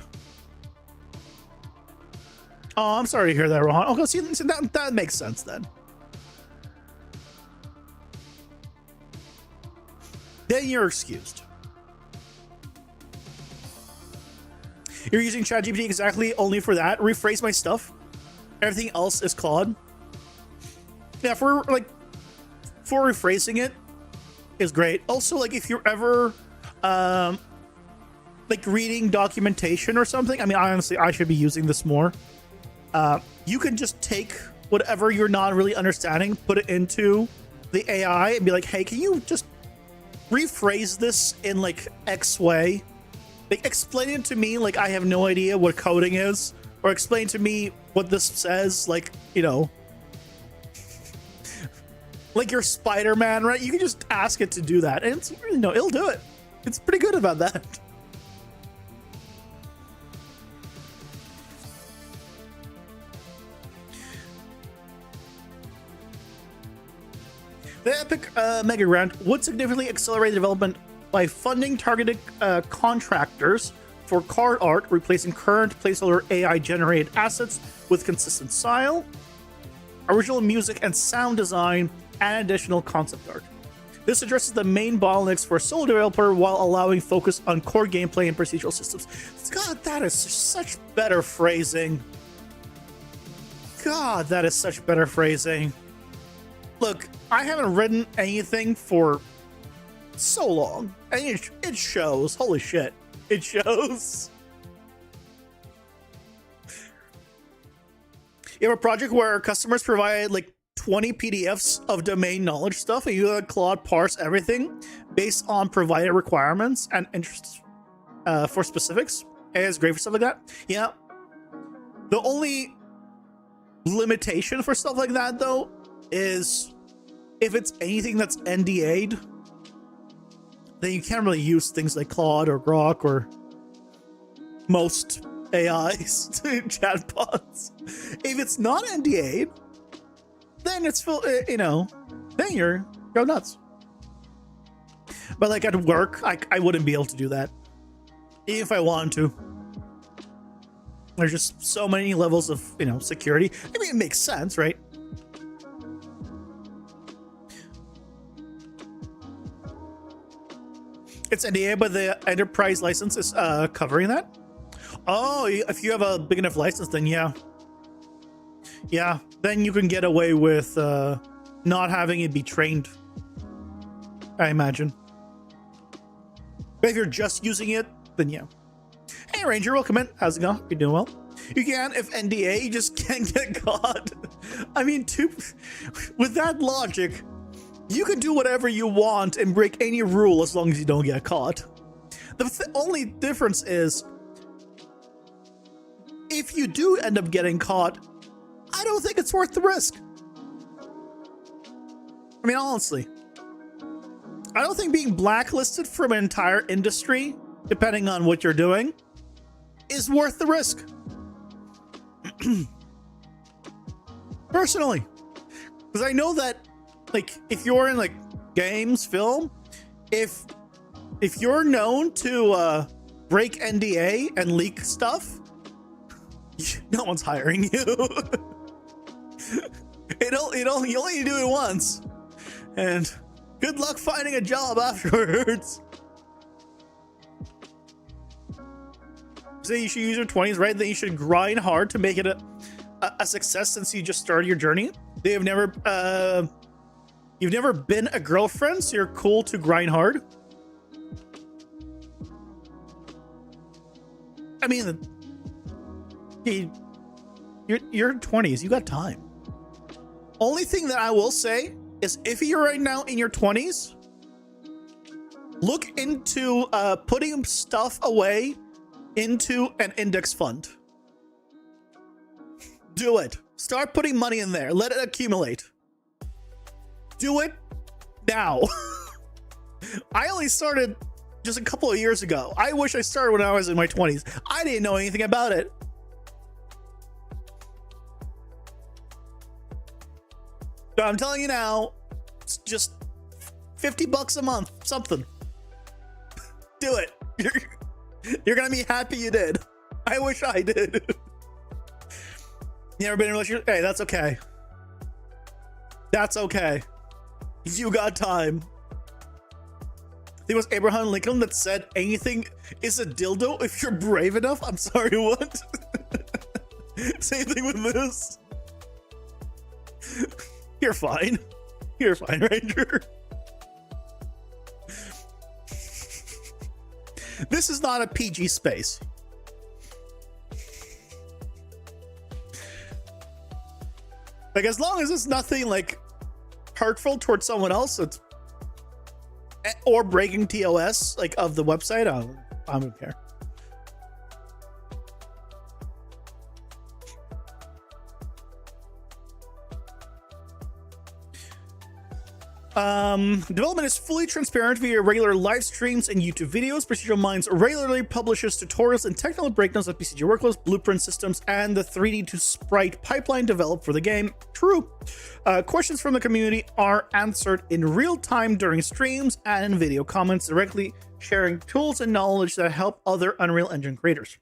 Oh, I'm sorry to hear that, Rohan. Okay, see that makes sense then. Then you're excused. You're using ChatGPT exactly only for that. Rephrase my stuff. Everything else is Claude. Yeah, for rephrasing it is great. Also, like, if you're ever like reading documentation or something, I mean, honestly, I should be using this more. You can just take whatever you're not really understanding, put it into the AI and be like, hey, can you just rephrase this in like X way? Like, explain it to me like I have no idea what coding is, or explain to me what this says, like, you know, like you're Spider-Man, right? You can just ask it to do that, and it's, you know, it'll do it. It's pretty good about that. The Epic Mega Grant would significantly accelerate development by funding targeted contractors for card art, replacing current placeholder AI-generated assets with consistent style, original music and sound design, and additional concept art. This addresses the main bottlenecks for a solo developer while allowing focus on core gameplay and procedural systems. God, that is such better phrasing. God, that is such better phrasing. Look, I haven't written anything for so long, and it shows. Holy shit, it shows. You have a project where customers provide like 20 PDFs of domain knowledge stuff, and you let Claude parse everything based on provided requirements and interests for specifics. And it's great for stuff like that. Yeah. The only limitation for stuff like that, though, is if it's anything that's NDA'd, then you can't really use things like Claude or Grok or most AIs to chatbots. If it's not NDA'd, then it's full, you know, then you're go nuts. But like at work, I wouldn't be able to do that, even if I wanted to. There's just so many levels of, you know, security. I mean, it makes sense, right? It's NDA, but the enterprise license is covering that. Oh, if you have a big enough license, then yeah. Yeah, then you can get away with not having it be trained, I imagine. But if you're just using it, then yeah. Hey Ranger, welcome in. How's it going? You doing well? You can, if NDA, you just can't get caught. I mean, with that logic, you can do whatever you want and break any rule as long as you don't get caught. The only difference is, if you do end up getting caught, I don't think it's worth the risk. I mean, honestly, I don't think being blacklisted from an entire industry, depending on what you're doing, is worth the risk. Personally, because I know that, like, if you're in like games, film, if you're known to break NDA and leak stuff, no one's hiring you. You only do it once, and good luck finding a job afterwards. So you should use your 20s, right? Then you should grind hard to make it a success, since you just started your journey. They have never you've never been a girlfriend, so you're cool to grind hard. I mean, you're 20s, you got time. Only thing that I will say is, if you're right now in your 20s, look into putting stuff away into an index fund. Do it. Start putting money in there. Let it accumulate. Do it now. I only started just a couple of years ago. I wish I started when I was in my 20s. I didn't know anything about it. But I'm telling you now, it's just $50 a month, something. Do it. You're gonna be happy you did. I wish I did. You ever been in a relationship? Hey, that's okay. That's okay. You got time. I think it was Abraham Lincoln that said, anything is a dildo if you're brave enough. I'm sorry, what? Same thing with this. You're fine. You're fine, Ranger. This is not a PG space. Like, as long as it's nothing like hurtful towards someone else, it's, or breaking TOS like of the website, I don't care. Development is fully transparent via regular live streams and YouTube videos. Procedural Minds regularly publishes tutorials and technical breakdowns of PCG workflows, blueprint systems, and the 3D to sprite pipeline developed for the game. True. Questions from the community are answered in real time during streams and in video comments, directly sharing tools and knowledge that help other Unreal Engine creators.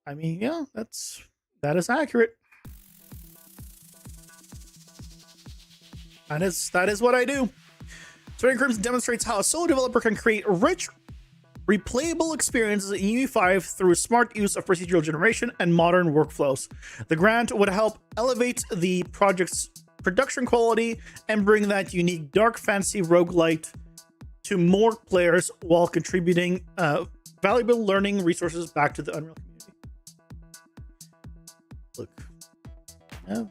I mean, yeah, that is accurate. That is what I do. Spreading Crimson demonstrates how a solo developer can create rich, replayable experiences in UE5 through smart use of procedural generation and modern workflows. The grant would help elevate the project's production quality and bring that unique dark fantasy roguelite to more players while contributing valuable learning resources back to the Unreal community. Look, Yeah.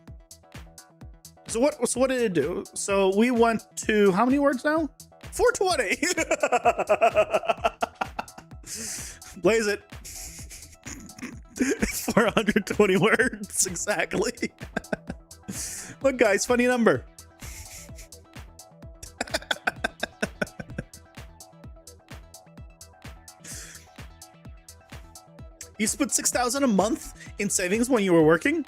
So what did it do? So we went to how many words now? 420. Blaze it. 420 words exactly. Look, guys, funny number. You used to put 6,000 a month in savings when you were working.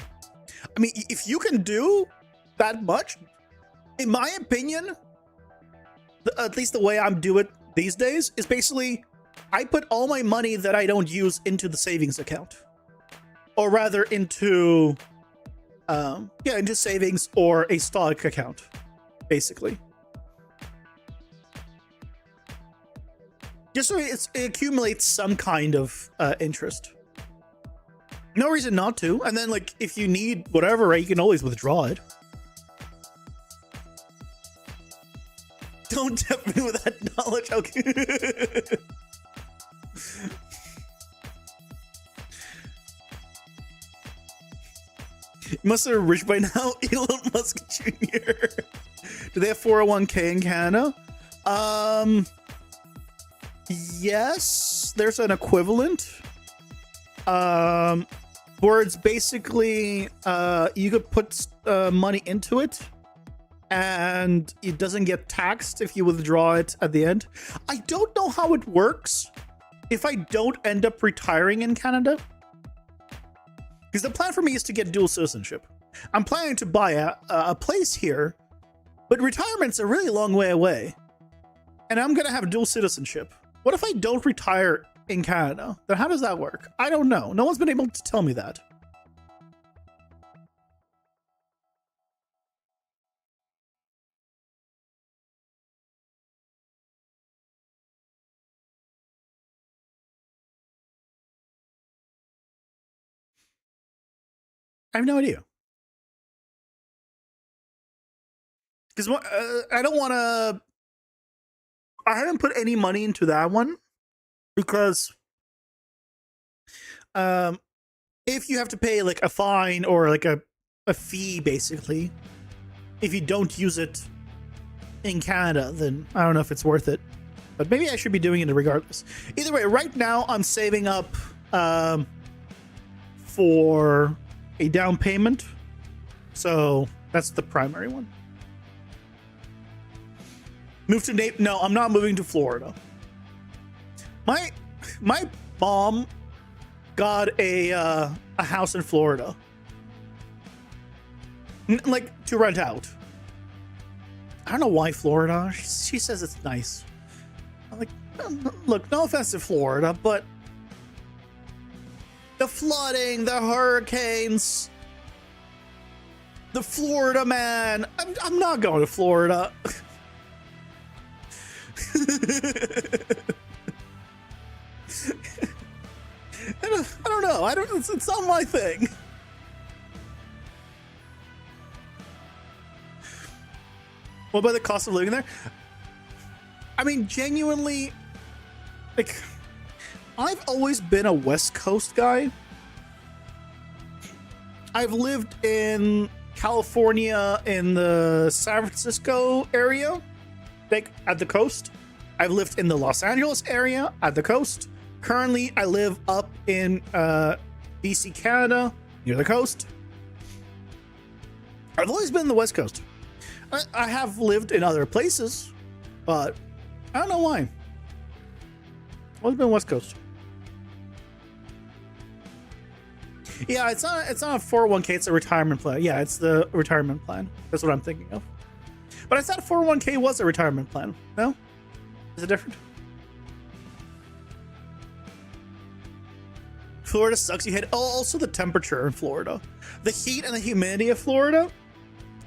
I mean, if you can do that much, in my opinion, at least the way I'm doing it these days is basically I put all my money that I don't use into the savings account, or rather into into savings or a stock account, basically. Just so it accumulates some kind of interest. No reason not to. And then, like, if you need whatever, right, you can always withdraw it. Don't tempt me with that knowledge. Okay. You must have rich by now, Elon Musk Jr. Do they have 401k in Canada? Yes, there's an equivalent. Where it's basically you could put money into it and it doesn't get taxed if you withdraw it at the end. I don't know how it works if I don't end up retiring in Canada, because the plan for me is to get dual citizenship. I'm planning to buy a place here, but retirement's a really long way away, and I'm gonna have dual citizenship. What if I don't retire in Canada? Then how does that work? I don't know. No one's been able to tell me that. I have no idea. Because I don't want to. I haven't put any money into that one because if you have to pay like a fine or like a fee, basically, if you don't use it in Canada, then I don't know if it's worth it. But maybe I should be doing it regardless. Either way, right now I'm saving up for a down payment. So that's the primary one. Move to Naples? No, I'm not moving to Florida. My mom got a house in Florida, like to rent out. I don't know why Florida. She says it's nice. I'm like, look, no offense to Florida, but the flooding, the hurricanes, the Florida man. I'm not going to Florida. I don't know. It's not my thing. What about the cost of living there? I mean, genuinely, like, I've always been a West Coast guy. I've lived in California, in the San Francisco area, like at the coast. I've lived in the Los Angeles area at the coast. Currently, I live up in BC, Canada, near the coast. I've always been in the West Coast. I have lived in other places, but I don't know why. I've always been West Coast. Yeah, it's not a 401k, it's a retirement plan. Yeah, it's the retirement plan. That's what I'm thinking of. But I thought 401k was a retirement plan. No? Is it different? Florida sucks. You hit also the temperature in Florida. The heat and the humidity of Florida?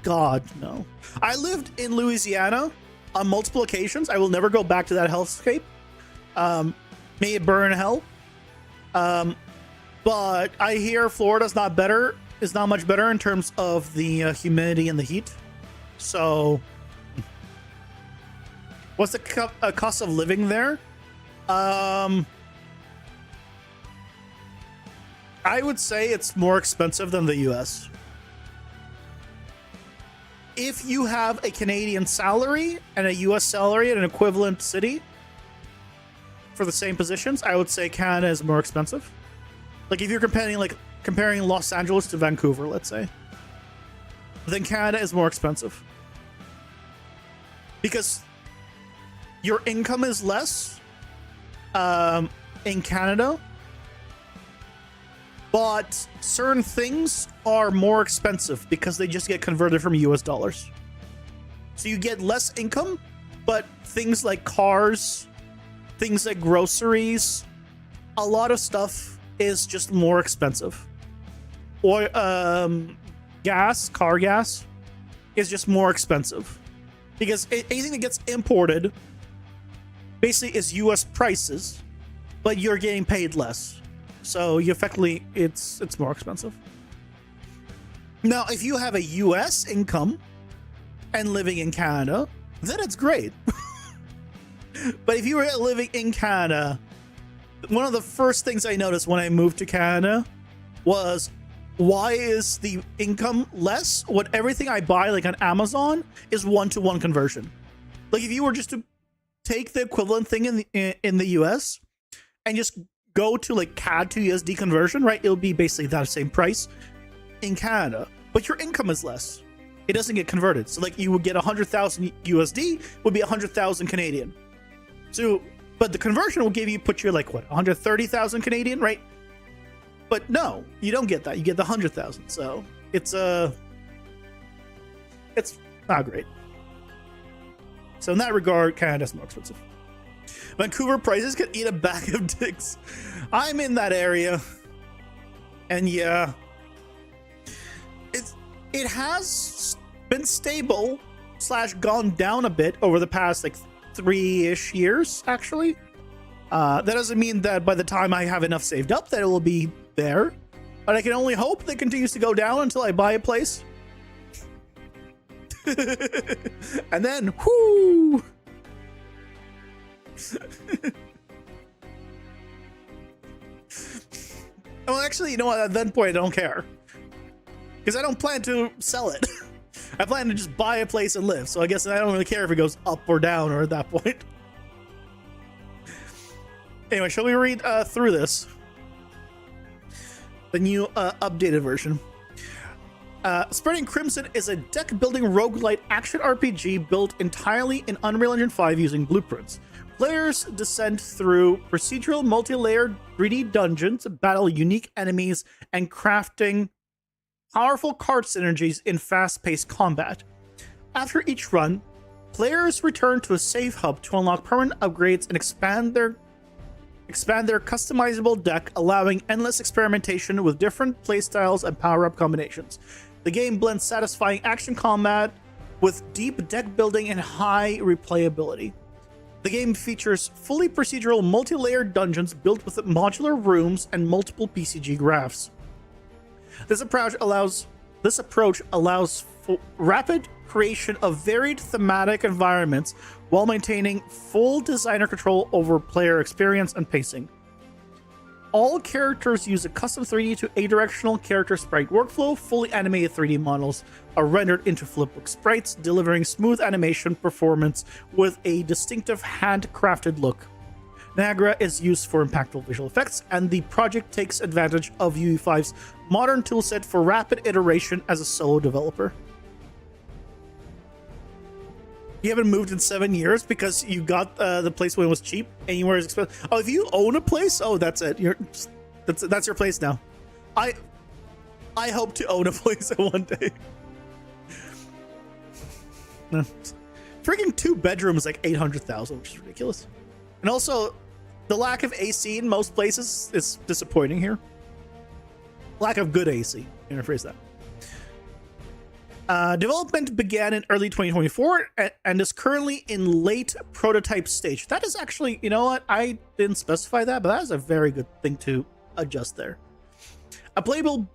God, no. I lived in Louisiana on multiple occasions. I will never go back to that hellscape. May it burn in hell. But I hear Florida's not better. It's not much better in terms of the humidity and the heat. So, what's the cost of living there? I would say it's more expensive than the US. if you have a Canadian salary and a US salary in an equivalent city for the same positions, I would say Canada is more expensive. Like if you're comparing Los Angeles to Vancouver, let's say, then Canada is more expensive. Because your income is less in Canada, but certain things are more expensive because they just get converted from US dollars. So you get less income, but things like cars, things like groceries, a lot of stuff is just more expensive. Or car gas is just more expensive. Because anything that gets imported basically is US prices, but you're getting paid less. So you effectively, it's more expensive. Now, if you have a US income and living in Canada, then it's great. But if you were living in Canada, one of the first things I noticed when I moved to Canada was, why is the income less when everything I buy like on Amazon is 1-to-1 conversion? Like if you were just to take the equivalent thing in the US and just go to like CAD to USD conversion, right? It'll be basically that same price in Canada, but your income is less. It doesn't get converted. So like you would get 100,000 USD would be 100,000 Canadian. So, but the conversion will put you like what, 130,000 Canadian, right? But no, you don't get that. You get the 100,000. So it's not great. So in that regard, Canada's more expensive. Vancouver prices could eat a bag of dicks. I'm in that area, and yeah, it has been stable / gone down a bit over the past like 3-ish years. Actually, that doesn't mean that by the time I have enough saved up that it will be there, but I can only hope that it continues to go down until I buy a place. And then, whoo! Well, actually, you know what? At that point, I don't care. Because I don't plan to sell it. I plan to just buy a place and live. So I guess I don't really care if it goes up or down or at that point. Anyway, shall we read through this? The new updated version. Spreading Crimson is a deck-building roguelite action RPG built entirely in Unreal Engine 5 using blueprints. Players descend through procedural multi-layered 3D dungeons, battle unique enemies, and crafting powerful card synergies in fast-paced combat. After each run, players return to a save hub to unlock permanent upgrades and expand their customizable deck, allowing endless experimentation with different playstyles and power-up combinations. The game blends satisfying action combat with deep deck building and high replayability. The game features fully procedural multi-layered dungeons built with modular rooms and multiple PCG graphs. This approach allows for rapid creation of varied thematic environments while maintaining full designer control over player experience and pacing. All characters use a custom 3D to A-directional character sprite workflow. Fully animated 3D models are rendered into flipbook sprites, delivering smooth animation performance with a distinctive handcrafted look. Niagara is used for impactful visual effects, and the project takes advantage of UE5's modern toolset for rapid iteration as a solo developer. You haven't moved in 7 years because you got the place when it was cheap and you were expensive. Oh, if you own a place, oh, that's it. That's your place now. I hope to own a place one day. No. Freaking 2 bedrooms like 800,000, which is ridiculous. And also, the lack of AC in most places is disappointing here. Lack of good AC. I'm gonna phrase that. Development began in early 2024 and is currently in late prototype stage. That is actually, you know what? I didn't specify that, but that is a very good thing to adjust there. A playable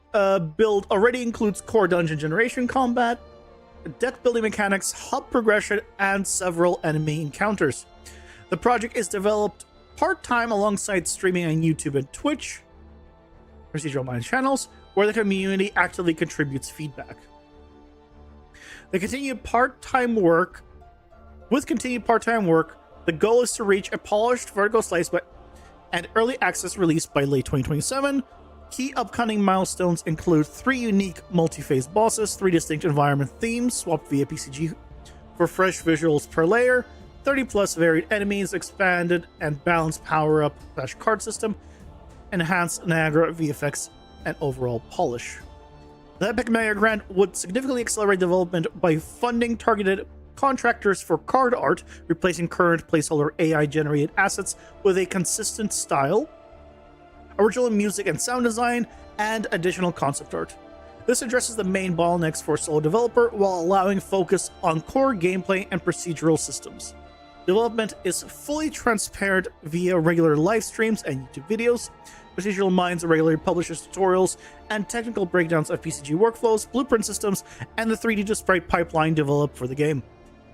build already includes core dungeon generation combat, deck building mechanics, hub progression, and several enemy encounters. The project is developed part-time alongside streaming on YouTube and Twitch, Procedural Mind channels, where the community actively contributes feedback. With continued part-time work, the goal is to reach a polished vertical slice and early access release by late 2027. Key upcoming milestones include 3 unique multi-phase bosses, 3 distinct environment themes swapped via PCG for fresh visuals per layer, 30 plus varied enemies, expanded and balanced power-up / card system, enhanced Niagara VFX, and overall polish. The Epic Mega Grant would significantly accelerate development by funding targeted contractors for card art, replacing current placeholder AI-generated assets with a consistent style, original music and sound design, and additional concept art. This addresses the main bottlenecks for a solo developer while allowing focus on core gameplay and procedural systems. Development is fully transparent via regular live streams and YouTube videos. Procedural Minds regularly publishes tutorials and technical breakdowns of PCG workflows, blueprint systems, and the 3D to sprite pipeline developed for the game.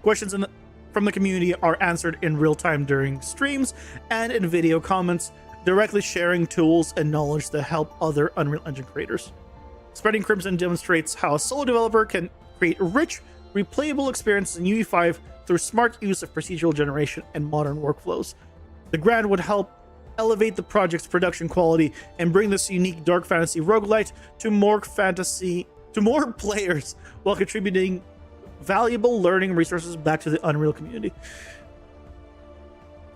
Questions from the community are answered in real time during streams and in video comments, directly sharing tools and knowledge that help other Unreal Engine creators. Spreading Crimson demonstrates how a solo developer can create rich, replayable experiences in UE5 through smart use of procedural generation and modern workflows. The grant would help elevate the project's production quality and bring this unique dark fantasy roguelite to more players while contributing valuable learning resources back to the Unreal community.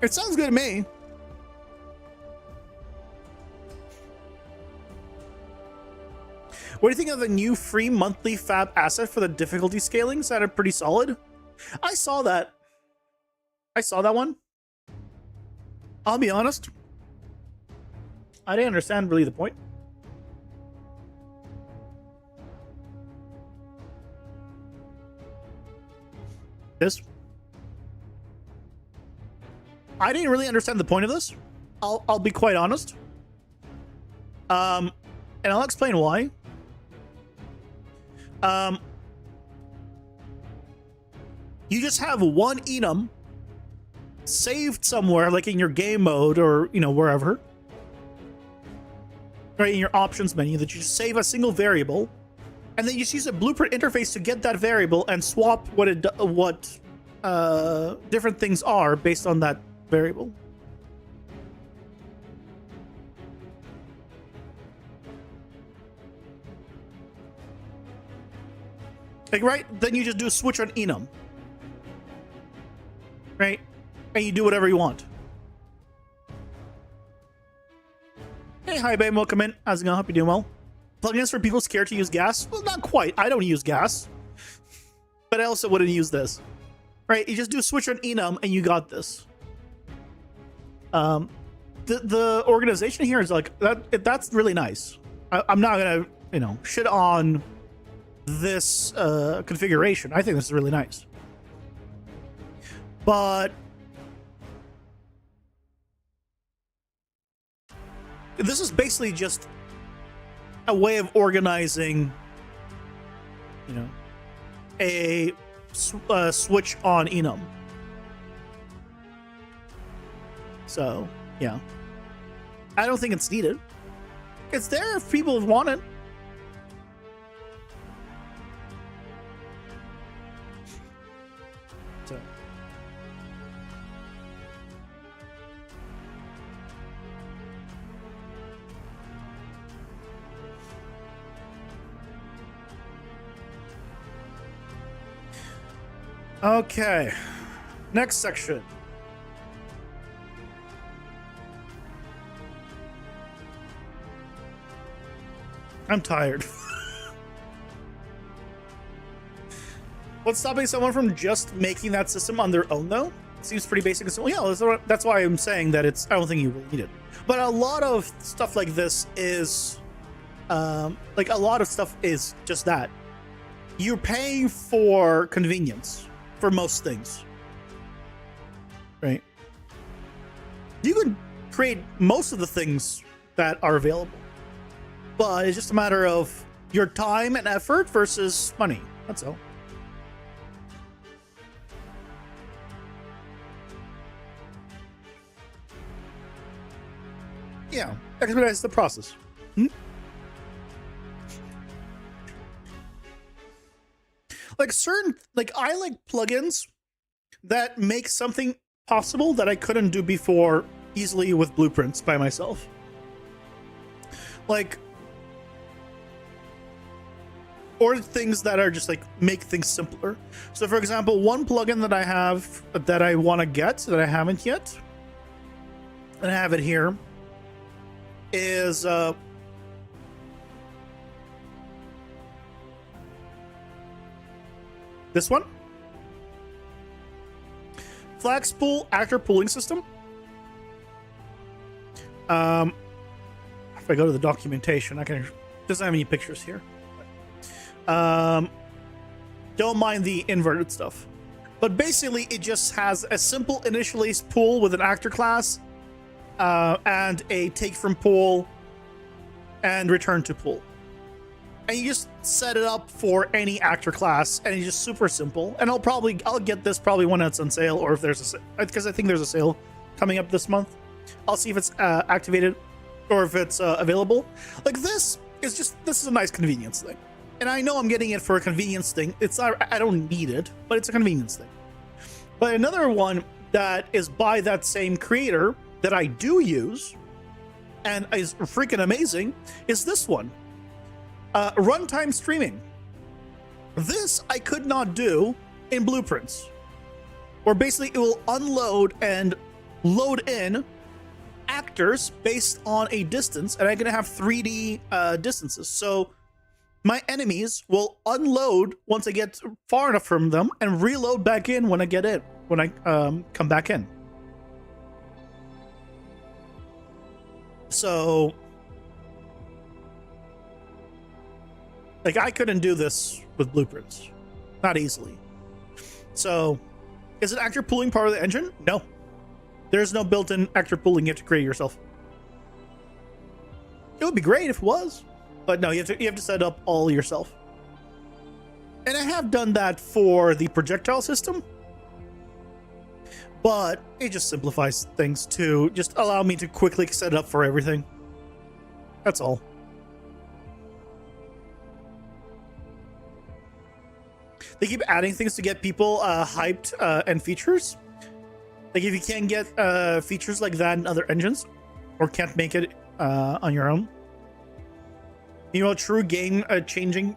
It sounds good to me. What do you think of the new free monthly fab asset for the difficulty scaling? Sounded pretty solid. I saw that one. I'll be honest, I didn't understand really the point. I didn't really understand the point of this. I'll be quite honest. And I'll explain why. You just have one enum saved somewhere, like in your game mode or, wherever. Right, in your options menu, that you just save a single variable, and then you just use a blueprint interface to get that variable and swap what different things are based on that variable. Like, right? Then you just do a switch on enum. Right? And you do whatever you want. Hey, hi, babe. Welcome in. How's it going? Hope you're doing well. Plugins for people scared to use gas? Well, not quite. I don't use gas. But I also wouldn't use this. Right? You just do a switch on enum and you got this. The organization here is like, that's really nice. I'm not going to, shit on this configuration. I think this is really nice. But this is basically just a way of organizing, a switch on enum. So, yeah. I don't think it's needed. It's there if people want it. So. Okay. Next section. I'm tired. What's stopping someone from just making that system on their own, though? It seems pretty basic and simple. Yeah, that's why I'm saying that I don't think you really need it. But a lot of stuff like this is, just that. You're paying for convenience for most things, right? You could create most of the things that are available, but it's just a matter of your time and effort versus money. That's all. Yeah, expedites the process. like certain, like I like plugins that make something possible that I couldn't do before easily with blueprints by myself. Like, or things that are just like make things simpler. So for example, one plugin that I have that I want to get that I haven't yet, and I have it here, is this one. Flag spool actor pooling system. If I go to the documentation, I can, doesn't have any pictures here. Don't mind the inverted stuff, but basically it just has a simple initialize pool with an actor class, and a take from pool and return to pool, and you just set it up for any actor class, and it's just super simple. And I'll get this probably when it's on sale, or if there's because I think there's a sale coming up this month. I'll see if it's activated or if it's available. Like this is a nice convenience thing. And I know I'm getting it for a convenience thing. It's not, I don't need it, but it's a convenience thing. But another one that is by that same creator that I do use and is freaking amazing is this one. Runtime streaming. This I could not do in blueprints, where basically it will unload and load in actors based on a distance, and I'm gonna have 3D distances. So my enemies will unload once I get far enough from them and reload back in when I get in, when I come back in. So, like, I couldn't do this with blueprints. Not easily. So, is it actor pooling part of the engine? No. There's no built-in actor pooling you have to create yourself. It would be great if it was. But no, you have to set up all yourself. And I have done that for the projectile system, but it just simplifies things to just allow me to quickly set it up for everything. That's all. They keep adding things to get people hyped and features. Like if you can't get features like that in other engines, or can't make it on your own, you know, true game changing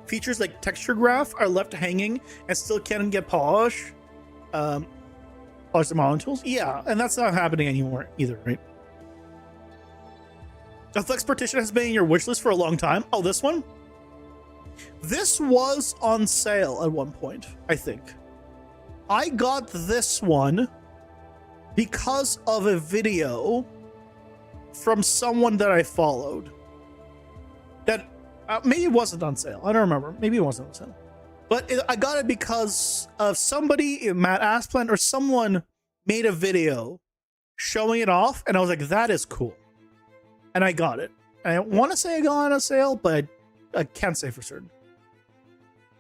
features like texture graph are left hanging and still can't get polish. Polish the modeling tools. Yeah, and that's not happening anymore either, right? A flex partition has been in your wish list for a long time. Oh, this one? This was on sale at one point, I think. I got this one because of a video from someone that I followed. That maybe it wasn't on sale. I don't remember. Maybe it wasn't on sale. But I got it because of somebody, Matt Asplant or someone, made a video showing it off, and I was like, that is cool. And I got it. I want to say I got it on a sale, but I can't say for certain.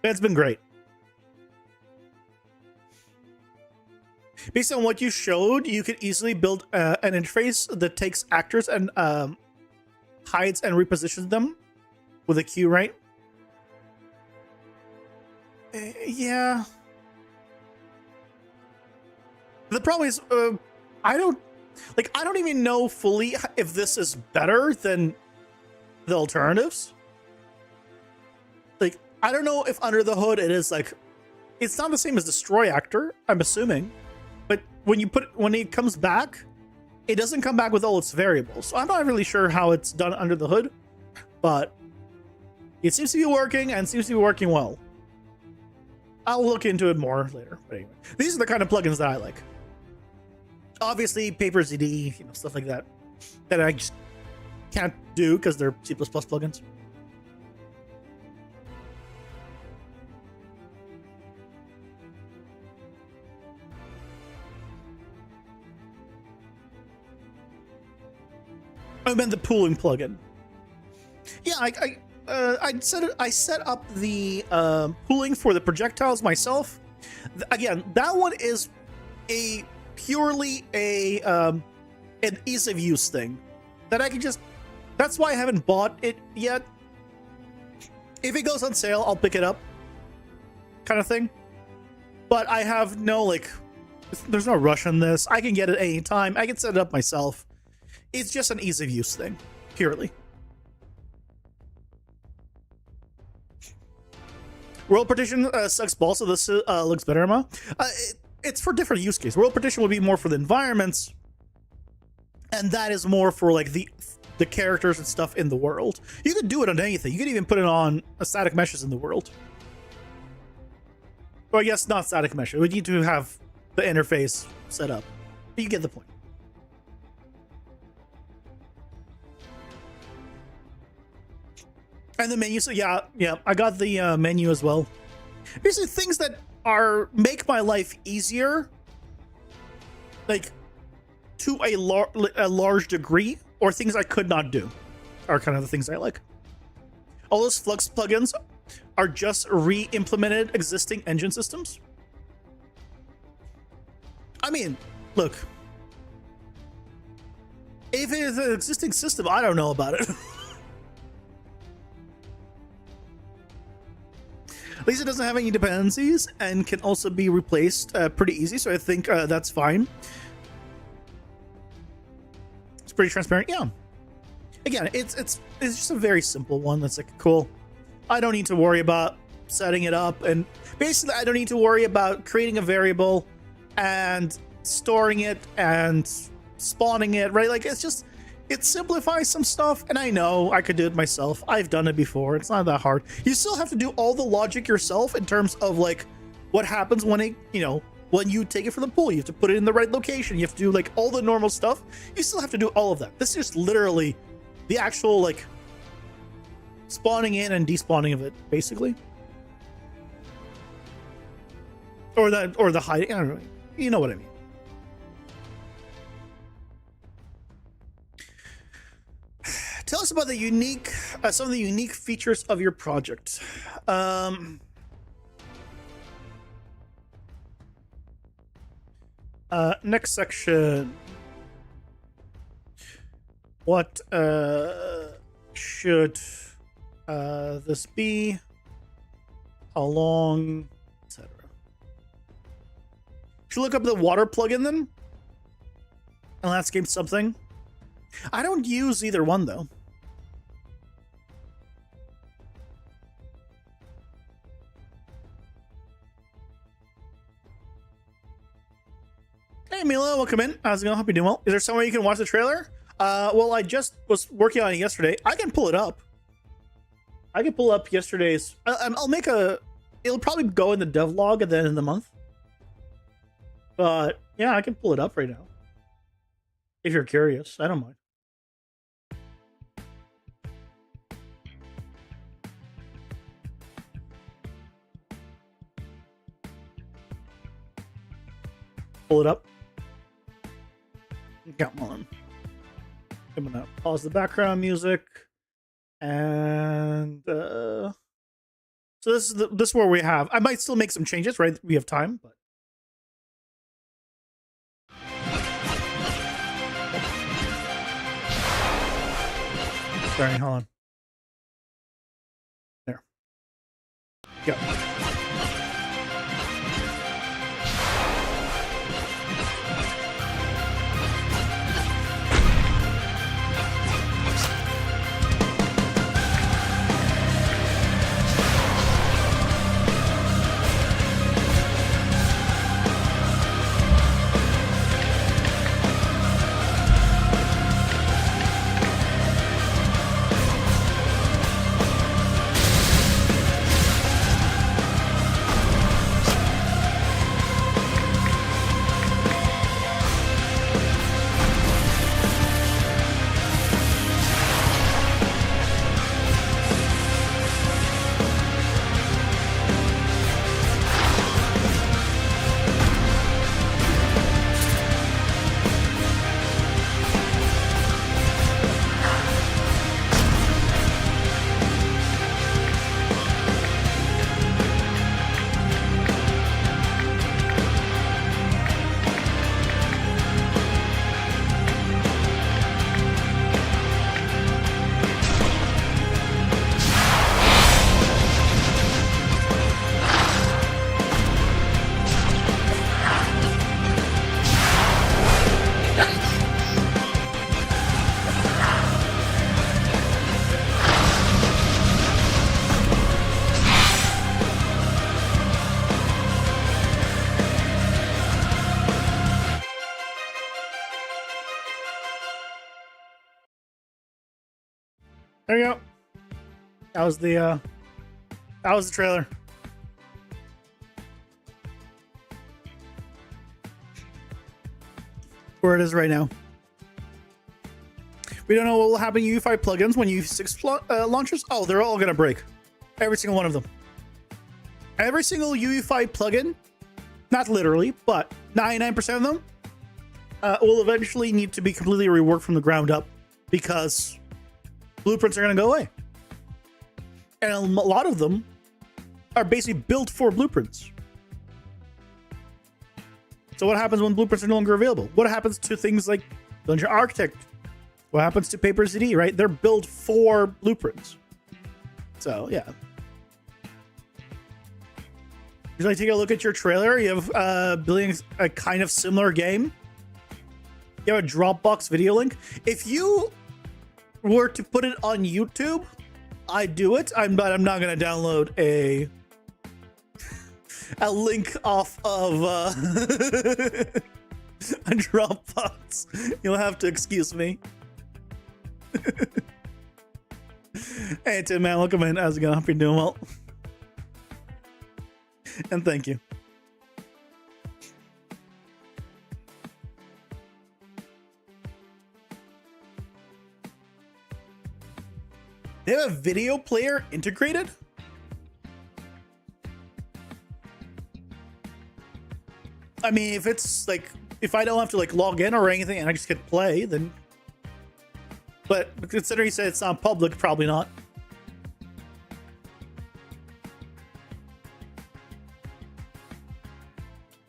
But it's been great. Based on what you showed, you could easily build an interface that takes actors and hides and repositions them with a queue, right? Yeah. The problem is, I don't even know fully if this is better than the alternatives. Like, I don't know if under the hood it is like, it's not the same as Destroy Actor, I'm assuming. But when it comes back, it doesn't come back with all its variables. So I'm not really sure how it's done under the hood, but it seems to be working, and seems to be working well. I'll look into it more later. But anyway, these are the kind of plugins that I like. Obviously, Paper ZD, you know, stuff like that, that I just can't do because they're C++ plugins. I meant the pooling plugin. Yeah, I set up the pooling for the projectiles myself. Again, that one is a purely an ease of use thing that I can just. That's why I haven't bought it yet. If it goes on sale, I'll pick it up. kind of thing. But I have no, like, there's no rush on this. I can get it any time. I can set it up myself. It's just an ease of use thing, purely. World partition sucks balls, so this looks better, Emma. It's for different use cases. World partition would be more for the environments, and that is more for like the characters and stuff in the world. You could do it on anything. You could even put it on static meshes in the world. Well, I guess not static mesh. We need to have the interface set up. You get the point. And the menu, so yeah, I got the menu as well. Basically, things that make my life easier, like to a large degree, or things I could not do, are kind of the things I like. All those Flux plugins are just re-implemented existing engine systems. I mean, look, if it's an existing system, I don't know about it. At least it doesn't have any dependencies and can also be replaced pretty easy, so I think that's fine. It's pretty transparent, yeah. Again, it's just a very simple one that's like, cool. I don't need to worry about setting it up, and basically I don't need to worry about creating a variable and storing it and spawning it, right? Like, it's just, it simplifies some stuff, and I know I could do it myself. I've done it before. It's not that hard. You still have to do all the logic yourself in terms of like what happens when it, when you take it from the pool. You have to put it in the right location. You have to do like all the normal stuff. You still have to do all of that. This is just literally the actual like spawning in and despawning of it, basically. Or the hiding. I don't know. You know what I mean. Tell us about the unique, some of the unique features of your project. Next section. What should this be? How long, etc. Should look up the water plugin then, and landscape something. I don't use either one though. Hey Mila, welcome in. How's it going? Hope you're doing well. Is there somewhere you can watch the trailer? Well, I just was working on it yesterday. I can pull it up. I can pull up yesterday's. I'll make a. It'll probably go in the devlog at the end of the month. But yeah, I can pull it up right now. If you're curious, I don't mind. Pull it up. Come on. I'm gonna pause the background music, and so this is where we have. I might still make some changes, right? We have time, but. Sorry, hold on. There. Go. There you go. That was the trailer. Where it is right now. We don't know what will happen to UE5 plugins when UE6 launches. Oh, they're all gonna break. Every single one of them. Every single UE5 plugin, not literally, but 99% of them will eventually need to be completely reworked from the ground up because blueprints are gonna go away. And a lot of them are basically built for blueprints. So what happens when blueprints are no longer available? What happens to things like Dungeon Architect? What happens to Paper CD, right? They're built for blueprints. So, yeah. Usually take a look at your trailer. You have building a kind of similar game. You have a Dropbox video link. If you were to put it on YouTube, I'd do it. But I'm not going to download a link off of a Dropbox. You'll have to excuse me. Hey Tim, man, welcome in. How's it going? Hope you're doing well. And thank you. They have a video player integrated? I mean, if it's like, if I don't have to like log in or anything and I just hit play, then. But considering you said it's not public, probably not.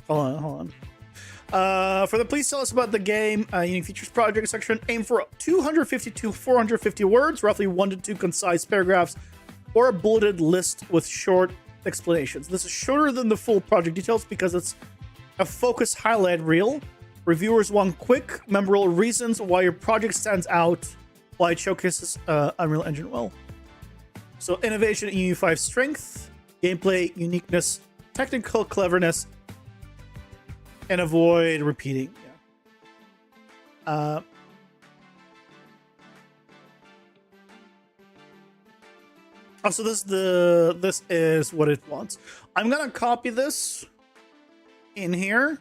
Hold on. For the please tell us about the game, unique features project section, aim for 250 to 450 words, roughly 1 to 2 concise paragraphs, or a bulleted list with short explanations. This is shorter than the full project details because it's a focus highlight reel. Reviewers want quick, memorable reasons why your project stands out, why it showcases Unreal Engine well. So innovation in UE5 strength, gameplay uniqueness, technical cleverness, and avoid repeating. Yeah. So this is what it wants. I'm gonna copy this in here.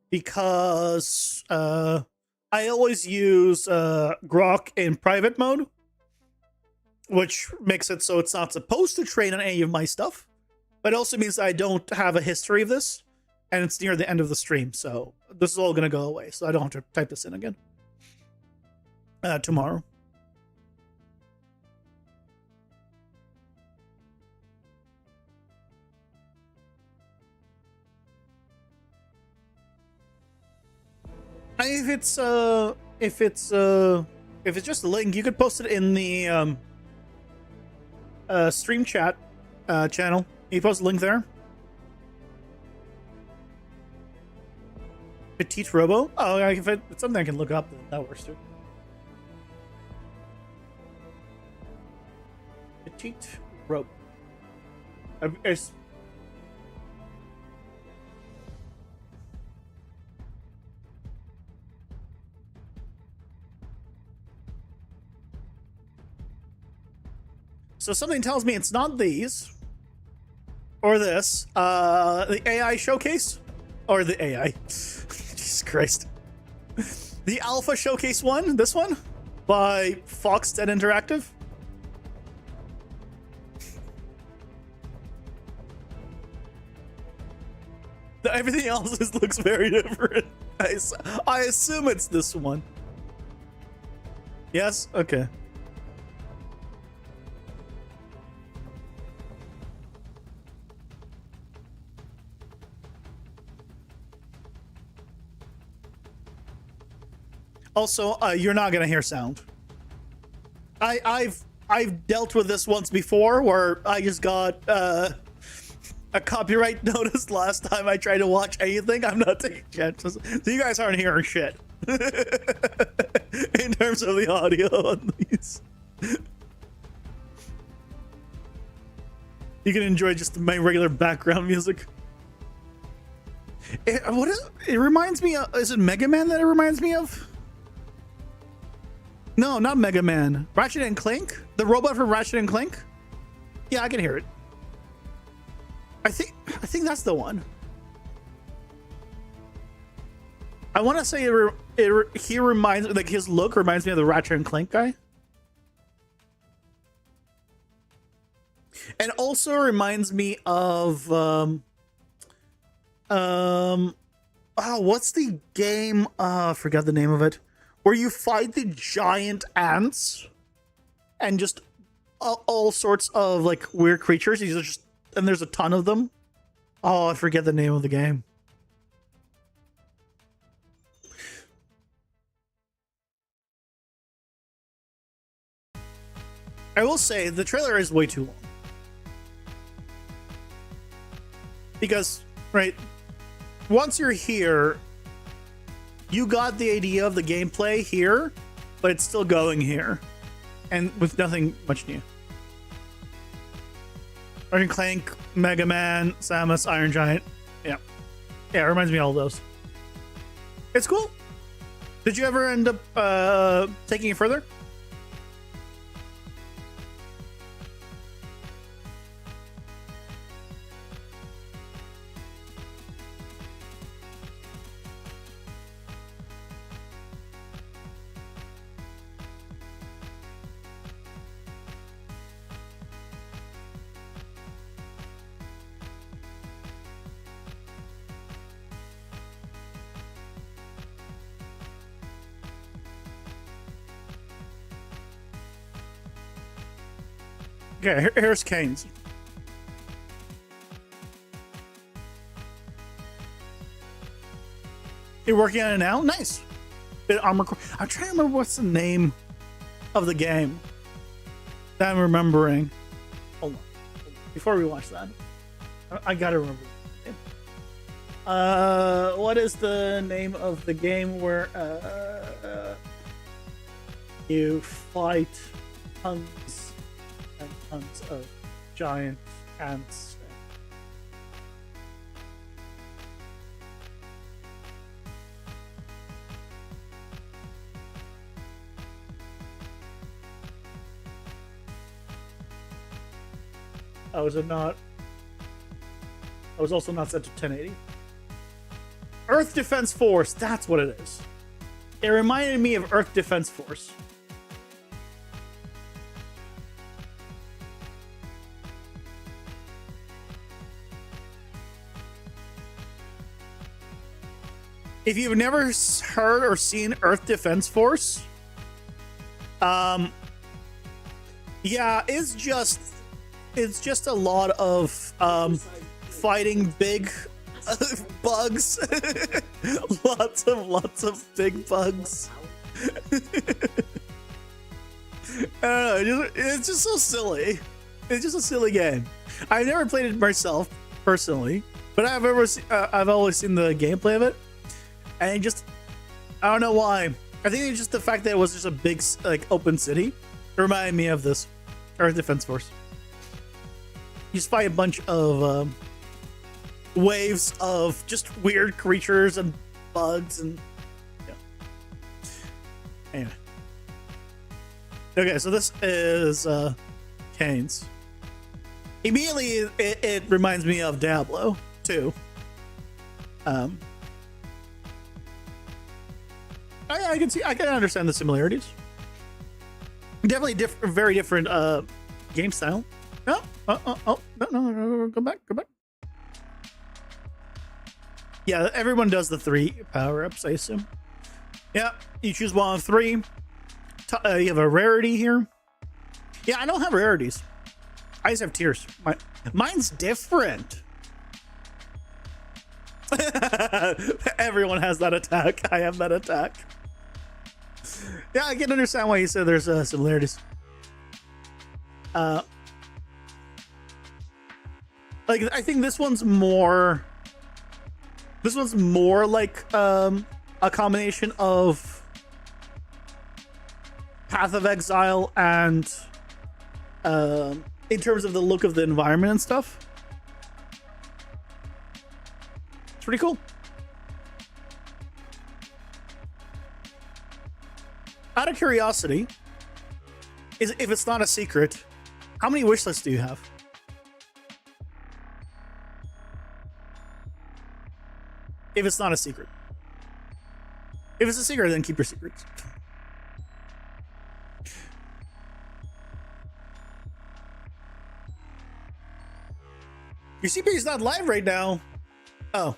Because I always use Grok in private mode, which makes it so it's not supposed to train on any of my stuff, but it also means I don't have a history of this, and it's near the end of the stream, so this is all going to go away, so I don't have to type this in again tomorrow. If it's just a link, you could post it in the stream chat channel. You post a link there. Petite Robo. Oh, if it's something I can look up, then that works too. Petite Robo. So something tells me it's not these or this. The AI showcase or the AI. Jesus Christ. The alpha showcase one, this one by Fox 10 Interactive. Everything else looks very different. I assume it's this one. Yes? Okay. Also, you're not gonna hear sound. I've dealt with this once before, where I just got a copyright notice last time I tried to watch anything. I'm not taking chances. So you guys aren't hearing shit in terms of the audio on these. You can enjoy just my regular background music. It reminds me of, is it Mega Man that it reminds me of? No, not Mega Man. Ratchet and Clank? The robot from Ratchet and Clank? Yeah, I can hear it. I think that's the one. I want to say he reminds, like, his look reminds me of the Ratchet and Clank guy. And also reminds me of oh, what's the game? I forgot the name of it. Where you fight the giant ants and just all sorts of like weird creatures. These are just, and there's a ton of them. Oh, I forget the name of the game. I will say the trailer is way too long. Because, right, once you're here, you got the idea of the gameplay here, but it's still going here. And with nothing much new. Ratchet and Clank, Mega Man, Samus, Iron Giant. Yeah. Yeah, it reminds me of all those. It's cool. Did you ever end up taking it further? Okay, here's Kane's. You're working on it now? Nice. Bit armor core. I'm trying to remember what's the name of the game that I'm remembering. Hold on. Before we watch that, I gotta remember. What is the name of the game where you fight tons and tons of giant ants? Oh, is it not? I was also not set to 1080. Earth Defense Force, that's what it is. It reminded me of Earth Defense Force. If you've never heard or seen Earth Defense Force, yeah, it's just a lot of fighting big bugs. lots of big bugs. I don't know, it's just so silly. It's just a silly game. I've never played it myself personally, but I've always seen the gameplay of it. And it just, I don't know why. I think it's just the fact that it was just a big, like, open city. It reminded me of this Earth Defense Force. You just fight a bunch of waves of just weird creatures and bugs and yeah. Anyway. Okay, so this is Kane's. Immediately, it reminds me of Diablo 2. I can understand the similarities. Definitely very different game style. No, go back. Yeah, everyone does the 3 power-ups, I assume. Yeah, you choose one of 3. You have a rarity here. Yeah, I don't have rarities. I just have tiers. Mine's different. Everyone has that attack. I have that attack. Yeah, I can understand why you said there's similarities. Like, I think this one's more like a combination of Path of Exile and in terms of the look of the environment and stuff. It's pretty cool. out of curiosity, if it's not a secret, how many wish lists do you have? If it's not a secret. If it's a secret, then keep your secrets. Your CPU is not live right now. Oh.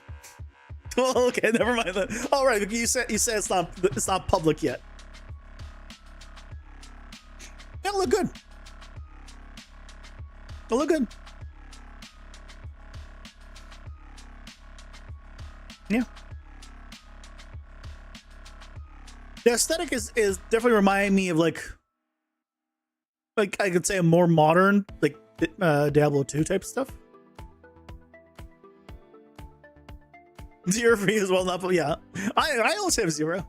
Well, okay, never mind then. All right, you said it's not public yet. It'll look good. It'll look good. Yeah. The aesthetic is definitely reminding me of like I could say a more modern like Diablo 2 type stuff. 0 for you as well, not but yeah. I also have 0.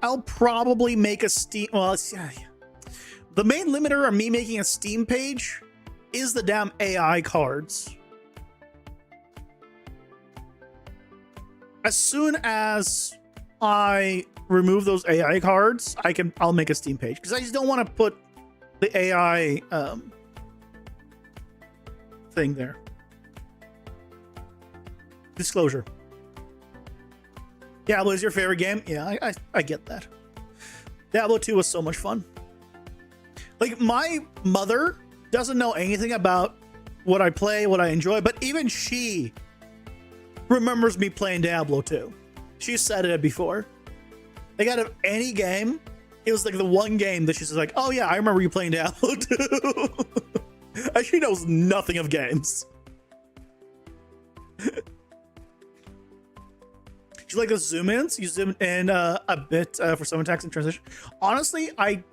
I'll probably make a Steam. Well, yeah. The main limiter of me making a Steam page is the damn AI cards. As soon as I remove those AI cards, I'll make a Steam page because I just don't want to put the AI thing there. Disclosure. Diablo is your favorite game? Yeah, I get that. Diablo 2 was so much fun. Like, my mother doesn't know anything about what I play, what I enjoy, but even she remembers me playing Diablo 2. She said it before. Like, out of any game, it was like the one game that she's like, oh yeah, I remember you playing Diablo 2. And she knows nothing of games. You like the zoom ins? You zoom in a bit for some attacks and transition. Honestly, I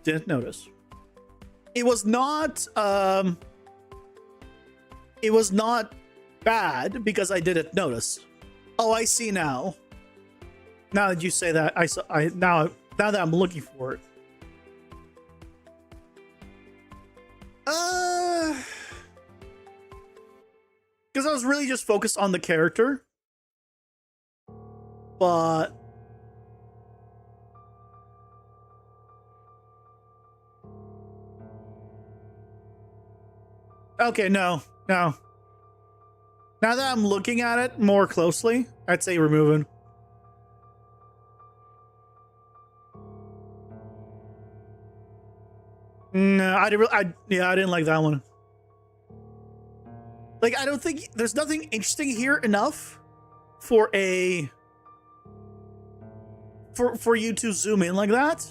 didn't notice. It was not bad because I didn't notice. Oh, I see now. Now that you say that, now that I'm looking for it. Because I was really just focused on the character. But okay, no. Now that I'm looking at it more closely, I'd say removing. No, I didn't like that one. Like, I don't think there's nothing interesting here enough for for you to zoom in like that.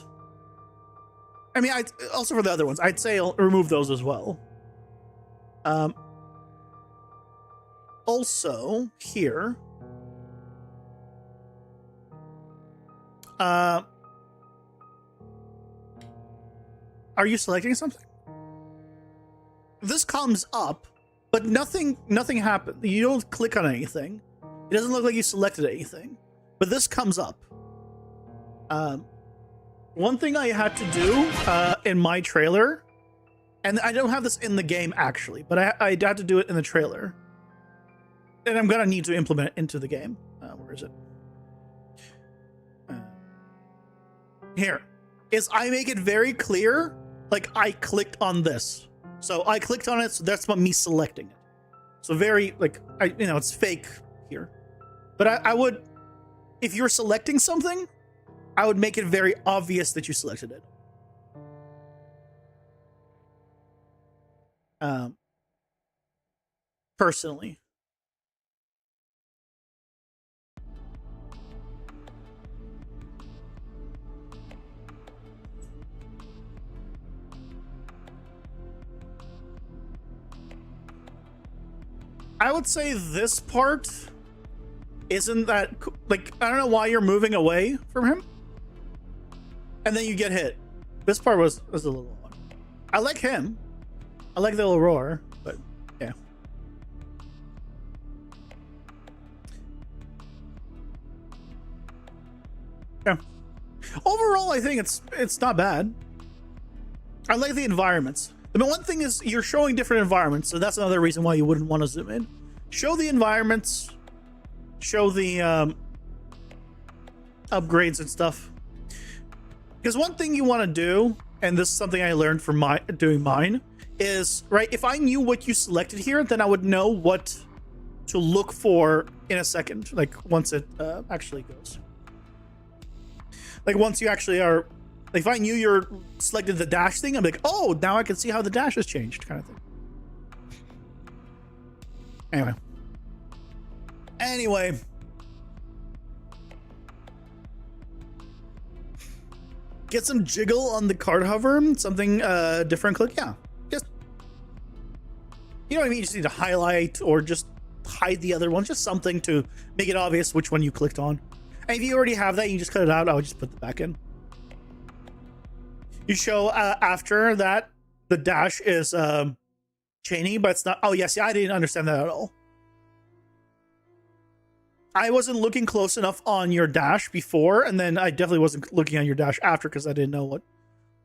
I mean, also for the other ones, I'd say I'll remove those as well. Also here, are you selecting something? This comes up, but nothing happened. You don't click on anything. It doesn't look like you selected anything, but this comes up. One thing I had to do in my trailer, and I don't have this in the game actually, but I had to do it in the trailer, and I'm gonna need to implement it into the game. Where is it? Here is I make it very clear, like I clicked on this, so I clicked on it, so that's about me selecting it. So very like it's fake here, but I would, if you're selecting something, I would make it very obvious that you selected it. Personally. I would say this part isn't that, like, I don't know why you're moving away from him. And then you get hit. This part was a little odd. I like him. I like the little roar, but yeah. Yeah. Overall, I think it's not bad. I like the environments. The one thing is you're showing different environments, so that's another reason why you wouldn't want to zoom in. Show the environments. Show the upgrades and stuff. Because one thing you want to do, and this is something I learned from doing mine, is, right, if I knew what you selected here, then I would know what to look for in a second, like once it actually goes. Like once you actually are, like if I knew you're selected the dash thing, I'm like, oh, now I can see how the dash has changed, kind of thing. Anyway. Get some jiggle on the card hover, something different click, yeah. Just, you know what I mean? You just need to highlight or just hide the other one, just something to make it obvious which one you clicked on. And if you already have that, you just cut it out. I would just put it back in. You show after that the dash is chainy, but it's not. Oh yes, yeah, I didn't understand that at all. I wasn't looking close enough on your dash before, and then I definitely wasn't looking on your dash after because I didn't know what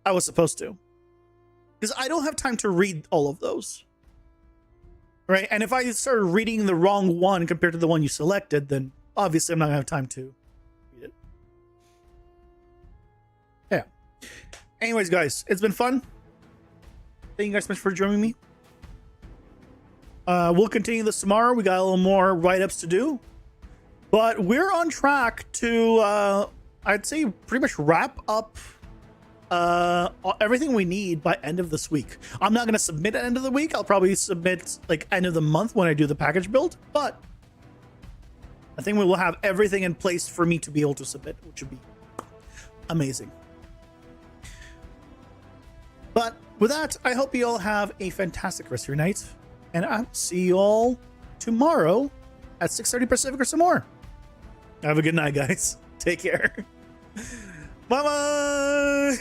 I was supposed to. Because I don't have time to read all of those. Right? And if I started reading the wrong one compared to the one you selected, then obviously I'm not going to have time to read it. Yeah. Anyways, guys, it's been fun. Thank you guys so much for joining me. We'll continue this tomorrow. We got a little more write-ups to do. But we're on track to, I'd say, pretty much wrap up everything we need by end of this week. I'm not going to submit at end of the week. I'll probably submit like end of the month when I do the package build. But I think we will have everything in place for me to be able to submit, which would be amazing. But with that, I hope you all have a fantastic rest of your night. And I'll see you all tomorrow at 6:30 Pacific or some more. Have a good night, guys. Take care. Bye-bye.